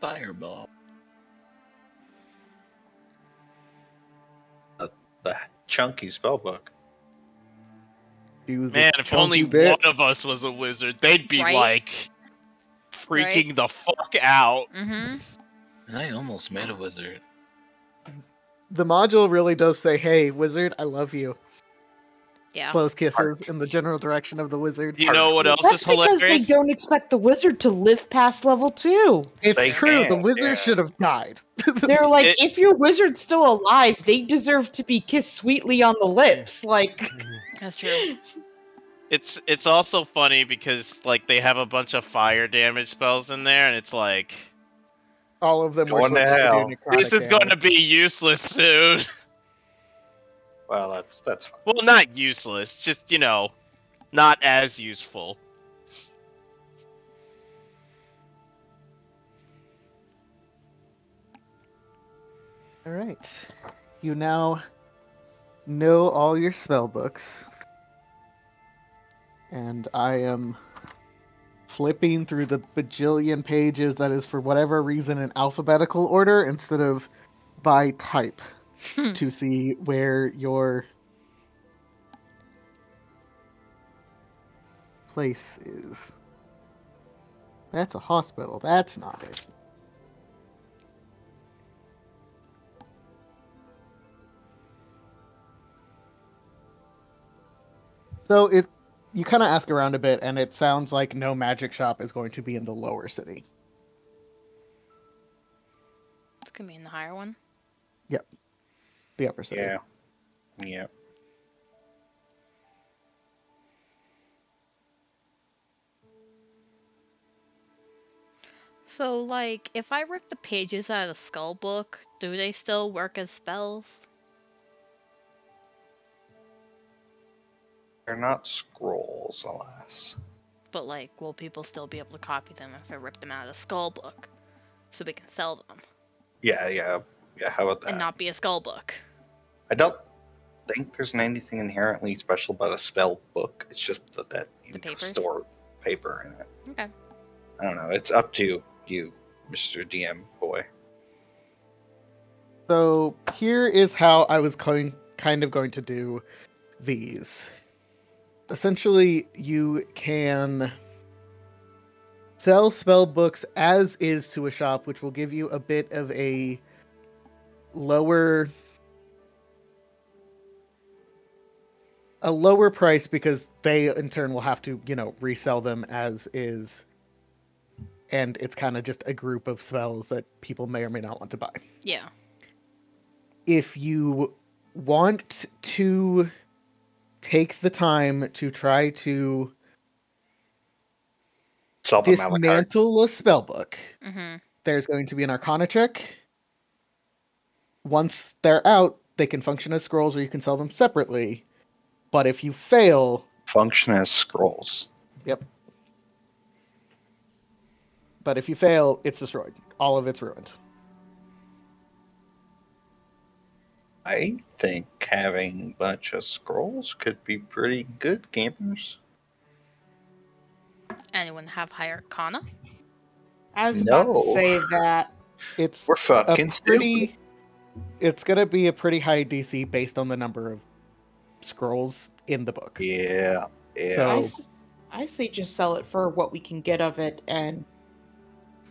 Fireball. The chunky spellbook. Do the Man, if only chunky bit. one of us was a wizard, they'd be Right? like freaking the fuck out. Mm-hmm. And I almost made a wizard. The module really does say, hey, wizard, I love you. Yeah. Blows kisses in the general direction of the wizard. You know what else That's is because they hilarious? don't expect the wizard to live past level 2. It's They true, the can, wizard yeah. should have died. They're like, It- if your wizard's still alive, they deserve to be kissed sweetly on the lips. Like, That's true. It's also funny because like they have a bunch of fire damage spells in there, and it's like All of them were Going to supposed to do hell. necrotic this is going to damage. be useless soon. Well, that's fine. Well, not useless, just not as useful. Alright. You now know all your spell books. And I am flipping through the bajillion pages that is for whatever reason in alphabetical order instead of by type to see where your place is. That's a hospital. That's not it. So you kind of ask around a bit, and it sounds like no magic shop is going to be in the lower city. It's gonna be in the higher one. Yep, the upper city. Yeah. Yeah. So, like, if I rip the pages out of the skull book, do they still work as spells? They're not scrolls, alas. But, like, will people still be able to copy them if I rip them out of the skull book? So we can sell them. Yeah. How about that? And not be a skull book. I don't think there's anything inherently special about a spell book. It's just that you The papers? store paper in it. Okay. I don't know. It's up to you, Mr. DM boy. So here is how I was kind of going to do these. Essentially, you can sell spell books as is to a shop, which will give you a bit of a lower price because they in turn will have to, resell them as is. And it's kind of just a group of spells that people may or may not want to buy. Yeah. If you want to take the time to try to Sell them a la carte. dismantle a spellbook, Mm-hmm. there's going to be an Arcana check. Once they're out, they can function as scrolls or you can sell them separately. But if you fail... Function as scrolls. Yep. But if you fail, it's destroyed. All of it's ruined. I think having a bunch of scrolls could be pretty good, campers. Anyone have higher Arcana? I was about to No. say that. It's We're fucking stupid. It's going to be a pretty high DC based on the number of scrolls in the book. Yeah. So, I say just sell it for what we can get of it and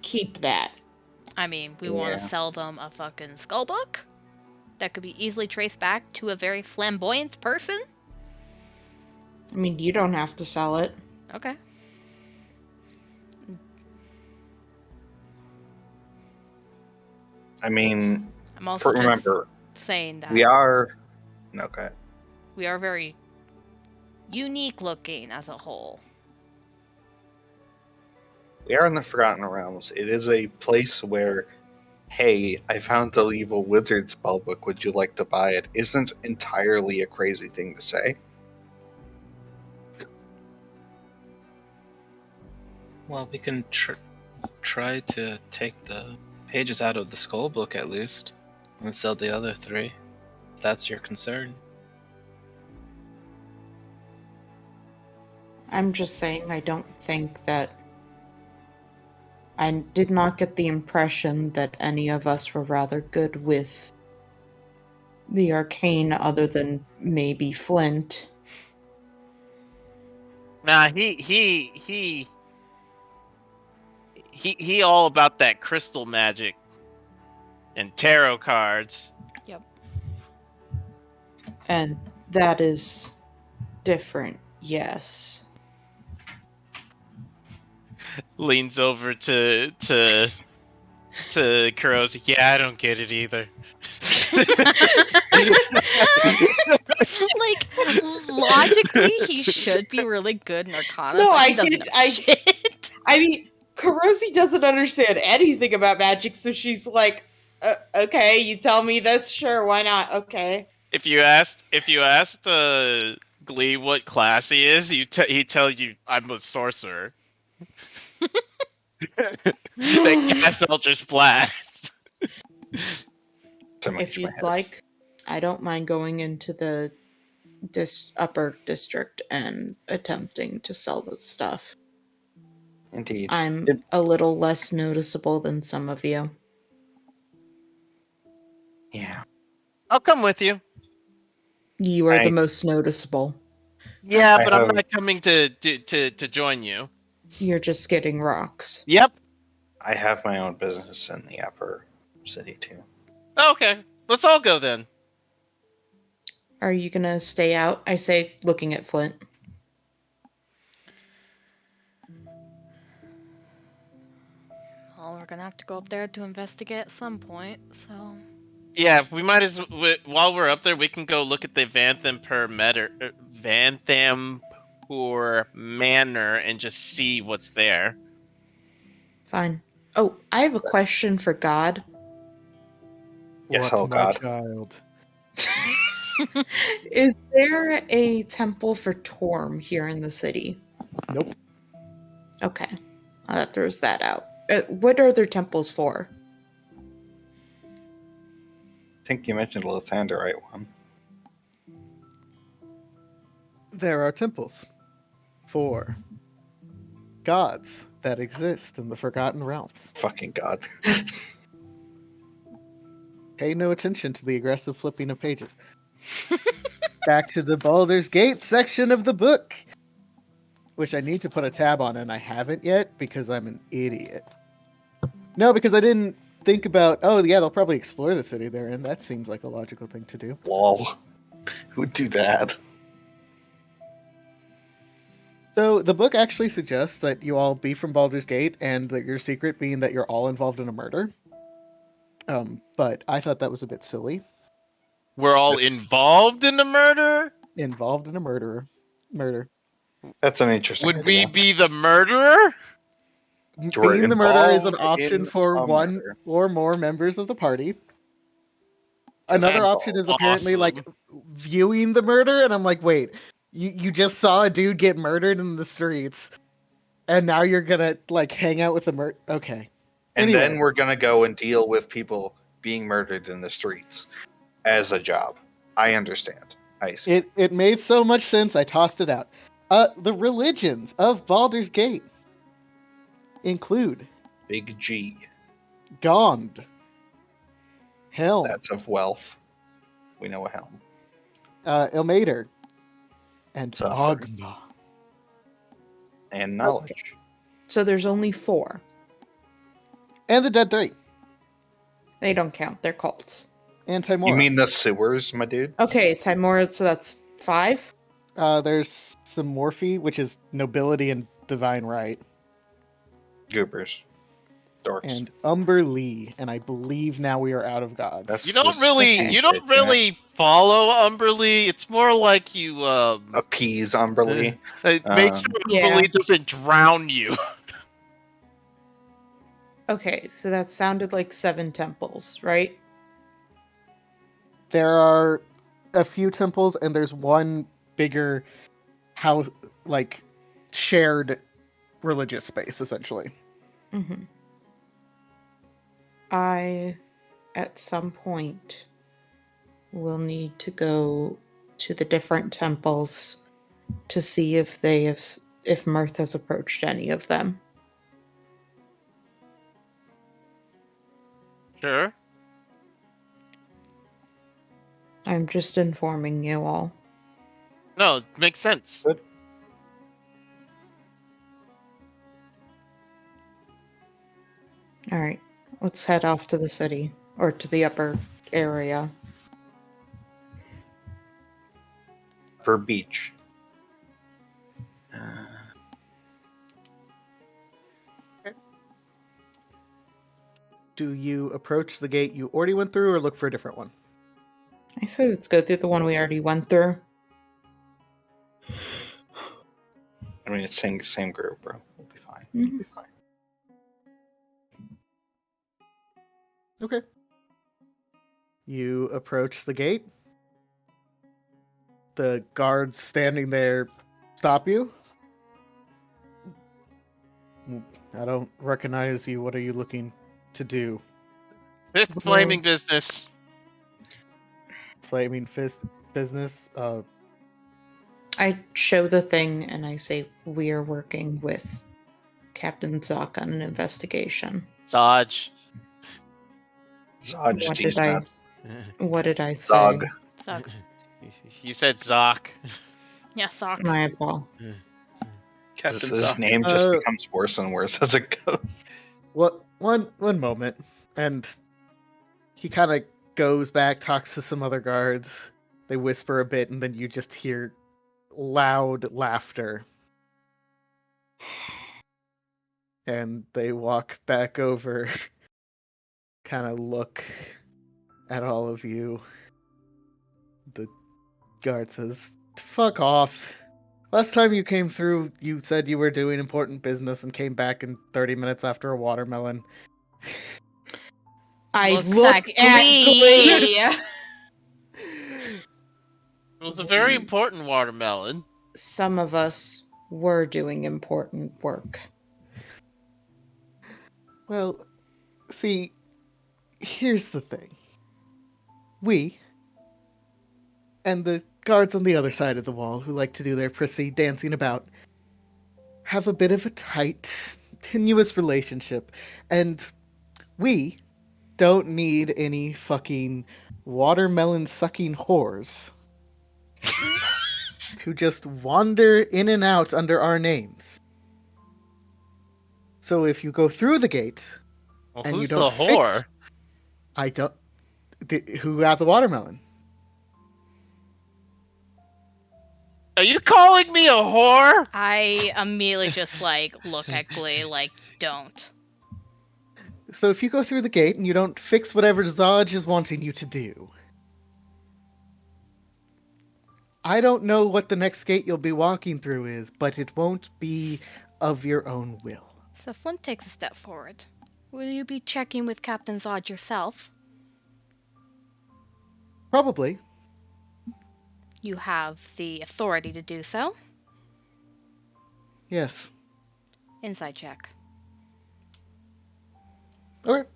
keep that. I mean, we want to Yeah. sell them a fucking skull book that could be easily traced back to a very flamboyant person? I mean, you don't have to sell it. Okay. I mean, I'm also just remember, saying that we are... No, go ahead. we are very unique looking as a whole. We are in the Forgotten Realms. It is a place where, hey, I found the evil wizard spellbook. Would you like to buy it? Isn't entirely a crazy thing to say. Well, we can try to take the pages out of the skull book at least, and sell the other 3. If that's your concern. I'm just saying I don't think that... I did not get the impression that any of us were rather good with the arcane other than maybe Flint. Nah, he all about that crystal magic and tarot cards. Yep. And that is different, yes. Leans over to Kurosi. Yeah, I don't get it either. Like, logically, he should be really good in Arcana, No, but I he doesn't get- know I- shit. I mean, Kurosi doesn't understand anything about magic, so she's like, okay, you tell me this, sure, why not? Okay. If you asked Glee what class he is, he'd tell you I'm a sorcerer. That casts Eldritch Blast. So much If in my you'd head. like, I don't mind going into the upper district and attempting to sell the stuff. Indeed. I'm It- a little less noticeable than some of you. Yeah. I'll come with you. You are I- the most noticeable. Yeah, I but I'm have- not coming to join you. You're just getting rocks. Yep. I have my own business in the upper city too. Okay. Let's all go then. Are you gonna stay out? I say, looking at Flint. Well, we're gonna have to go up there to investigate at some point, so. Yeah, we might as while we're up there, we can go look at the Vanthampur Manor and just see what's there. Fine. Oh, I have a question for God. Yes, What, oh my God. child? Is there a temple for Torm here in the city? Nope. Okay. That throws that out. What are their temples for? I think you mentioned Lathanderite one. There are temples for gods that exist in the Forgotten Realms. Fucking God. Pay no attention to the aggressive flipping of pages. Back to the Baldur's Gate section of the book, which I need to put a tab on, and I haven't yet because I'm an idiot. No, because I didn't think about, oh yeah, they'll probably explore the city they're in. That seems like a logical thing to do. Lol. Who would do that? So the book actually suggests that you all be from Baldur's Gate, and that your secret being that you're all involved in a murder. But I thought that was a bit silly. We're all involved in the murder? Involved in a murder. That's an interesting Would we idea. be the murderer? We're Being the murderer is an involved option in for a one murder. or more members of the party. Just Another that's option all. is apparently like Awesome. viewing the murder, and I'm like, wait, you just saw a dude get murdered in the streets, and now you're gonna like hang out with the murder? Okay. And Anyway. then we're gonna go and deal with people being murdered in the streets as a job. I understand. I see. It made so much sense, I tossed it out. The religions of Baldur's Gate include Big G. Gond, Helm, That's of wealth. We know a helm. Ilmater, and Suffer. Ogma. And knowledge. So there's only 4. And the Dead Three. They don't count. They're cults. And Timora. You mean the sewers, my dude? Okay, Timora, so that's 5? There's some Morphe, which is nobility and divine right. Goobers. Dorks. And Umber Lee, and I believe now we are out of gods. That's You don't just- really Okay. you don't really follow Umberly. It's more like you appease Umberly. make sure Yeah. Umberly doesn't drown you. Okay, so that sounded like 7 temples, right? There are a few temples, and there's one bigger house, like shared religious space, essentially. Mm-hmm. I, at some point, will need to go to the different temples to see if if Mirth has approached any of them. Sure. I'm just informing you all. No, it makes sense. Good. All right, let's head off to the city or to the upper area. For beach. Do you approach the gate you already went through, or look for a different one? I say let's go through the one we already went through. I mean, it's same group, bro. We'll be fine. Mhm. We'll be fine. Okay. You approach the gate. The guards standing there stop you. I don't recognize you. What are you looking to do? Fifth flaming business. Flaming fist business? I show the thing and I say we are working with Captain Zock on an investigation. Zodge. Zodge What teased did I? that. What did I say? Zog. Suck. You said Zoc. Yeah, sock. My ball. Captain His Zod. name just becomes worse and worse as it goes. What? One moment, and he kind of goes back, talks to some other guards. They whisper a bit, and then you just hear loud laughter. And they walk back over, kind of look at all of you. The guard says, "Fuck off. Last time you came through, you said you were doing important business and came back in 30 minutes after a watermelon." I Looks look like at Glee. Glee. It was a very important watermelon. Some of us were doing important work. Well, see, here's the thing. We, and the guards on the other side of the wall who like to do their prissy dancing about, have a bit of a tight, tenuous relationship, and we don't need any fucking watermelon-sucking whores to just wander in and out under our names. So if you go through the gate, Well, and you who's don't the whore? fix... I don't... Who got the watermelon? Are you calling me a whore? I immediately just look at Glee don't. So if you go through the gate and you don't fix whatever Zodge is wanting you to do, I don't know what the next gate you'll be walking through is, but it won't be of your own will. So Flint takes a step forward. Will you be checking with Captain Zod yourself? Probably. You have the authority to do so. Yes. Inside check. Okay.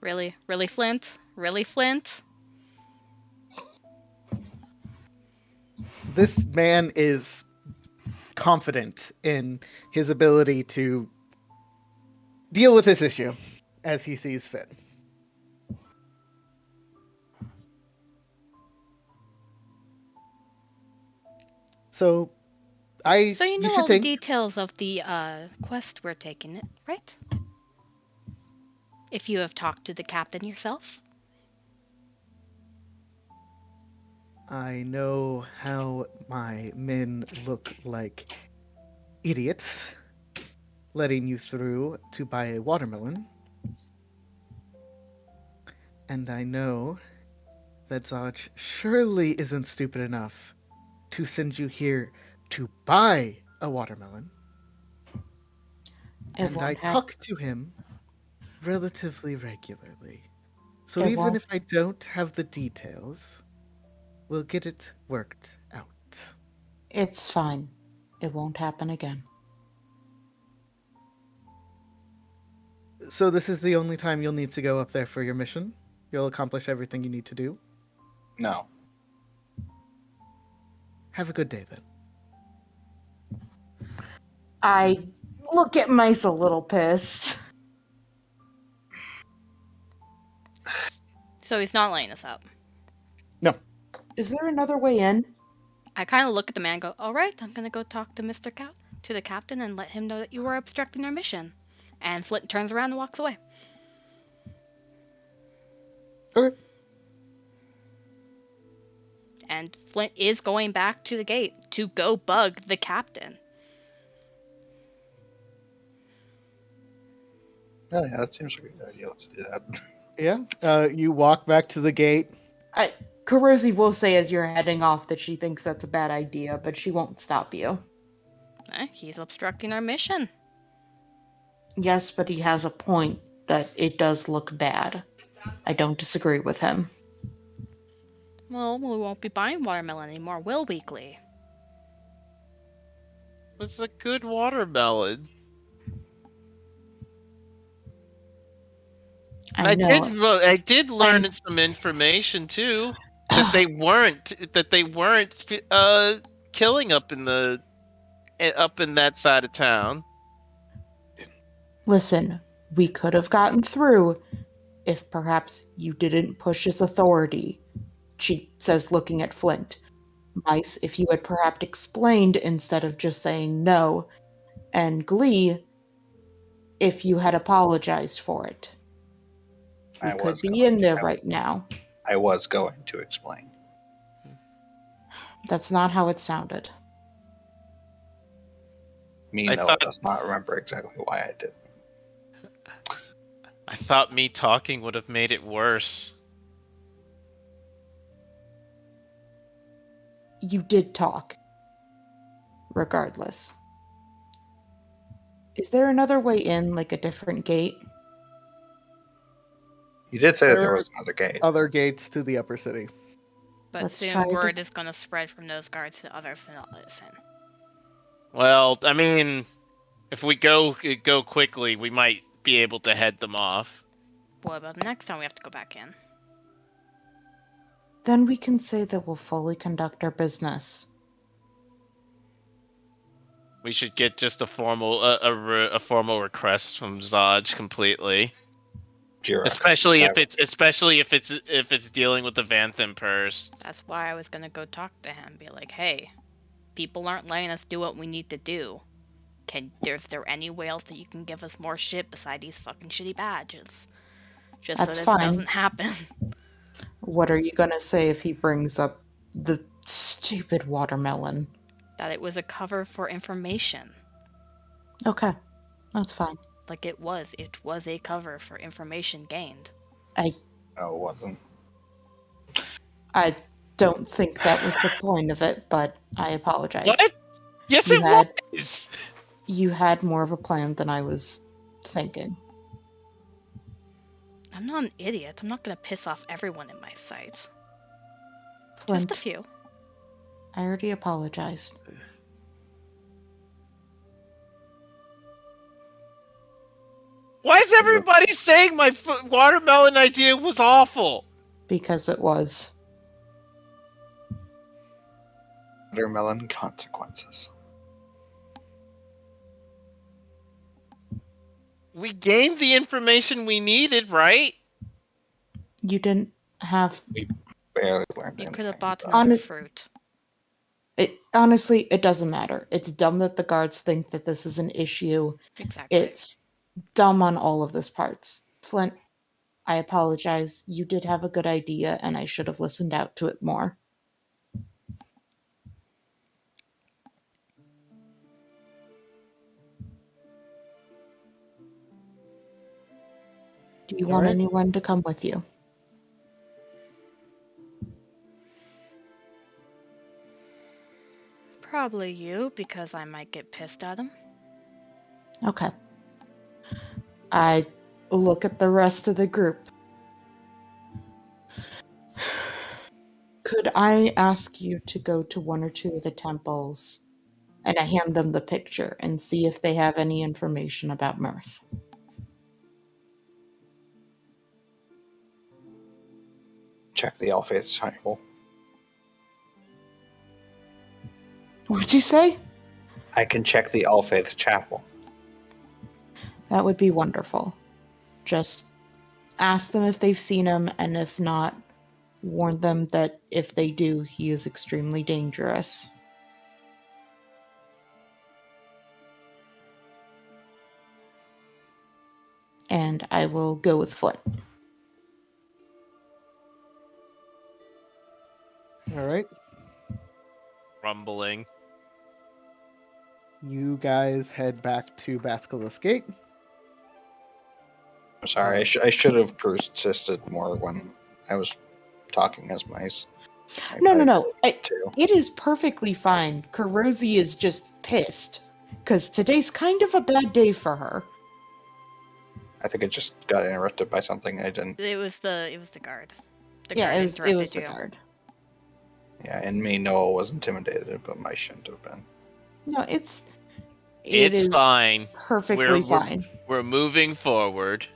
Really? Really, Flint? Really, Flint? This man is confident in his ability to deal with this issue as he sees fit. So, So you know should all think... the details of the quest we're taking, right? If you have talked to the captain yourself? I know how my men look like idiots letting you through to buy a watermelon. And I know that Zodge surely isn't stupid enough to send you here to buy a watermelon. And I talk to him relatively regularly. So even if I don't have the details, we'll get it worked out. It's fine. It won't happen again. So this is the only time you'll need to go up there for your mission? You'll accomplish everything you need to do? No. Have a good day then. I look at Mice a little pissed. So he's not laying us up. No. Is there another way in? I kind of look at the man and go, alright, I'm gonna go talk to to the captain and let him know that you are obstructing our mission. And Flint turns around and walks away. Okay. And Flint is going back to the gate to go bug the captain. Oh yeah, that seems like a good idea. Let's do that. Yeah. You walk back to the gate. Karosi will say as you're heading off that she thinks that's a bad idea, but she won't stop you. He's obstructing our mission. Yes, but he has a point that it does look bad. I don't disagree with him. Well, we won't be buying watermelon anymore, will we, Glee? It's a good watermelon. I know. I did learn some information too that they weren't killing up in that side of town. Listen, we could have gotten through if perhaps you didn't push his authority, she says, looking at Flint. Mice, if you had perhaps explained instead of just saying no, and Glee, if you had apologized for it. We could be in there right now. I was going to explain. That's not how it sounded. Does not remember exactly why I didn't. I thought me talking would have made it worse. You did talk. Regardless. Is there another way in, like a different gate? You did say that there There was another gate. Other gates to the upper city. But Let's soon try word this. is going to spread from those guards to others to not listen. Well, I mean, if we go quickly, we might be able to head them off. What about the next time we have to go back in? Then we can say that we'll fully conduct our business. We should get just a formal a formal request from Zaj completely. Especially if it's dealing with the Vanthan purse. That's why I was going to go talk to him. Be like, hey, people aren't letting us do what we need to do. Is there any way else that you can give us more shit beside these fucking shitty badges? Just That's so this fine. doesn't happen. What are you gonna say if he brings up the stupid watermelon? That it was a cover for information. Okay, that's fine. Like it was a cover for information gained. No, it wasn't. I don't think that was the point of it, but I apologize. What? Yes, You it was. You had more of a plan than I was thinking. I'm not an idiot. I'm not gonna piss off everyone in my sight. Flint, Just a few. I already apologized. Why is everybody saying my watermelon idea was awful? Because it was. Watermelon consequences. We gained the information we needed, right? You didn't have... Barely learned You anything. could have bought another fruit. Honestly, it doesn't matter. It's dumb that the guards think that this is an issue. Exactly. It's dumb on all of this parts. Flint, I apologize. You did have a good idea, and I should have listened out to it more. Do you want anyone to come with you? Probably you, because I might get pissed at him. Okay. I look at the rest of the group. Could I ask you to go to one or two of the temples, and I hand them the picture and see if they have any information about Mirth? Check the Alpha's chapel. What'd you say? I can check the Alpha's chapel. That would be wonderful. Just ask them if they've seen him, and if not, warn them that if they do, he is extremely dangerous. And I will go with Flint. All right. Rumbling. You guys head back to Basilisk Gate. I'm sorry, I should have persisted more when I was talking as mice. No. Too. It is perfectly fine. Kurosi is just pissed, because today's kind of a bad day for her. I think it just got interrupted by something I didn't. It was the guard. The Yeah, guard it was interrupted the you. guard. Yeah, and me, Noah was intimidated, but mice shouldn't have been. No, it It's is fine. perfectly fine. We're moving forward.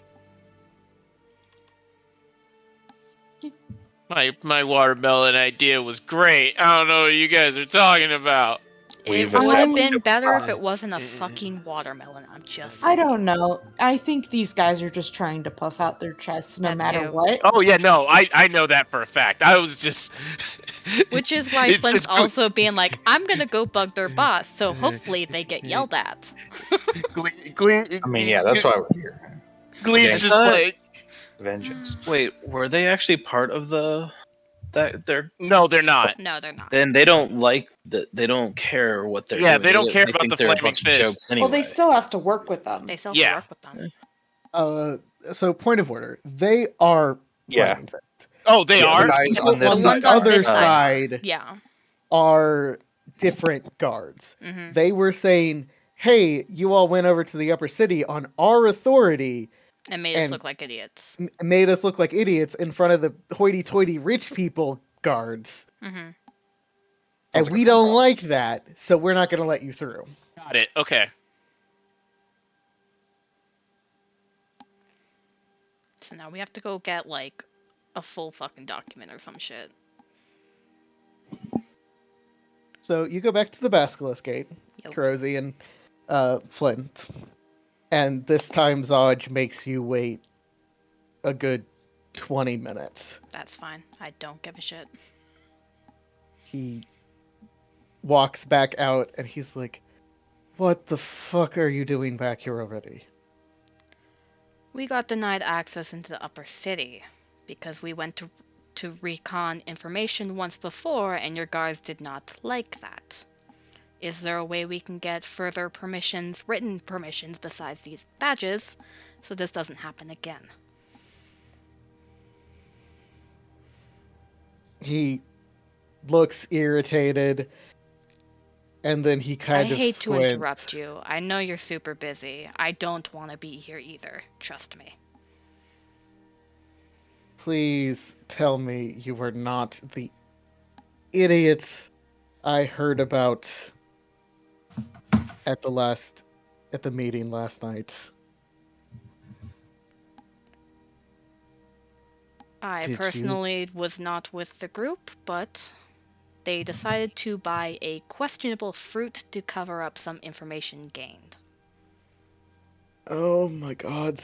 My watermelon idea was great. I don't know what you guys are talking about. It We've would have established been it better if fine. it wasn't a fucking watermelon. I'm just I saying. don't know. I think these guys are just trying to puff out their chests no That matter too. what. Oh yeah, no, I know that for a fact. I was just Which is why It's Flint's just Glee- also being like, I'm gonna go bug their boss, so hopefully they get yelled at. I mean, yeah, that's why we're here. Glee's I just thought- like, Vengeance. Wait, were they actually part of that they're no, they're not. No, they're not. then they don't like that they don't care what they're Yeah, doing. they don't care they about think the they're a flaming bunch fist. of jokes anyway. Well, they still have to work with them. They still have Yeah. to work with them. So point of order. They are Yeah. Flaming Fist. Oh, they Yeah, are? The guys on The this The side. ones on other this side side. Yeah. are different guards. Hmm. They were saying, "Hey, you all went over to the upper city on our authority And made us And- look like idiots. made us look like idiots in front of the hoity-toity rich people guards. Hmm. And Sounds like we a phone don't call. like that, so we're not going to let you through." Got it. Okay. So now we have to go get, like, a full fucking document or some shit. So you go back to the Basilisk Gate, Yep. Crozy and Flint, and this time Zodge makes you wait a good 20 minutes. That's fine. I don't give a shit. He walks back out and he's like, "What the fuck are you doing back here already?" We got denied access into the upper city because we went to recon information once before and your guards did not like that. Is there a way we can get further permissions, written permissions besides these badges, so this doesn't happen again? He looks irritated, and then he I kind of hate to squints. interrupt you. I know you're super busy. I don't want to be here either. Trust me. Please tell me you were not the idiots I heard about at the meeting last night. I Did you- personally was not with the group, but they decided to buy a questionable fruit to cover up some information gained. Oh my god.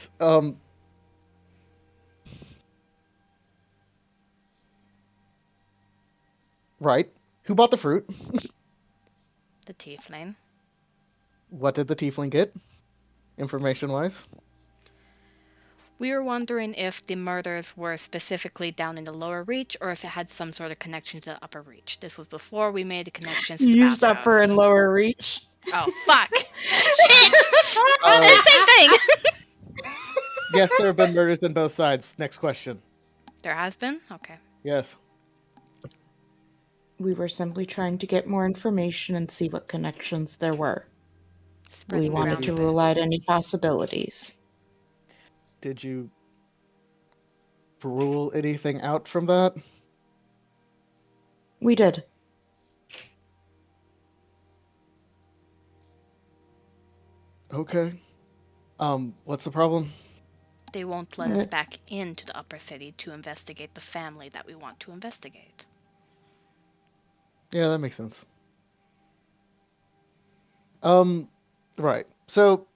Right. Who bought the fruit? The tiefling. What did the tiefling get? Information wise? We were wondering if the murders were specifically down in the lower reach or if it had some sort of connection to the upper reach. This was before we made the connections to You the used bathhouse. upper and lower reach. Oh, fuck. Shit! Same thing! Yes, there have been murders on both sides. Next question. There has been? Okay. Yes. We were simply trying to get more information and see what connections there were. We Spreading wanted around to a bit. rule out any possibilities. Did you rule anything out from that? We did. Okay. What's the problem? They won't let us back into the upper city to investigate the family that we want to investigate. Yeah, that makes sense. Right. So,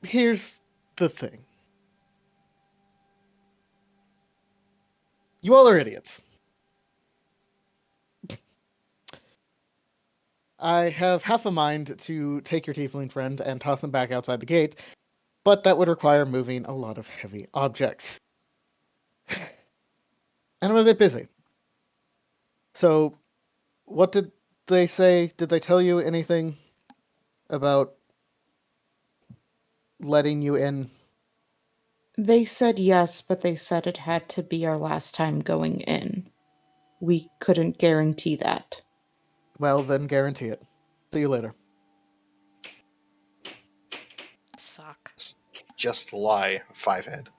here's the thing. You all are idiots. I have half a mind to take your tiefling friend and toss him back outside the gate, but that would require moving a lot of heavy objects. And I'm a bit busy. So, what did they say? Did they tell you anything about letting you in? They said yes, but they said it had to be our last time going in. We couldn't guarantee that. Well, then guarantee it. See you later. Suck. Just lie, five head.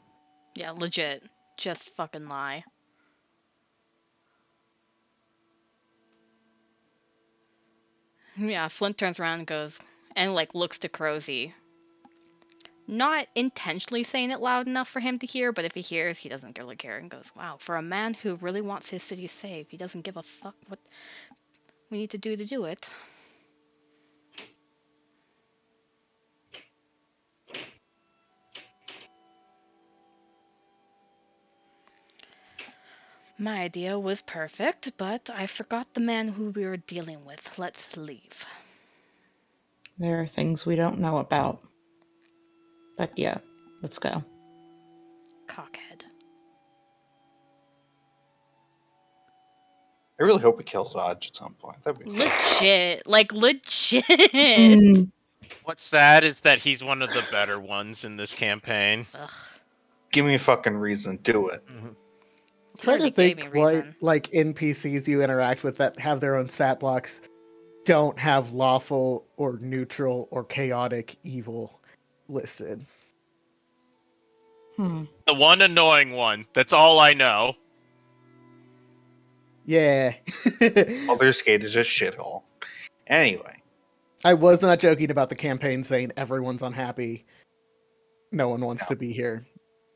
Yeah, legit. Just fucking lie. Yeah, Flint turns around and goes, and like looks to Crozy. Not intentionally saying it loud enough for him to hear, but if he hears, he doesn't really care and goes, wow, for a man who really wants his city saved, he doesn't give a fuck what we need to do it. My idea was perfect, but I forgot the man who we were dealing with. Let's leave. There are things we don't know about. But yeah, let's go. Cockhead. I really hope he kills Dodge at some point. That'd be Legit. Like, legit. What's sad is that he's one of the better ones in this campaign. Ugh. Give me a fucking reason. Do it. Try to already gave me think what reason. like NPCs you interact with that have their own stat blocks don't have lawful or neutral or chaotic evil listed. Hmm. The one annoying one. That's all I know. Yeah. Baldur's Gate is a shithole. Anyway, I was not joking about the campaign saying everyone's unhappy. No one wants No. to be here.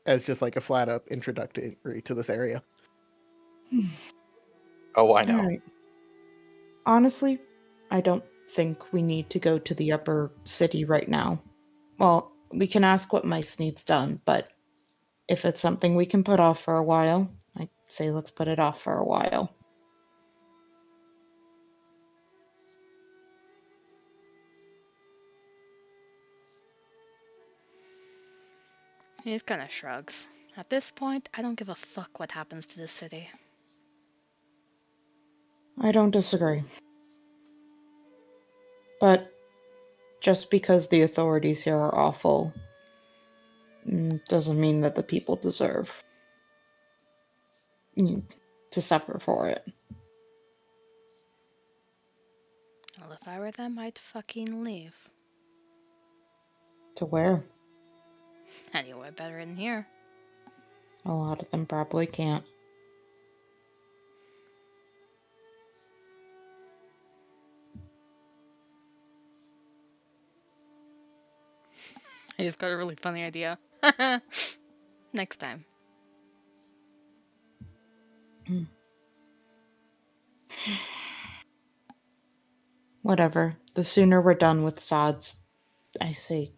As just like a flat up introductory to this area. oh, I know. All right. Honestly, I don't think we need to go to the upper city right now. Well, we can ask what Mice needs done, but if it's something we can put off for a while, I'd say let's put it off for a while. He just kind of shrugs. At this point, I don't give a fuck what happens to this city. I don't disagree. But just because the authorities here are awful doesn't mean that the people deserve to suffer for it. Well, if I were them, I'd fucking leave. To where? Anyway, better in here. A lot of them probably can't. I just got a really funny idea. Next time. Whatever. The sooner we're done with Sods, I say,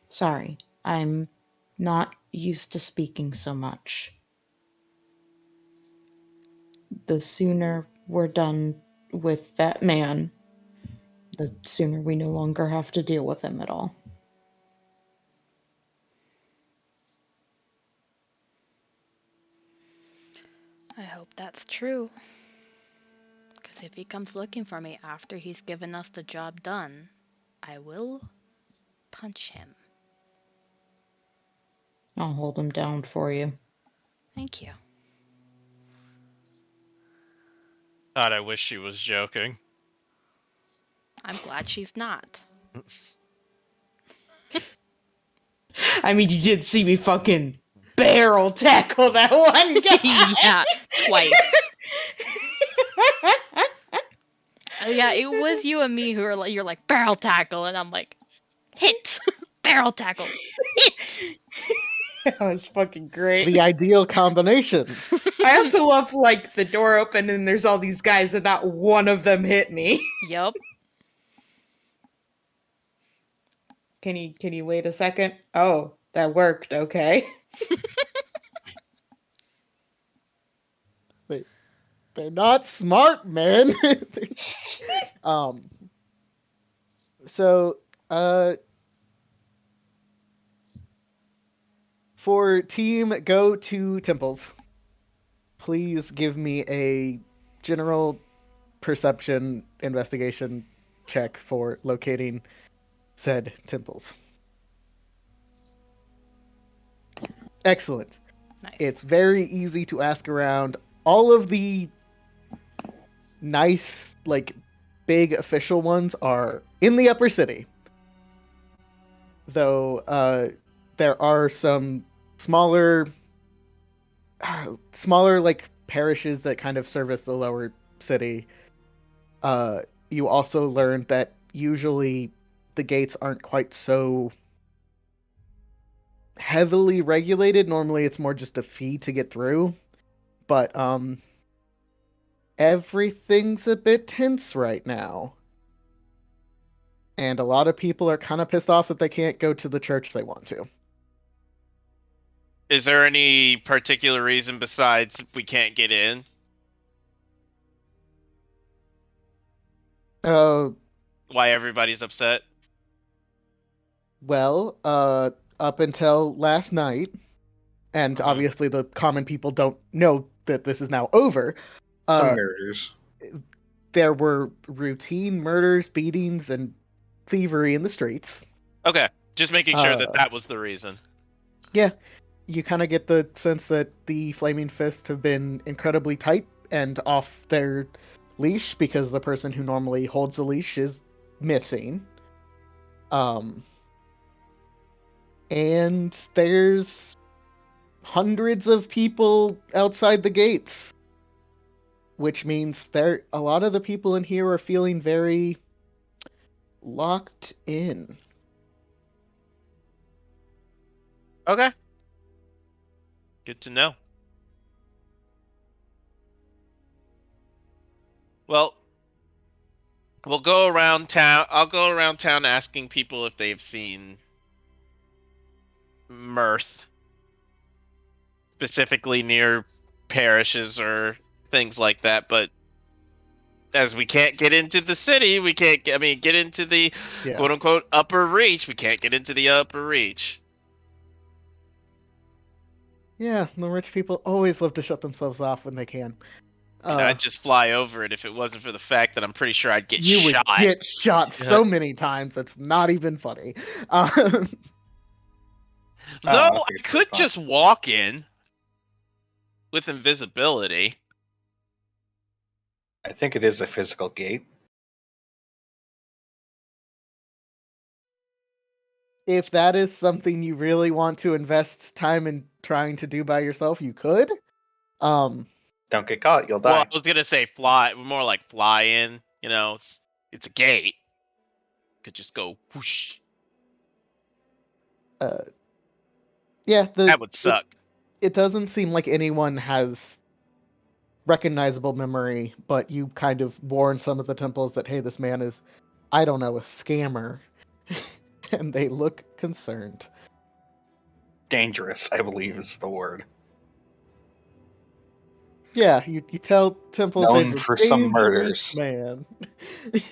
Sorry, I'm not used to speaking so much. The sooner we're done with that man, the sooner we no longer have to deal with him at all. I hope that's true. Because if he comes looking for me after he's given us the job done, I will punch him. I'll hold him down for you. Thank you. God, I wish she was joking. I'm glad she's not. I mean, you did see me fucking barrel tackle that one guy. Yeah, twice. Yeah, it was you and me who were like, you're like, barrel tackle, and I'm like, hit! Barrel tackle! Hit! That was fucking great. The ideal combination. I also love like the door open and there's all these guys and not one of them hit me. Yup. Can you wait a second? Oh, that worked. Okay. They're not smart, man. So, for team go to temples, please give me a general perception investigation check for locating said temples. Excellent. Nice. It's very easy to ask around. All of the nice, like, big official ones are in the upper city. Though, there are some smaller, like, parishes that kind of service the lower city. You also learned that usually the gates aren't quite so heavily regulated. Normally it's more just a fee to get through. But, everything's a bit tense right now. And a lot of people are kind of pissed off that they can't go to the church they want to. Is there any particular reason besides we can't get in? Well, Why everybody's upset? up until last night, and Mhm. obviously the common people don't know that this is now over. Some Uh, murders. there were routine murders, beatings, and thievery in the streets. Okay, just making sure that Uh, that was the reason. Yeah, you kind of get the sense that the Flaming Fists have been incredibly tight and off their leash because the person who normally holds the leash is missing. And there's hundreds of people outside the gates, which means a lot of the people in here are feeling very locked in. Okay. Good to know. Well, we'll go around town. I'll go around town asking people if they've seen mirth, specifically near parishes or things like that. But as we can't get into the city, we can't. Get into the Yeah. quote unquote upper reach. We can't get into the upper reach. Yeah, the rich people always love to shut themselves off when they can. I'd just fly over it if it wasn't for the fact that I'm pretty sure I'd get you shot. would get shot so many times, it's not even funny. No, I I think it's could pretty just walk in with invisibility. I think it is a physical gate. If that is something you really want to invest time in trying to do by yourself, you could. Don't get caught, you'll Well, die. I was gonna say fly, more like fly in. It's a gate. Could just go whoosh. Yeah, That would suck. it doesn't seem like anyone has recognizable memory, but you kind of warn some of the temples that, hey, this man is, I don't know, a scammer. And they look concerned. Dangerous, I believe, is the word. Yeah, you tell temples Known there's a for some dangerous murders. man.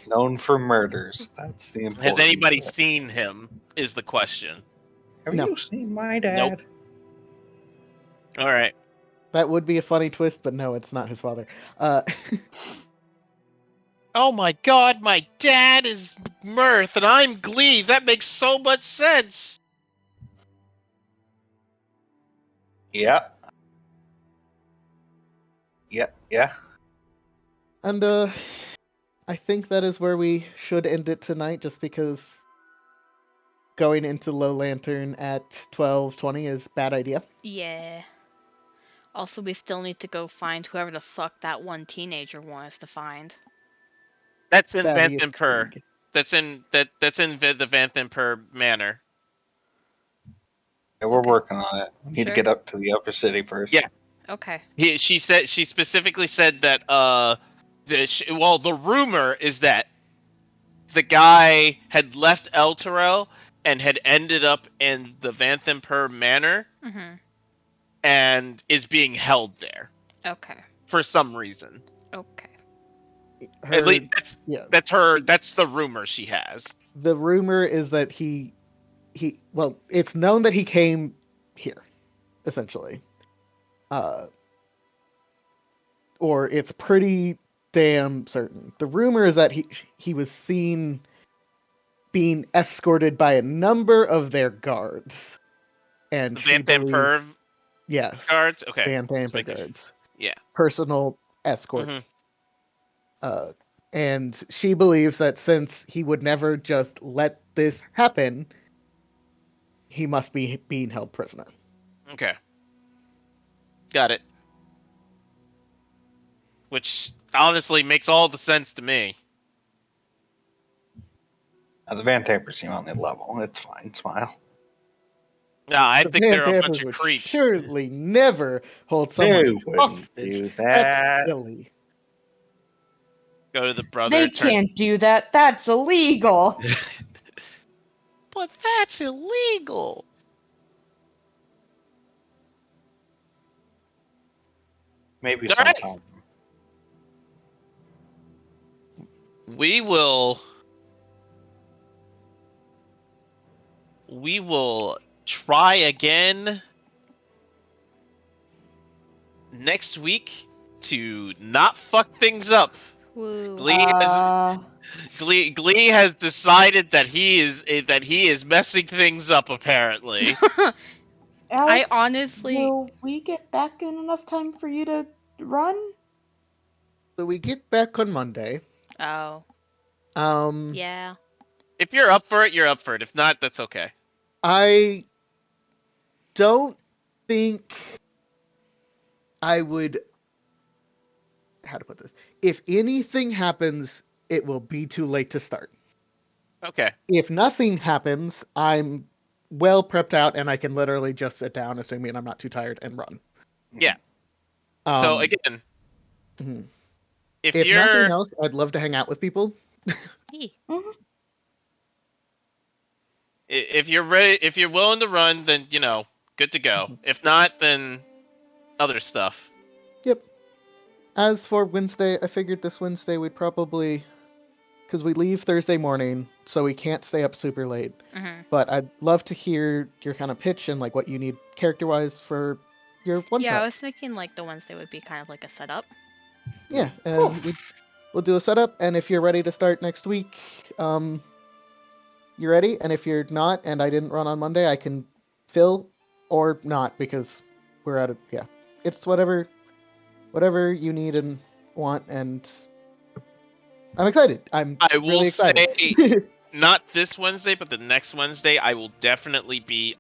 Known for murders. That's the important. Has anybody seen him? Is the question. Have No. you seen my dad? Nope. All right. That would be a funny twist, but no, it's not his father. Oh my God, my dad is Mirth and I'm Glee. That makes so much sense. Yeah. Yeah. And I think that is where we should end it tonight, just because going into Low Lantern at 12:20 is a bad idea. Yeah. Also, we still need to go find whoever the fuck that one teenager wants to find. That's in Thaddeus Vanthampur. Krieg. That's in the Vanthampur Manor. Yeah, we're Okay. working on it. We need to Sure. get up to the upper city first. Yeah. Okay. She specifically said that the rumor is that the guy had left El Terrell and had ended up in the Vanthampur Manor Mm-hmm. and is being held there Okay. for some reason. Okay. At least that's the rumor she has. The rumor is that it's known that he came here, essentially. Or it's pretty damn certain. The rumor is that he was seen being escorted by a number of their guards. And The she believes, Vanthampur yes, guards. Okay. Van Let's Thamper make it- guards. Yeah. Personal escort. Mhm. And she believes that since he would never just let this happen, he must be being held prisoner. Okay. Got it. Which honestly makes all the sense to me. Now, the Van Tampers seem on the level. It's fine. Smile. Nah, I The think Van they're a bunch Tampers of would creeps. surely never hold They someone wouldn't hostage. do That's that. silly. Go to the brother. They can't do that. That's illegal. But that's illegal. Maybe All right. sometime. We will try again next week to not fuck things up. Woo. Glee has decided that he is messing things up apparently. Alex, honestly- will we get back in enough time for you to run? So we get back on Monday. Oh, Um, yeah. If you're up for it, you're up for it. If not, that's okay. I don't think I would. How to put this? If anything happens, it will be too late to start. Okay. If nothing happens, I'm well prepped out and I can literally just sit down, assuming I'm not too tired, and run. Yeah. Um, So again, mhm. if If you're nothing else, I'd love to hang out with people. Yee. if you're ready, if you're willing to run, then good to go. If not, then other stuff. Yep. As for Wednesday, I figured this Wednesday we'd probably, because we leave Thursday morning, so we can't stay up super late. Mhm. But I'd love to hear your kind of pitch and like what you need character-wise for your one Yeah, shot. I was thinking like the Wednesday would be kind of like a setup. Yeah, and Cool. we'll do a setup, and if you're ready to start next week, you're ready. And if you're not, and I didn't run on Monday, I can fill or not because we're out of It's whatever you need and want, and I'm excited. I'm I will really excited. say, not this Wednesday, but the next Wednesday, I will definitely be